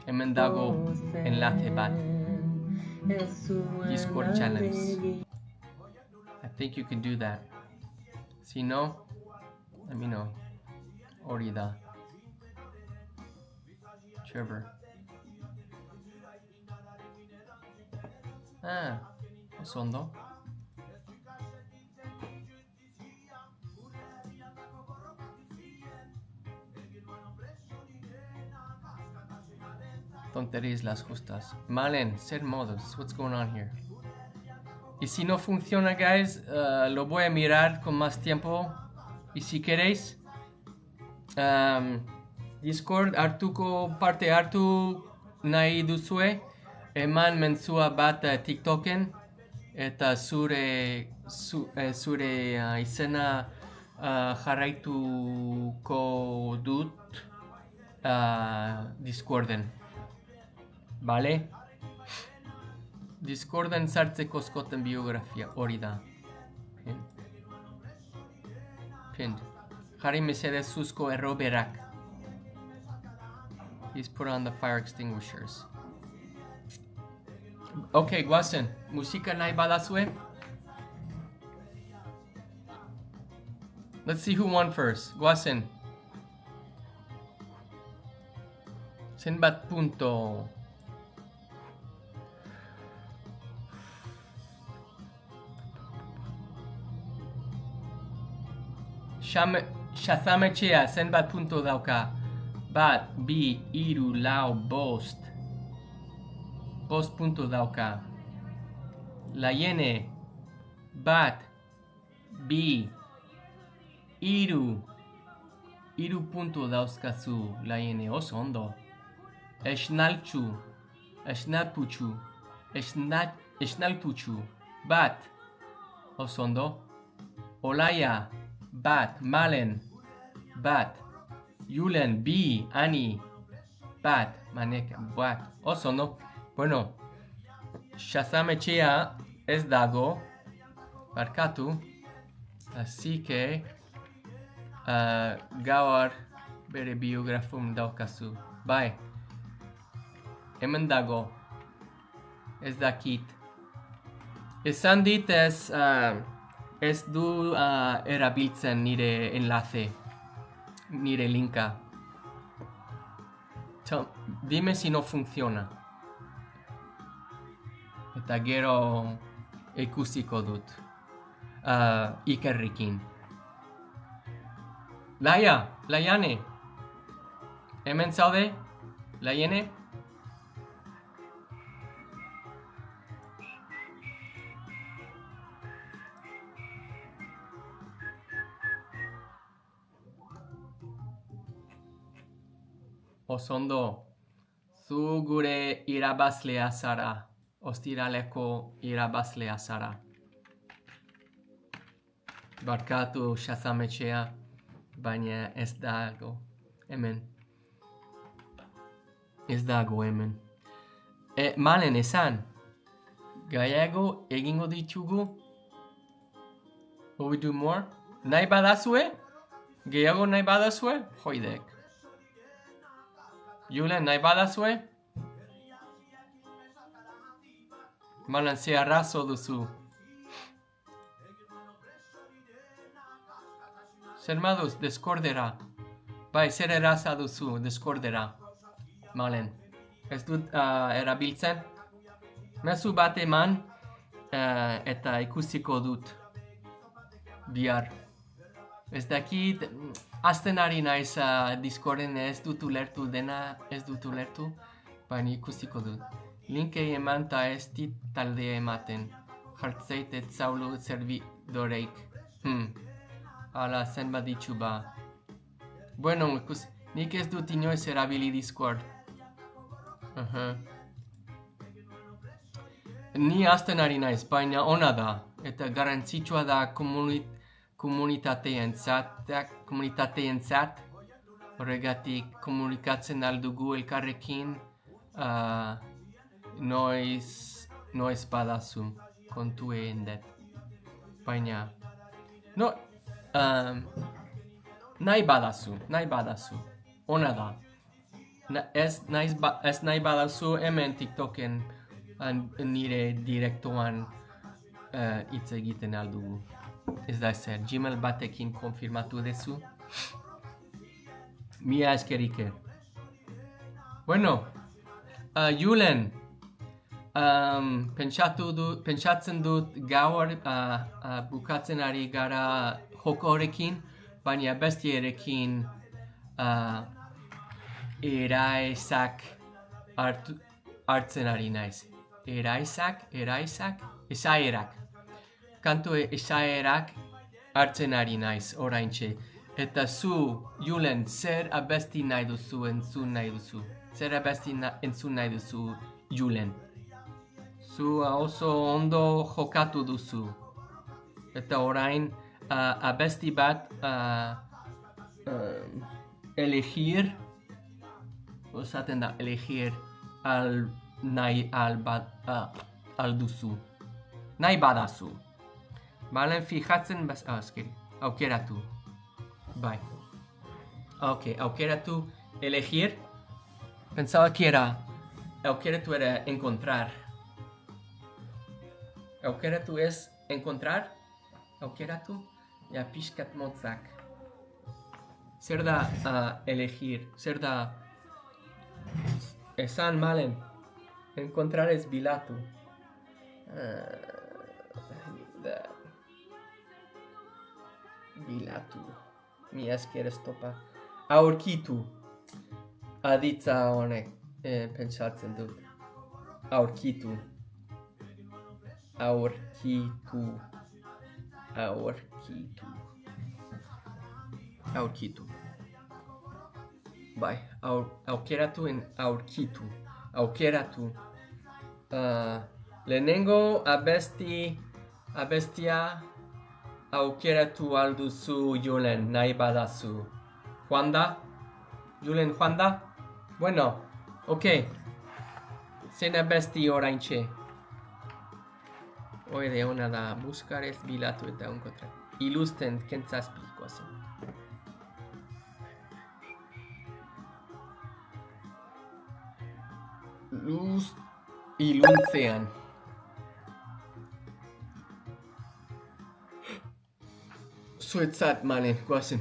Hemen dago enlace bat. Discord channels. I think you can do that. Si no, let me know. Hori da. Trevor. Osondo. Tonterías las justas. Malen, ser modos. What's going on here? Y si no funciona, guys, lo voy a mirar con más tiempo. Y si queréis, Discord hartuko parte hartu nahi duzue, eman mentzua bat TikToken, eta zure izena jarraituko dut Discorden. Vale? Discorden sartzeko skoten biografia, hori da. Pinned. Jarri mesedez zuzko erroberak. Please put on the fire extinguishers. Okay, guazen. Musika nahi badazue? Let's see who won first. Guazen. Zenbat punto. Shazamechea, zenbat punto dauka. Bat, bi, iru, lau, bost. Bost punto dauka. Layene, bat, bi, hiru puntu dauzkazu laiene oso ondo. Esnalputxu, bat, oso ondo. Olaia, bat, Malen, bat, Julen, bi, Ani, bat, Maneka, bat, oso ondo. Bueno, Shazam etxea ez dago, barkatu, así que gaur bere biografum daukazu. Bai, hemen dago, ez dakit. Esan dit ez du erabiltzen nire enlace, nire linka. Dime si no funciona. Eta gero ikusiko dut. Ikerrikin. Laiane. Hemen zaude? Laiene? Osondo, zu gure irabazlea zara. Ostiraleko irabazlea zara. Barkatu Shazam etxea, baina ez dago hemen. Ez dago hemen. Malen esan, gehiago egingo ditugu? Will we do more? Nahi badazue? Gehiago nahi badazue? Joidek. Julen, nahi badazue? Malen, ze arrazo duzu. Zer maduz, Discordera. Bai, zer erraza duzu, Discordera. Malen, ez dut erabiltzen. Mezu bat eman eta ikusiko dut. Bihar. Ez dakit, azten ari naiz Discorden ez dut ulertu dena, ez dut ulertu, baina ikusiko dut. Linkei eman eta ez dit taldea ematen. Jartzeit ez zaulu servidoreik. Hala zenbat ditzu ba. Bueno, nik ez dut inoiz erabili Discord. Ni azten ari naiz, baina ona da. Eta garantzitsua da komunitateentzat. Horregatik komunikatzen aldugu elkarrekin. Noiz badazu, kontu egin dut. Baina, nahi badazu, ona da. Ez nahi badazu hemen TikToken nire direktoan hitz egiten aldugu. Ez da ezer, Gmail batekin konfirmatu dezu. Mila eskerike. Bueno, Julen, pentsatzen dut gaur bukatzen ari gara joko horrekin, baina bestierekin eraizak hartzen ari naiz. Eraizak, esaerak. Kantu esaerak hartzen ari naiz oraintxe. Eta zu, Julen, zer abesti nahi duzu, entzun nahi duzu? Zer abesti entzun nahi duzu, Julen? Zu oso ondo jokatu duzu. Eta orain abesti bat elegir, osaten da, elegir al duzu. Nahi badazu. Balen, fijatzen, aukeratu. Bai. Ok, aukeratu, elegir. Pensaba que era, aukeratu era encontrar. Aukeratu es encontrar. Aukeratu, ja pixkat motzak. Zer da elegir, zer da esan Malen. Encontrar es bilatu. Bilatu. Mi esker estopa. Aurkitu. Aditza honek pentsatzen dut. Aurkitu. Aurkitu. Bai, aukeratu en aurkitu. Aukeratu. Lehenengo abestia aukeratu alduzu Julen, nahi badazu. Juanda? Julen, Juanda? Bueno, ok. Zen abesti oraintxe. Oide ona da, buscar ez bilatu eta encontrar. Ilusten, kentzazpikoa zen. Luz iluntzean. Zuetzat, Malen, guazen.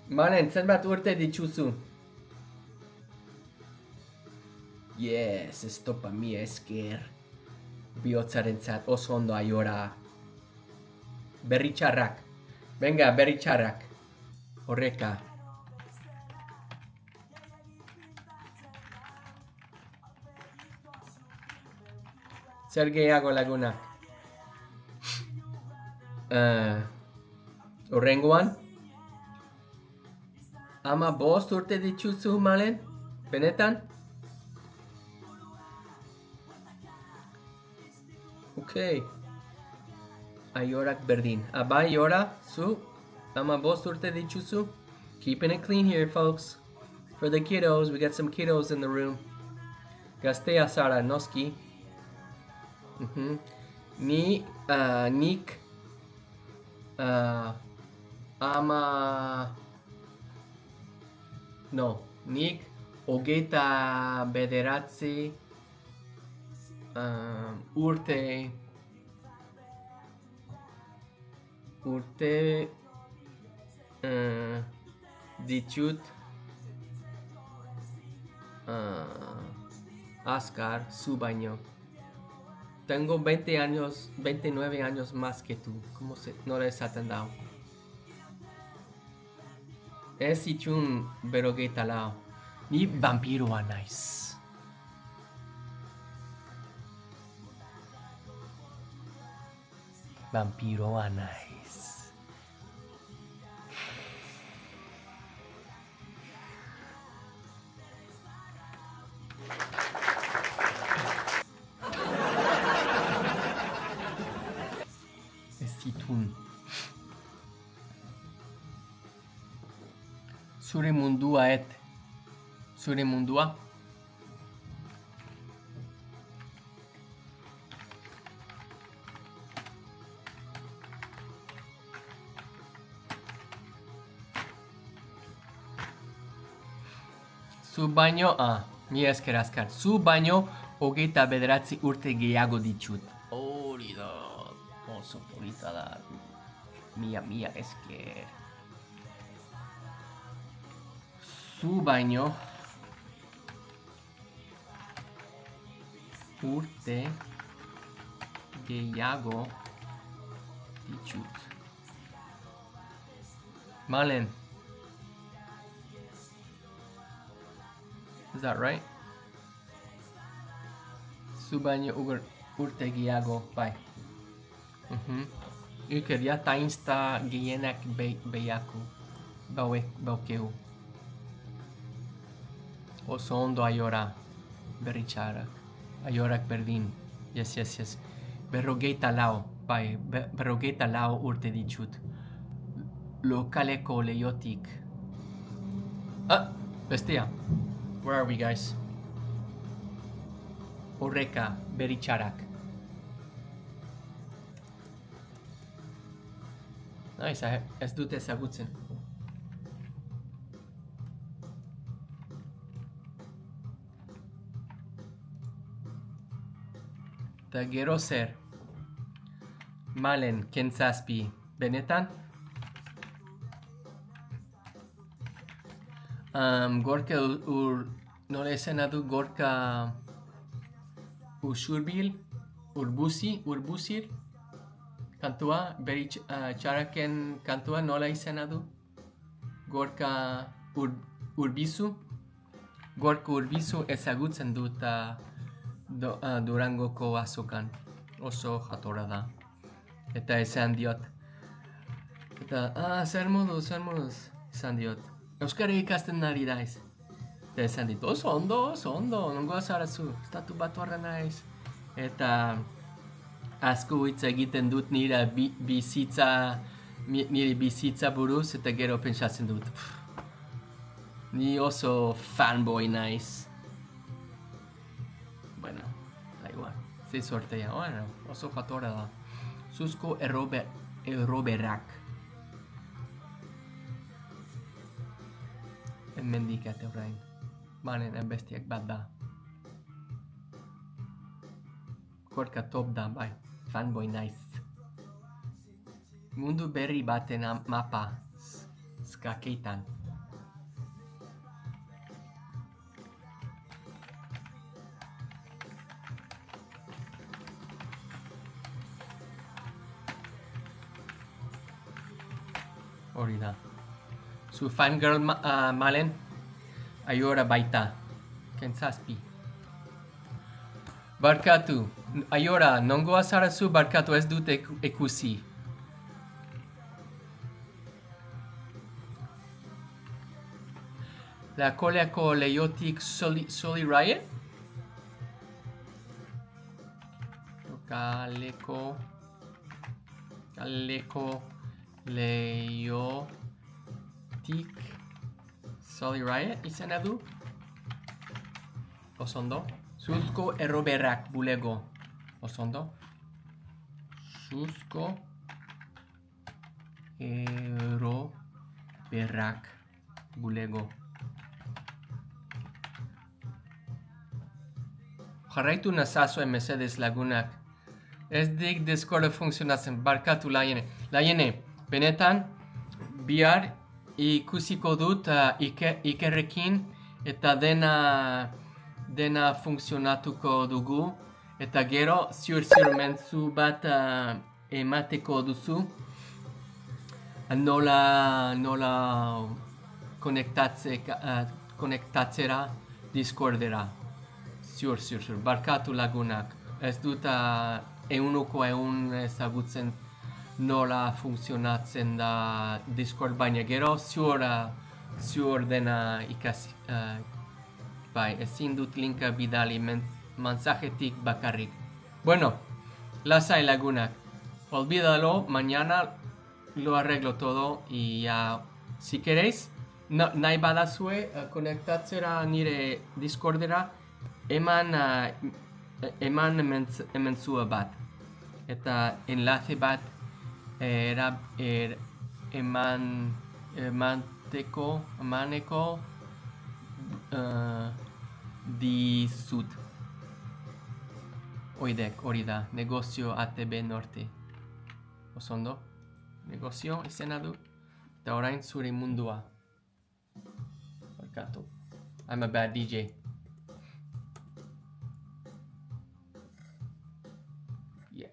Malen, zenbat urte dituzu? Yes, estopa mi esker. Bihotzarentzat oso ondo aiora. Berri txarrak. Venga, berri txarrak. Horreka. Zer gehiago lagunak? Horrengoan? Ama bost urte dituzu, Malen? Benetan? Ok. Aiorak berdin. Aba, Iora, zu? Ama bost urte dituzu? Keeping it clean here, folks. For the kiddos, we got some kiddos in the room. Gaztea Sara, noski. Nik, nik hogeita bederatzi urte ditut azkar zu baino. Tengo 29 años más que tú. ¿Cómo se? No les atendao. Es itxun berrogeita lau. Ni vampiroa naiz. Vampiroa naiz. Zure mundua Zure mundua? Zu baino, mi esker azkar. Zu baino hogeita bederatzi urte gehiago ditut. Hori da, oso polita da. Mia esker. Zu baino urte gehiago ditut. Malen. Is that right? Zu baino urte gehiago, bai. Iker, ja tainzta gehienak behiaku. Baukeu. Oso ondo aiora berri txarrak. Aiorak berdin. Yes. Berrogeita lau. Bai, berrogeita lau urte ditut. Lokaleko leiotik. Bestia. Where are we, guys? Horreka, berri txarrak. Nice, ez dut ezagutzen. Eta gero zer? Malen, kentzazpi, benetan? Gorka nola esena du Gorka Usurbil? Urbuzir? Kantua, beri txaraken kantua nola izena du? Gorka Urbizu? Gorka Urbizu ezagutzen dut Durangoko azokan. oso jatorra da. Eta esan diot. Eta, zer moduz, esan diot. Euskara ikasten ari daiz. Eta esan dit, oso ondo, nongoa zara zu, estatu batuarra naiz. Eta asko hitz egiten dut nire bizitza buruz, eta gero pentsatzen dut. Ni oso fanboy naiz. Bueno, da igual. Ze sortea, bueno, oso jatorra da. Zuzko erroberak. Enmendikat orain. Banen bestiak bat da. Korka top da, bai. Fanboy naiz. Mundu berri baten mapa. Skakeitan. Hori da. Zu fangirl Malen, aiora baita. Kentzazpi. Barkatu. Aiora, nongoa zara zu barkatu ez dut ekusi. La koleako leiotik soli riot? Kaleko leiotik soli riot izena du? Osondo? Zuzko erroberak bulego. Osondo? Zuzko erroberak bulego. Jarraitu nazazuen mesedez lagunak. Ez dik Discorda funtzionatzen, barkatu Laiene. Laiene, benetan, bihar ikusiko dut Ikerrekin eta dena funtzionatuko dugu. Eta gero, ziur mentzu bat emateko duzu. Nola konektatzera Discordera. Ziur, barkatu lagunak. Ez dut eunuko ezagutzen nola funtzionatzen da Discord, baina gero ziur dena ikasi. Bai, ezin dut linka bidali mensajetik bakarrik. Bueno, lasai lagunak. Olvídalo, mañana lo arreglo todo y si queréis, nahi badazue konektatzera nire Discordera, eman ementzua bat. Eta enlace bat emaneko dizut. Hori da, negozio ATB Norte. Osondo? Negozio izena du. Eta orain zure mundua. Barkatu. I'm a bad DJ. Yeah.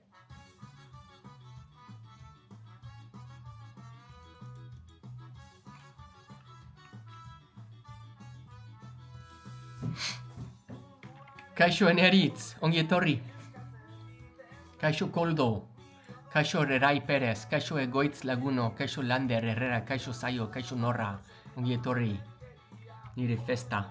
Kaixo Eneritz, ongi etorri. Kaixo Koldo. Kaixo Rerai Perez, kaixo Egoitz Laguno, kaixo Lander Herrera, kaixo Zaio, kaixo Norra, ongi etorri. Nire festa.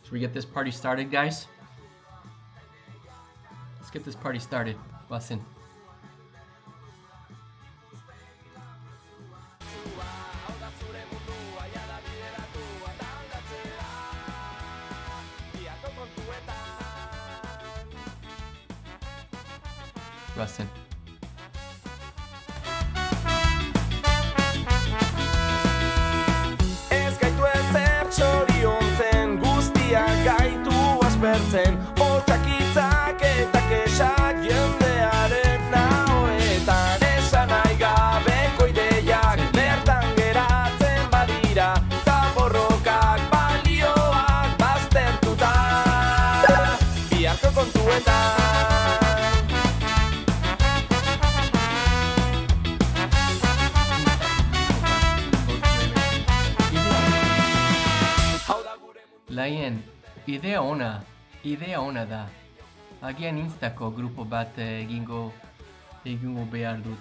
Should we get this party started, guys? Let's get this party started. Listen. Listen. Gaitu aspertzen, otsakitzak eta kesak jendearen nahoetan. Esan nahi gabeko ideiak bertan geratzen badira, hauetan. Laien, idea ona da. Agian Instako grupo bat egingo behar dut.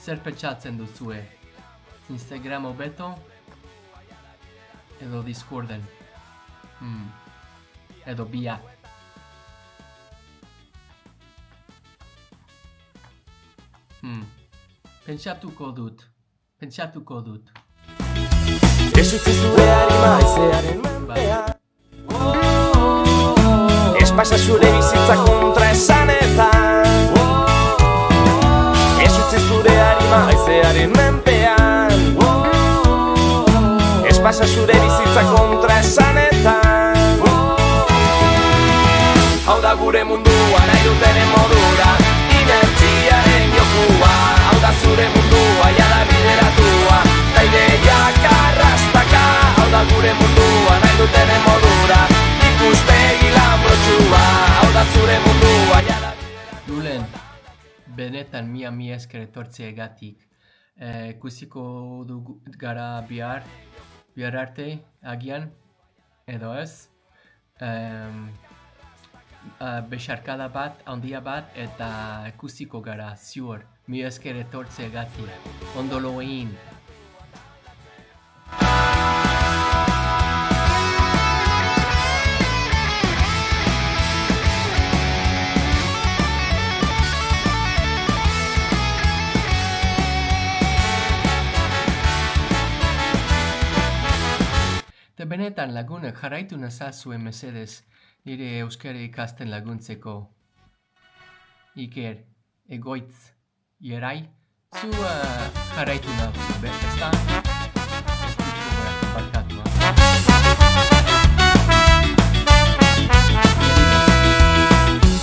Zer pentsatzen duzue? Instagram hobeto? Edo Discorden? Edo biak? Pentsatuko dut. Ez utzi zure harima haizearen menpean. Ez pasa zure bizitza kontra esanetan. Ez utzi zure harima haizearen menpean. Ez pasa zure bizitza kontra esanetan. Hau da gure mundua nahi dutenen modura, inertziaren jokua. Hau da zure mundua jada bideratua, ta ideiak arrastaka. Hau da gure mundua nahi dutenen modura, ikuspegi lambrotxua. Hau da zure mundua jada bideratua. Julen, benetan mila esker etortzeagatik. Ikusiko dugu gara bihar arte agian, edo ez. Besarkada bat, handia bat, eta ikusiko gara, ziur. Mila esker etortzeagatik. Ondo lo egin. Eta benetan lagunak jarraitu nazazuen mesedez nire euskara ikasten laguntzeko. Iker, Egoitz, Jerai, zu jarraitu nazu, ezta? Ez dutko gara barkatua.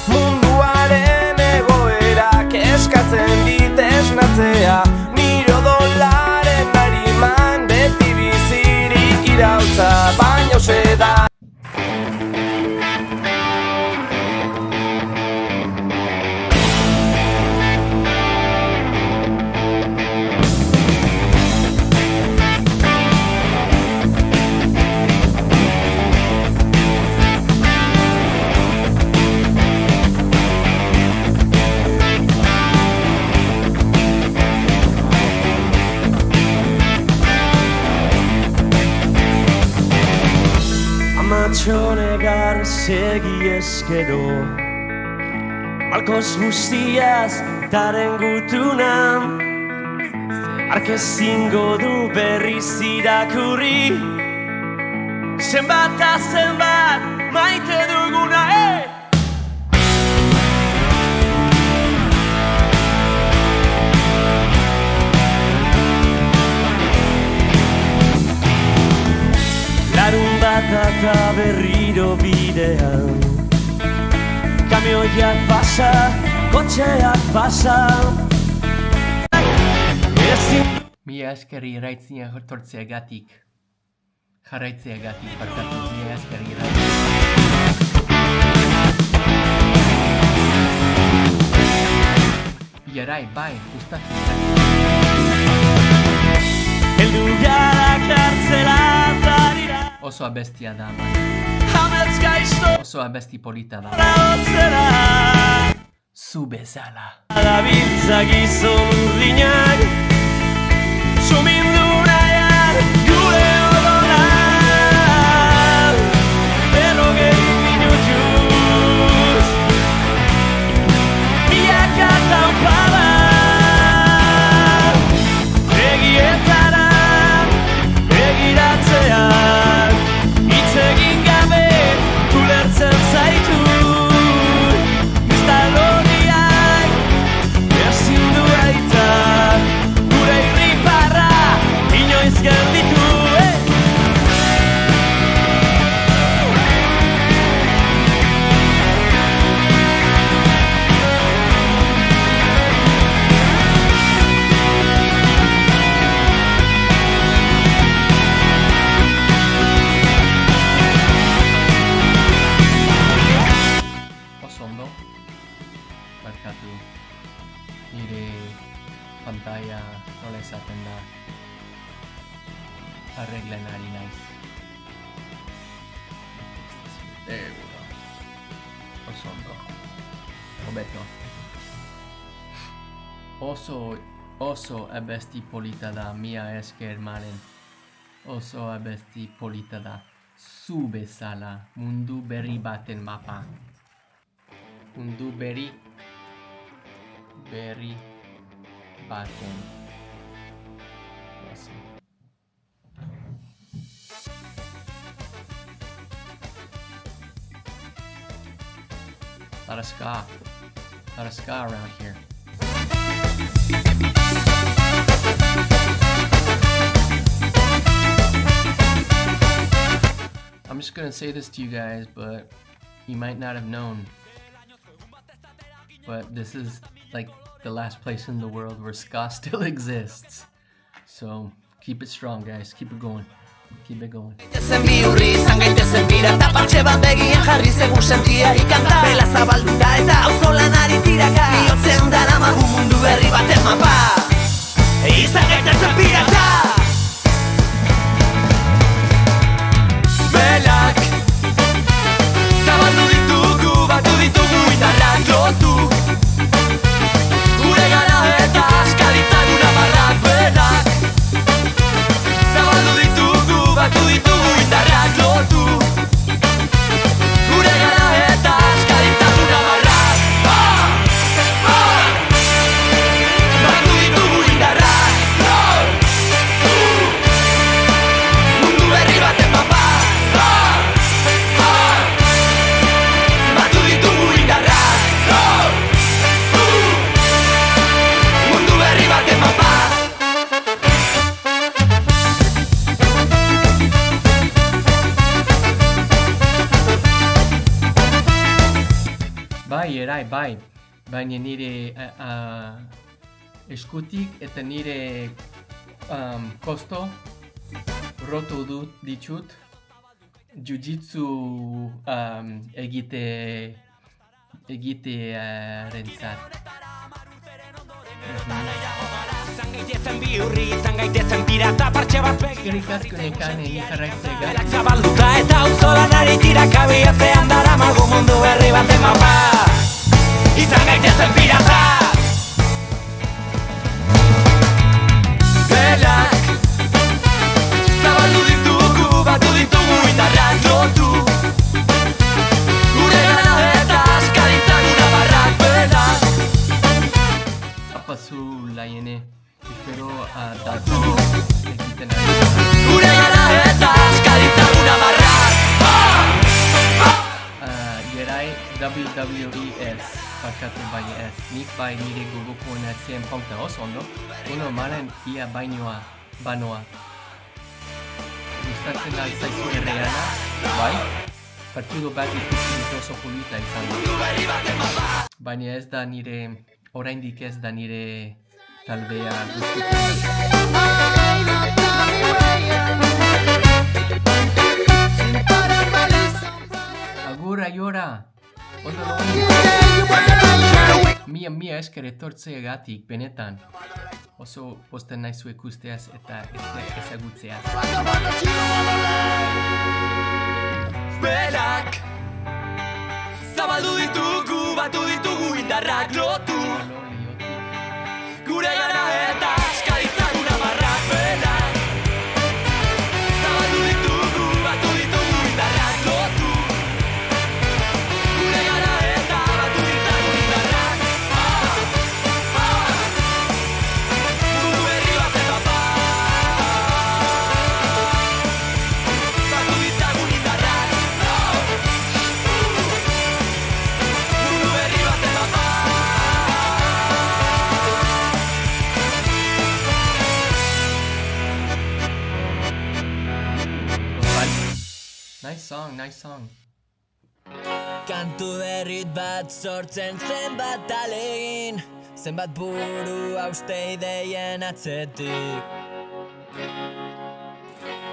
Munduaren egoerak eskatzen dit esnatzea, nire odolaren ariman beti bizirik irautza, baina hauze da. Amatxonegar segi eskero, malkoz guztiaz taren gutunan, ark ezingo du berriz irakurri, zenbat ta zenbat maite duguna, Larun bat eta berriro bidean, kamioiak pasa, kotxeak pasa. Mila esker iraitzia etortzeagatik. Jarraitzeagatik, barkatu, mila esker iraitzia. Jerai, bai, gustatzen zait. Heldu gara kartzela tarira, Oso abestia da, bai. hamez gaizto Oso abesti polita da. raotzera. Zu bezala. Adabiltza gizon urdinak, sumindu nahian gure odona. Berrogei minutuz, milaka taupada. Begietara begiratzean, hitz egin gabe ulertzen zaitu. Ezin du aita, gure irriparra ondo. Hobeto. Oso abesti polita da mia esker maren. Oso abesti polita da zu bezala mundu berri baten mapa. Mundu berri baten. Oso. Lot of ska around here. I'm just gonna say this to you guys, but you might not have known. But this is like the last place in the world where ska still exists. So keep it strong, guys. Keep it going. Keep it going. Gaitezen bihurri, izan gaitezen pirata, partxe bat begian jarri segun sentia ikanta. Bela zabalduta eta auzolan ari tiraka, bihotzean daramagu mundu berri baten mapa. Izan gaitezen pirata. Belak zabaldu ditugu, batu ditugu indarrak lotu. Gure gara eta askalitzan unamarrak belak zabaldu ditugu, batu ditugu indarrak lotu. Gure gara eta askalitzan unamarrak batu ditugu indarrak lotu. Mundu berri baten mapa batu ditugu indarrak lotu. Mundu berri baten mapa. Bai, erai, bai. Baina nire eskutik eta nire kosto rotu ditut jiu-jitsu rentzat. Izan gaitezen bihurri, izan gaitezen pirata, partxe bat begian Eskerrik asko nekane ni jarraitzea. belak zabalduta eta auzolan ari tiraka, bihotzean daramagu mundu berri baten mapa. Izan gaitezen pirata. Belak zabaldu ditugu, batu ditugu indarrak lotu. Gure gara eta askalitzan unamarrak belak Apazu laiene. Espero datu egiten ari. gure gara eta askalitzan unamarrak. Jerai WWES bakatu baina ez. Nik bai nire gogokoen atzien pauta oso ondo. Uno maren ia bainoa, banoa. Gustatzen da zaizu erreana, bai? Partido bat ikusi dut oso polita izan da. Baina ez da nire, oraindik ez da nire taldea gustukoena. Agur aiora! Ondo logi! Mia esker etortzeagatik, benetan. Oso posten naizu ikusteaz eta ezagutzeaz. Belak zabaldu ditugu, batu ditugu indarrak lotu. Alo, lehiotik. Gure gara eta askalitzan unamarrak belak zabaldu ditugu, batu ditugu indarrak lotu. Gure gara eta batu ditugu indarrak mundu berri baten mapa. Batu ditugu indarrak mundu berri baten mapa. Nice song. Kantu berrit bat sortzen zenbat alegin, zenbat buru hauste ideien atzetik.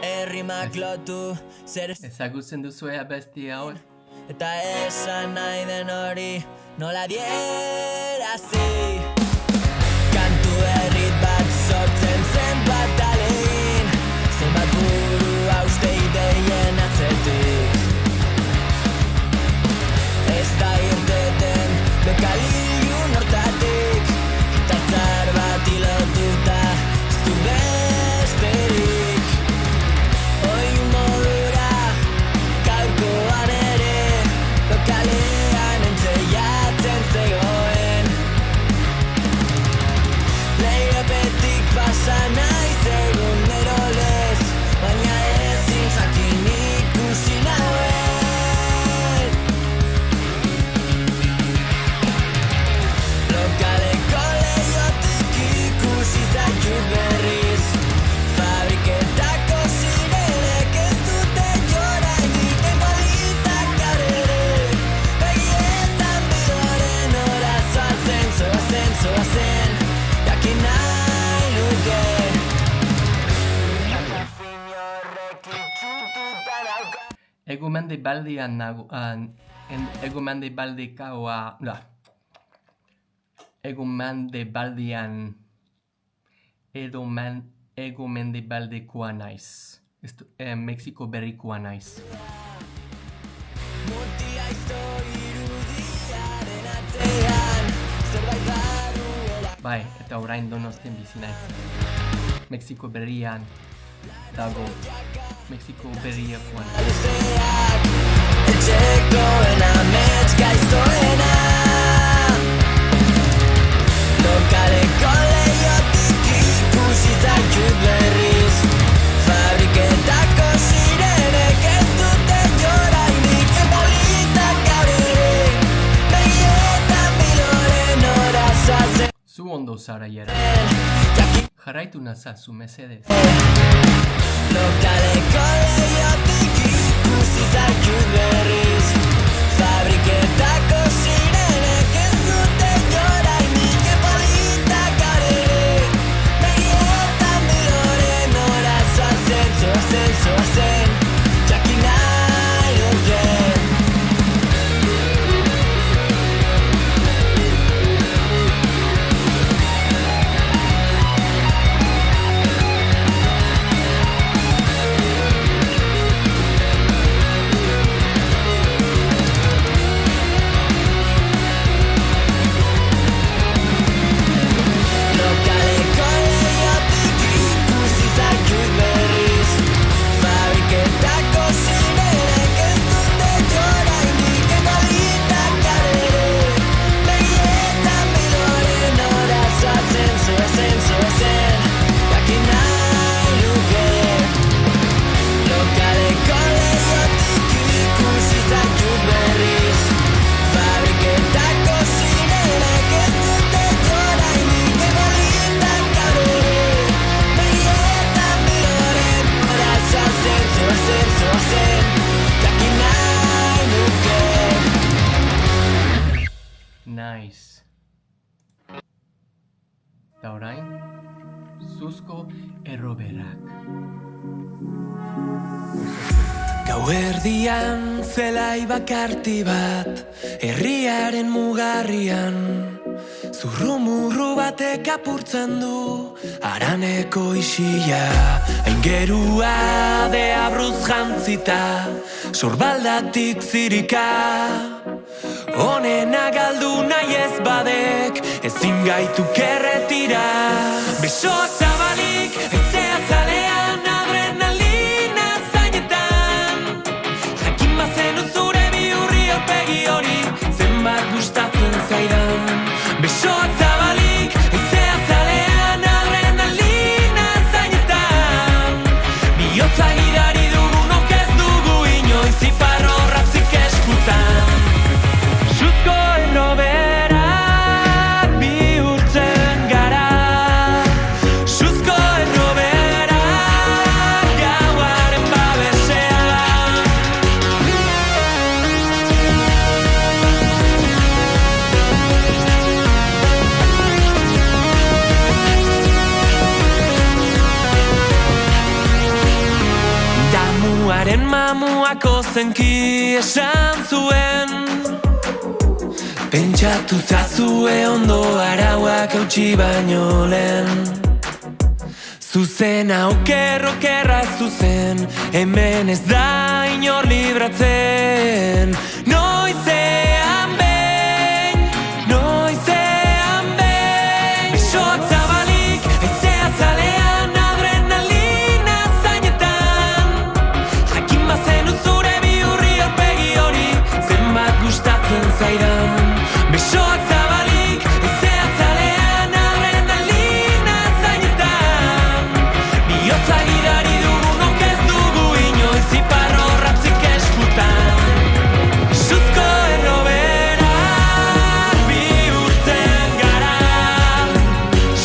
Errimak lotu, zer Ezagutzen duzue abesti hau? eta esan nahi den hori nola dierazi. Kantu berrit bat sortzen zenbat alegin, zenbat buru hauste ideien atzetik. Ez da Egumende baldian nago... Egumende baldikaoa... Egumende baldian... Egumende baldikoa naiz. Mexiko berrikoa naiz. Bai, eta orain Donostian bizi naiz. Mexiko berrian dago. Mexiko berrikoan. Etxekoen amets gaiztoena Lokaleko lehiotik ikusi zaitut berriz Fabriketako sirenek ez dute jorainik Politak gaur ere begietan biloren horazatzen Zu ondo zara jera. Jarraitu nazazu, mesedez. Lokaleko lehiotik ikusi zaitut berriz Fabriketako sirenek ez dute jorainik Politak gaur ere begietan biloren horazatzen Zoazen, jakin nahi nuke Lokaleko lehiotik ikusi zaitut berriz Fabriketako sirenek ez dute jorainik Politak gaur ere begietan biloren horazatzen Zoazen, jakin nahi nuke Lokaleko lehiotik ikusi zaitut berriz Fabriketako sirenek ez dute jorainik Politak gaur ere begietan biloren horazatzen Zoazen, jakin nahi nuke Nice. Eta orain, zuzko erroberak. Gauerdian zelai bakarti bat, herriaren mugarrian. Zurrumurru batek apurtzen du, haraneko isila. Aingerua deabruz jantzita, sorbaldatik zirika. Honena galdu nahi ez badek, ezin gaitu kerretira. Besoak zabalik, ezea zalean, adrenalina zainetan. Jakin bazenu zure bihurri aurpegi hori, zenbat gustatzen zaidan. Besoak zabalik, ezea zalean, adrenalina zainetan. Bihotza gidari dugunok ez dugu inoiz iparro ratzik eskutan. Suzko erroberak bihurtzen gara. Suzko erroberak gauaren babesean. Damuaren mamuako zenki esan zuen Pentsatu zazue ondo arauak eutsi baino lehen Zuzena okerra zuzen Hemen ez da inor libratzen Noizean behin Besoak zabalik, haizea zalean Adrenalina zainetan Jakin bazenu zure bihurri aurpegi hori Zenbat gustatzen zaidan Besoak zabalik, haizea zalean Adrenalina zainetan Bihotza gidari dugunok ez dugu inoiz iparro ratzik eskutan Suzko erroberak bihurtzen gara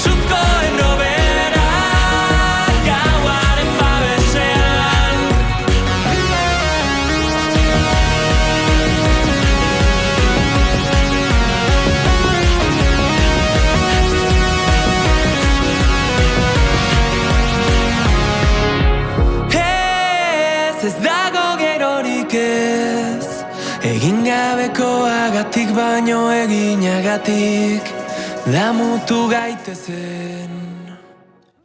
Suzko erroberak gauaren babesean Ez dago gerorik ez, egin gabekoagatik baino eginagatik, damutu gaitezen.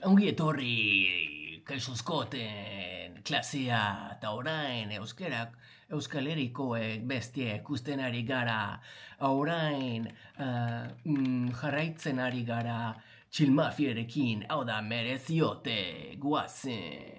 Ongi etorri kaixoskoten klasea eta orain Euskal Herrikoek bestie ikusten ari gara. Orain jarraitzen ari gara Txilmafierekin, hau da mereziote, guazen.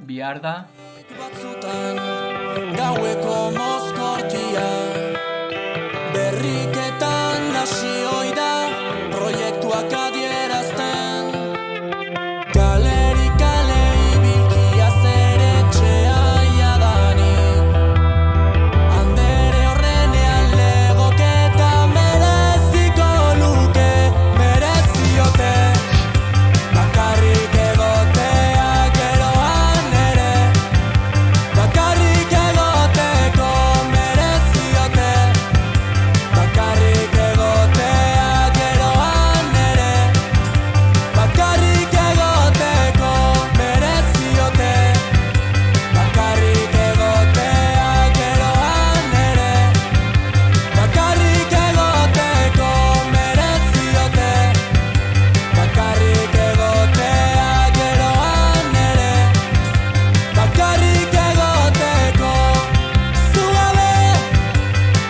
Bihar da batzutan gaueko mozkortia, berriketan hasi ohi da proiektuak adierazten. Kaleri kale ibilkia zer etxea jadanik, andere horrenean legoketa mereziko luke, mereziote bakarrik egotea geroan ere, bakarrik egoteko mereziote, bakarrik egotea geroan ere, bakarrik egoteko mereziote, bakarrik egotea geroan ere, bakarrik egoteko mereziote, bakarrik egotea geroan ere, bakarrik egoteko. Zu gabe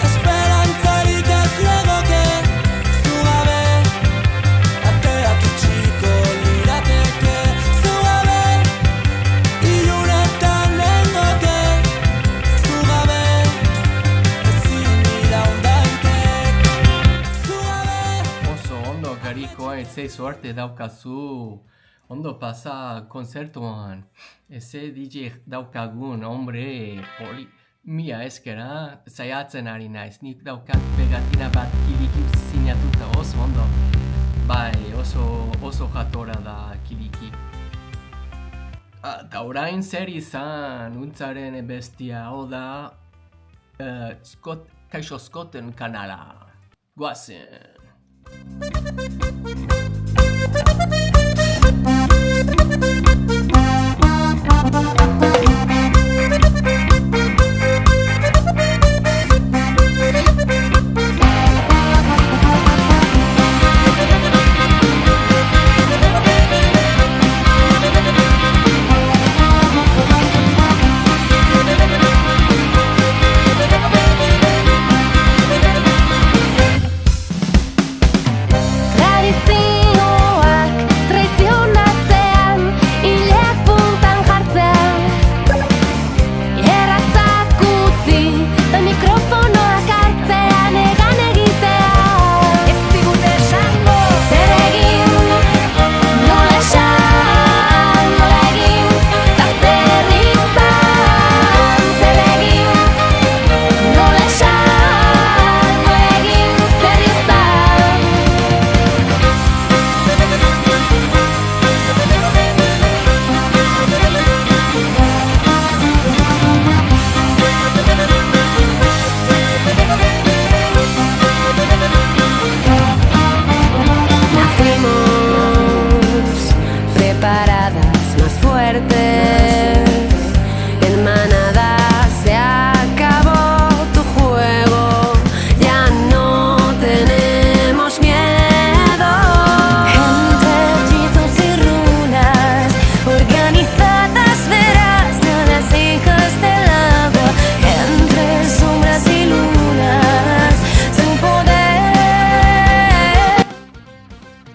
esperantzarik ez legoke, zu gabe ateak itxiko lirateke, zu gabe ilunetan nengoke, zu gabe ezin iraun daitek, zu gabe. oso ondo garikoa, ze suerte daukazu. Ondo pasa konzertuan. Eze DJ daukagun, hombre, mia eskera, saiatzen ari naiz. Nik daukat pegatina bat kiliki sinatuta, oso ondo. Bai, oso jatora da kiliki. Eta orain zer izan, untzaren bestia, hau da, Kaixo Skoten kanala. Guazen.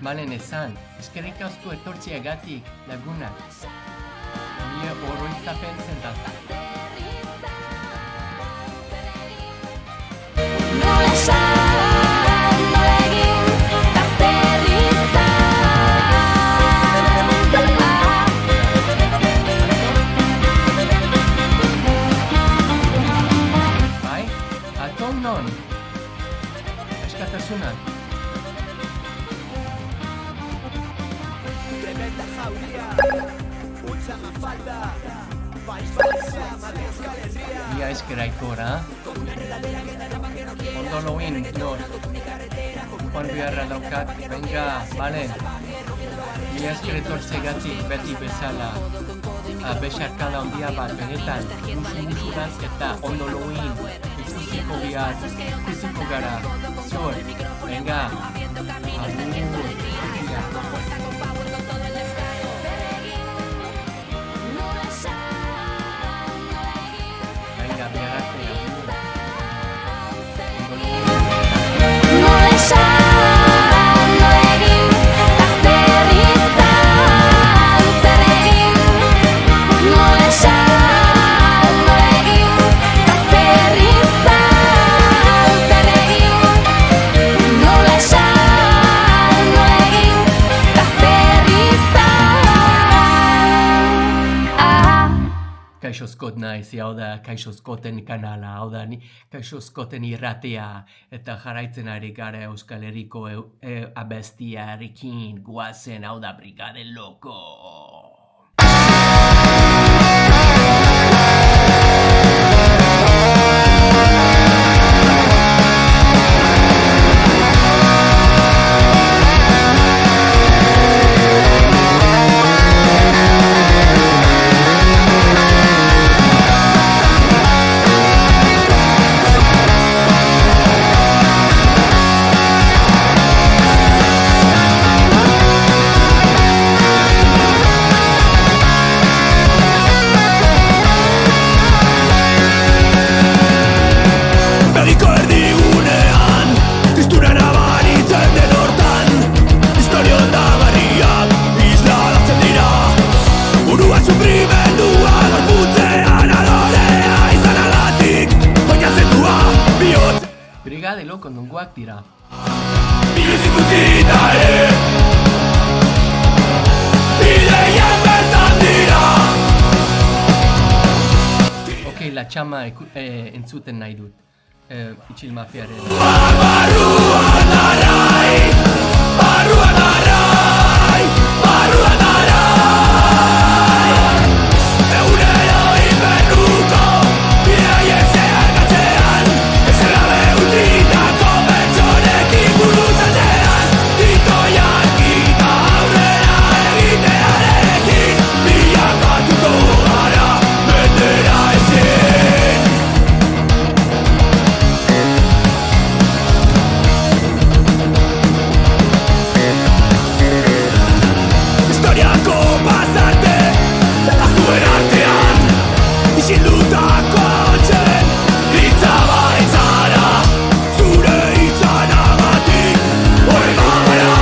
Malen esan, eskerrik asko etortziagatik, lagunak. Nire oroitzapen zentat. Nola esan, nola egin, gazteri Bai, aton non? Askatasuna. Tremenda jauria, utza mafalda, País Valencia, Madrid, Euskal Herria. Mila esker Aikora. Ondo loin, nor. Juan biharra daukat, venga, vale. Mila esker etortzegatik beti bezala. Besarkada ondia bat, benetan, musuraz eta ondo loin. Ikusiko bihar, ikusiko gara. Zor, venga. Agur. Venga, bihararte, agur. Nola esan, nola egin, gazteri zer egin. Nola esan, nola egin, gazteri zer egin. Nola esan, nola egin, gazteri Kaixo Scott naiz, hau da Kaixo Scotten kanala, hau da Kaixo Scotten irratea, eta jarraitzen ari gara Euskal Herriko abestiarekin, guazen, hau da Brigade Loko. Begiko erdigunean, tristura nabaritzen den hortan, historia ondagarriak isladatzen dira. Burua sufrimendua gorputzean adorea izanagatik, baina zentua bihotz. Brigade Loko nongoak dira. Biluz ikusita ere, ideien bertan dira. Ok, la txama entzuten nahi dut. Itxil mafiaren. Barruan arai, barruan arai, barruan arai. Egunero inbernuko, bidaiek zeharkatzean, ezerra behutzitako pertsonekin burutzatean, tito jarkita aurrera egitearekin, bilakatuko gara, betera ezin. Historiako pasarte, azuen artean, isildutako txen, hitza baitzara, zure izanagatik, hori bagara,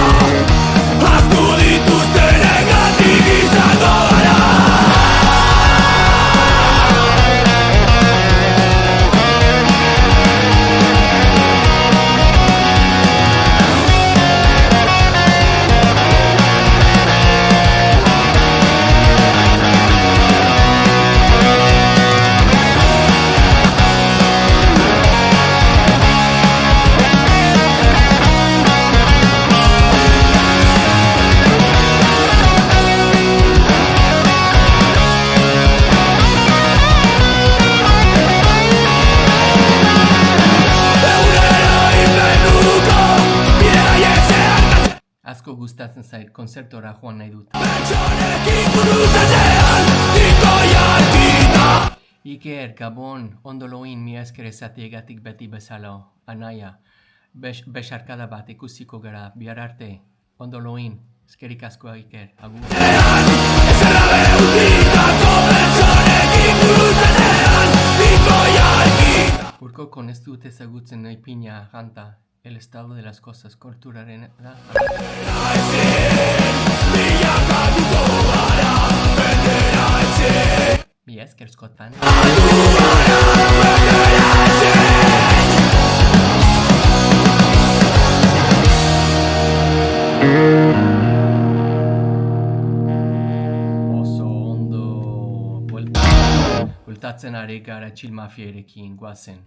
haztu dituztenegatik izango gara. Asko gustatzen zait, konzertora joan nahi dut. Pertsonekin burutzatean, tito jarkita. Iker, Gabon, ondo loin, mila esker esatiegatik beti bezala, anaia. Besarkada bat ikusiko gara, bihar arte, ondo loin, eskerik asko Iker, agur. Ezerra behutzitako pertsonekin burutzatean, tito jarkita. Urkoko ez dut ezagutzen nahi pina janta, el estado de las cosas kulturaren da. Mila esker Scott-fan. Oso ondo bueltatzen ari gara Chill Mafiarekin goazen.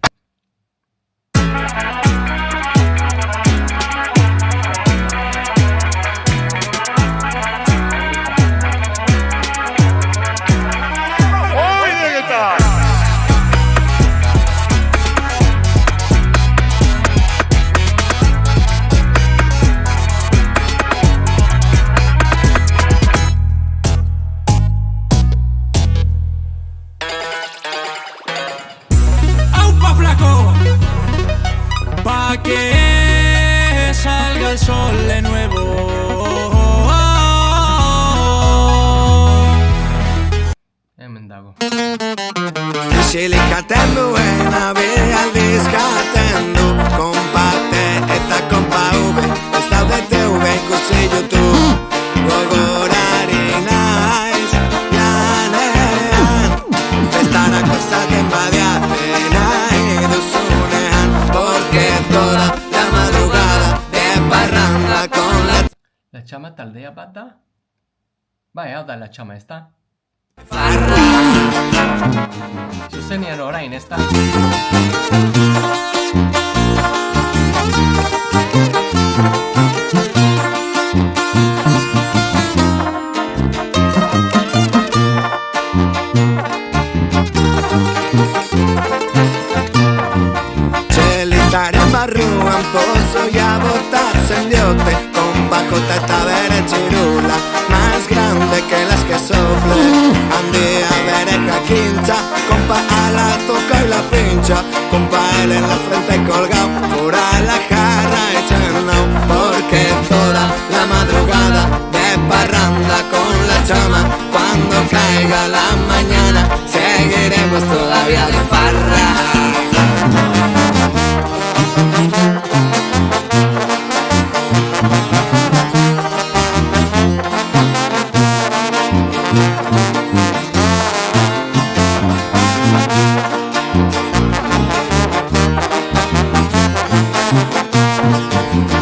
Que salga el sol de nuevo. Hemen dago. Isilikaten duena aldiz jaten du. Kompate eta kompa ube, ez daude TV ikusi YouTube. Gogorari naiz lanean, festarako zaten badiate nahi duzunean, porque toda la madrugada de parranda con La Txama taldea bat da? Bai, hau da La Txama, ez da? farra. Zuzenean orain, ez da? Txelitaren barruan pozoia botatzen diote, con bajota eta bere txirula, más grande que las que sople. Handia bere jakintza, compa ala toca y la pincha, compa él en la frente colgao, pura la jarra echando, porque toda la madrugada de parranda con la Chama, cuando caiga la mañana, seguiremos todavía de farra.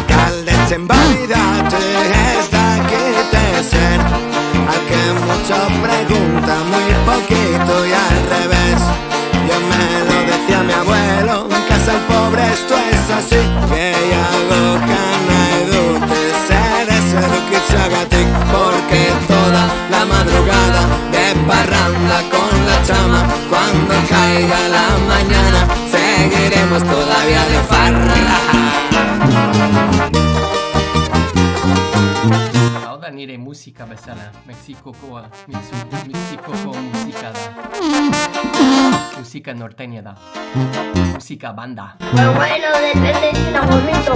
Galdetzen badidate ez dakite zer, al que mucho pregunta muy poquito y al revés. Yo me lo decía mi abuelo, en casa el pobre esto es así, gehiago nahi dute zer ez edukitzagatik, porque toda la madrugada de parranda con la Chama, cuando caiga la mañana seguiremos todavía de farra. Hau da nire musika bezala, Mexikoko musika da. Musika norteña da. Musika banda. Pero bueno, depende de un momento.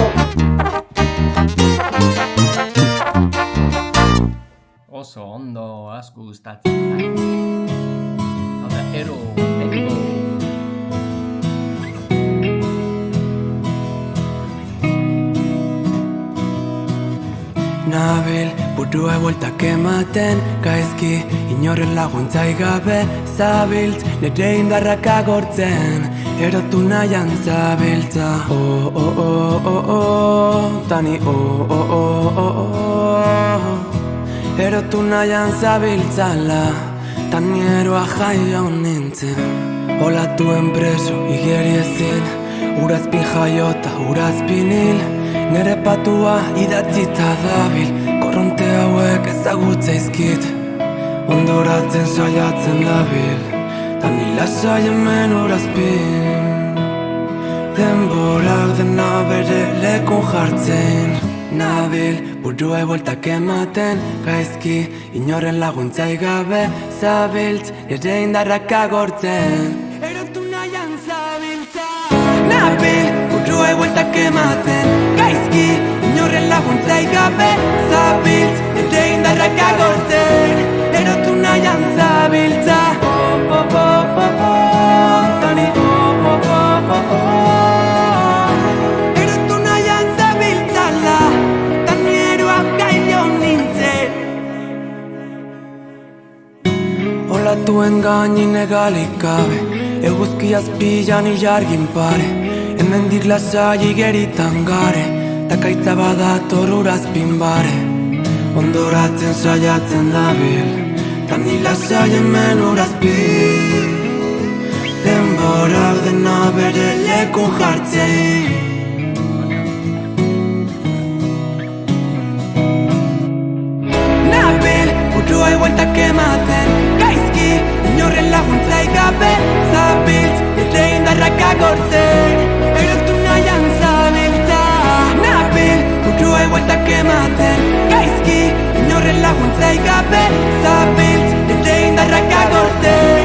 Oso ondo asko gustatzen zait. Hau da, ero. Nabil, burua bueltak ematen, gaizki, inoren laguntzai gabe, zabiltz, nire indarrak agortzen, erotu nahian zabiltza. Oh, oh, oh, oh, oh, tani, oh, oh, oh, oh, oh, erotu nahian zabiltzala, tani eroa jaio nintzen, olatuen preso, igeri ezin, urazpin jaiota, urazpin hil, nere patua idatzita dabil, korronte hauek ezagutzaizkit, ondoratzen saiatzen dabil, tan lasai hemen urazpin, denborak dena bere lekun jartzen, nabil, burua bueltak ematen, gaizki, inoren laguntzai gabe, zabiltz, nire indarrak agortzen, erotu nahian zabiltza. Nabil, burua bueltak ematen, gaizki, inoren laguntzai gabe, zabiltz, nire indarrak agortzen, erotu nahian zabiltza. Oh, oh, oh, oh, oh, tani, oh, oh, oh, oh, oh, erotu nahian Teatuen gainin egalik gabe, eguzki azpilan ilargin pare, hemendik lasai igeritan gare, takaitza badator urazpin bare. Ondoratzen saiatzen dabil, ta ni lasai hemen urazpin. Denborak dena bere lekun jartzei. Burua egueltak ematen, gaizki, inorren laguntzaik gabe. Zabiltz, nire indarrak agortzen, erotu nahian zabiltza. Nabil, burua egueltak ematen, gaizki, inorren laguntzaik gabe. Zabiltz, nire indarrak agortzen,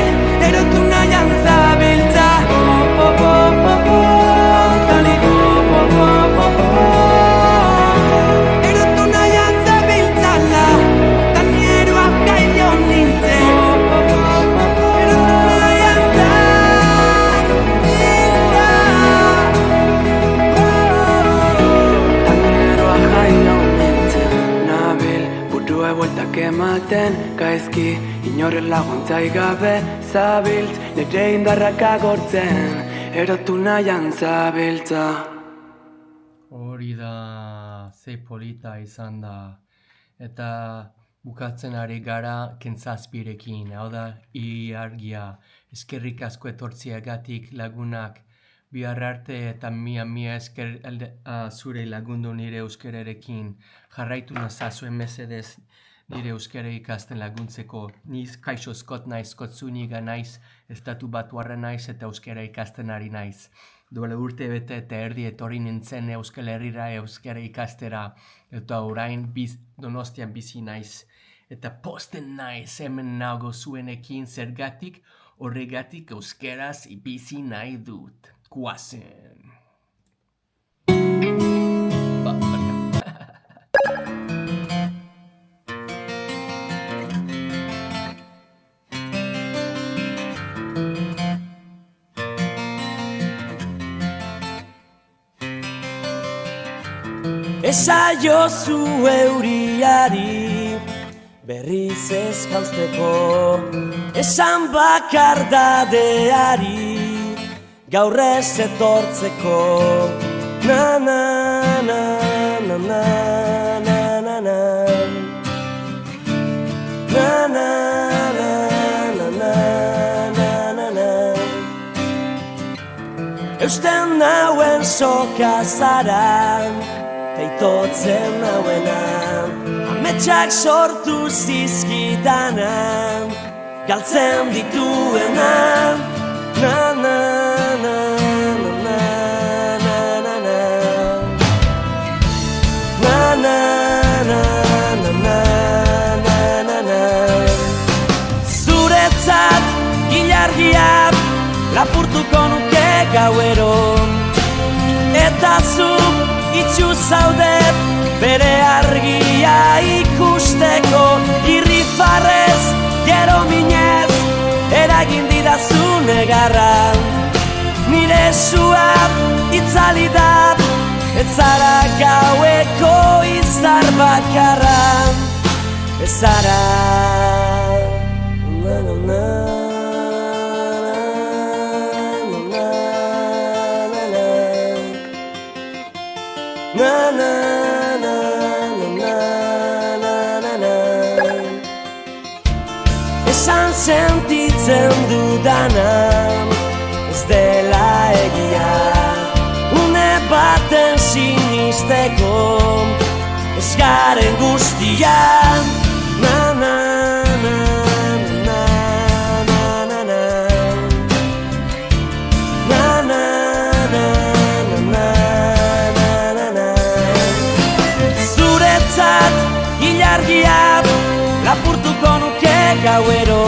erotu nahian zabiltza. Ematen, gaizki, inoren laguntzaik gabe. Zabiltz, nire indarrak agortzen, erotu nahian zabiltza. Hori da, ze polita izan da. Eta bukatzen ari gara kentzazpirekin, hau da, argia, eskerrik asko etortziagatik lagunak, bihar arte eta mia esker zure lagundu nire euskerarekin, jarraitu nazazuen mesedez, nire euskara ikasten laguntzeko. Niz kaixo Scott naiz, Skotzuniga naiz, estatu batuarra naiz eta euskara ikasten ari naiz. Duela urte bete eta erdi etorri nintzen Euskal Herrira euskara ikastera, eta orain Donostian bizi naiz. Eta posten naiz hemen nago zuenekin zergatik, horregatik euskaraz bizi nahi dut. Kuazen. Esaiozu euriari berriz ez jausteko, esan bakardadeari gaur ez etortzeko. Na na na na na na na na na na na na na na. Eusten nauen soka zara, eitotzen nauenan, ametsak sortu zizkitanan, galtzen dituenan. Na na na na na na na na na na na na na na na. Zuretzat ilargia lapurtuko nuke gauero, eta zuk itxu zaudet bere argia ikusteko. Irrifarrez, gero minez, eragin didazu negarra. Nire suak itzali da, ez zara gaueko izar bakarra. Ez zara na na na. Na na na na na na na. Esan sentitzen dudana ez dela egia, une baten sinisteko ez garen guztian. Na na na na na na na na na na na. Ilargia lapurtuko nuke gauero,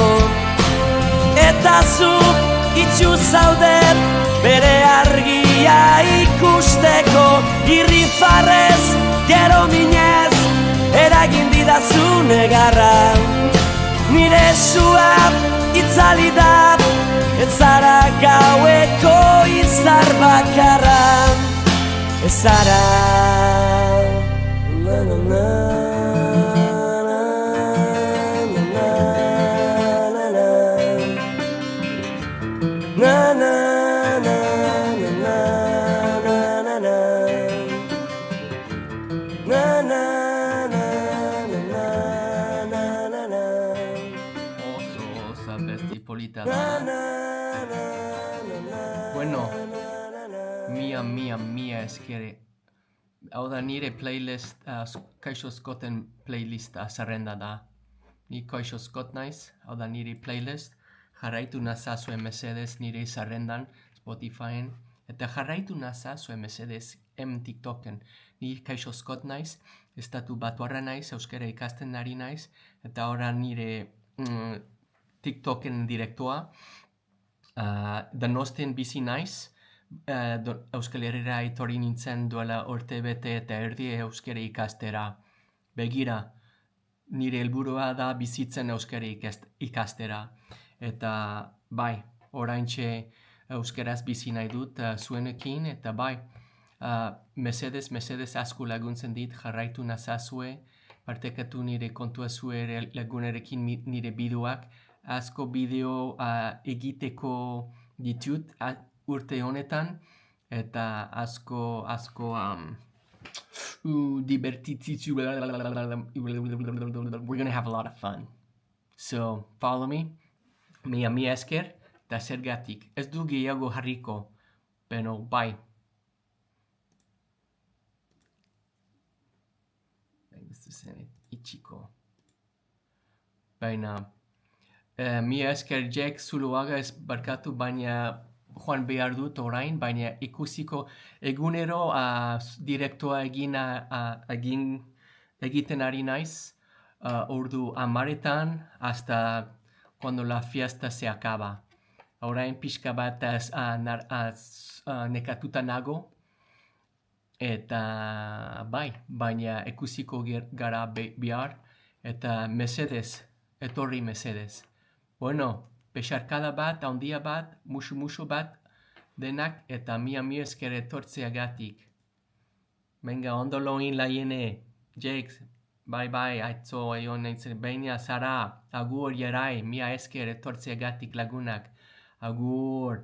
eta zuk itxu zaudet bere argia ikusteko. Irrifarrez, gero minez, eragin didazu negarra. Nire suak itzali da, ez zara gaueko izar bakarra. Ez zara na na na. eskere. Hau da nire playlist, Kaixo Scotten playlista zerrenda da. Ni Kaixo Scott naiz, hau da nire playlist. Jarraitu nazazue mesedez nire zerrendan Spotifyen. Eta jarraitu nazazue mesedez TikToken. Ni Kaixo Scott naiz, estatu batuarra naiz, euskera ikasten ari naiz. Eta ora nire TikToken direktoa. Donostian bizi naiz. Euskal Herrira etorri nintzen duela urte bete eta erdi euskara ikastera. Begira, nire helburua da bizitzen euskara ikastera. Eta bai, oraintxe euskaraz bizi nahi dut zuenekin, eta bai, mesedez asko laguntzen dit, jarraitu nazazue, partekatu nire kontua zure lagunerekin nire bideoak, asko bideo egiteko ditut, urte honetan, eta asko divertitzitu. We're gonna have a lot of fun. So, follow me. Mi esker, eta zergatik. Ez du gehiago jarriko, pero bai. Ez du zen itxiko. Baina, mi esker Jack Zuluaga ez barkatu, baina joan behar dut orain, baina ikusiko egunero direktoa egiten ari naiz, ordu 10 hasta cuando la fiesta se acaba. Orain pixka bat nekatuta nago, eta bai, baina ikusiko gara bihar, eta mesedez, etorri mesedez. Bueno, besarkada bat, handia bat, musu bat, denak, eta mi esker etortzeagatik. Venga, ondo loin laiene, Jakes, bye, aitzo, aion, baina zara, agur jarai, mia esker etortzeagatik lagunak, agur.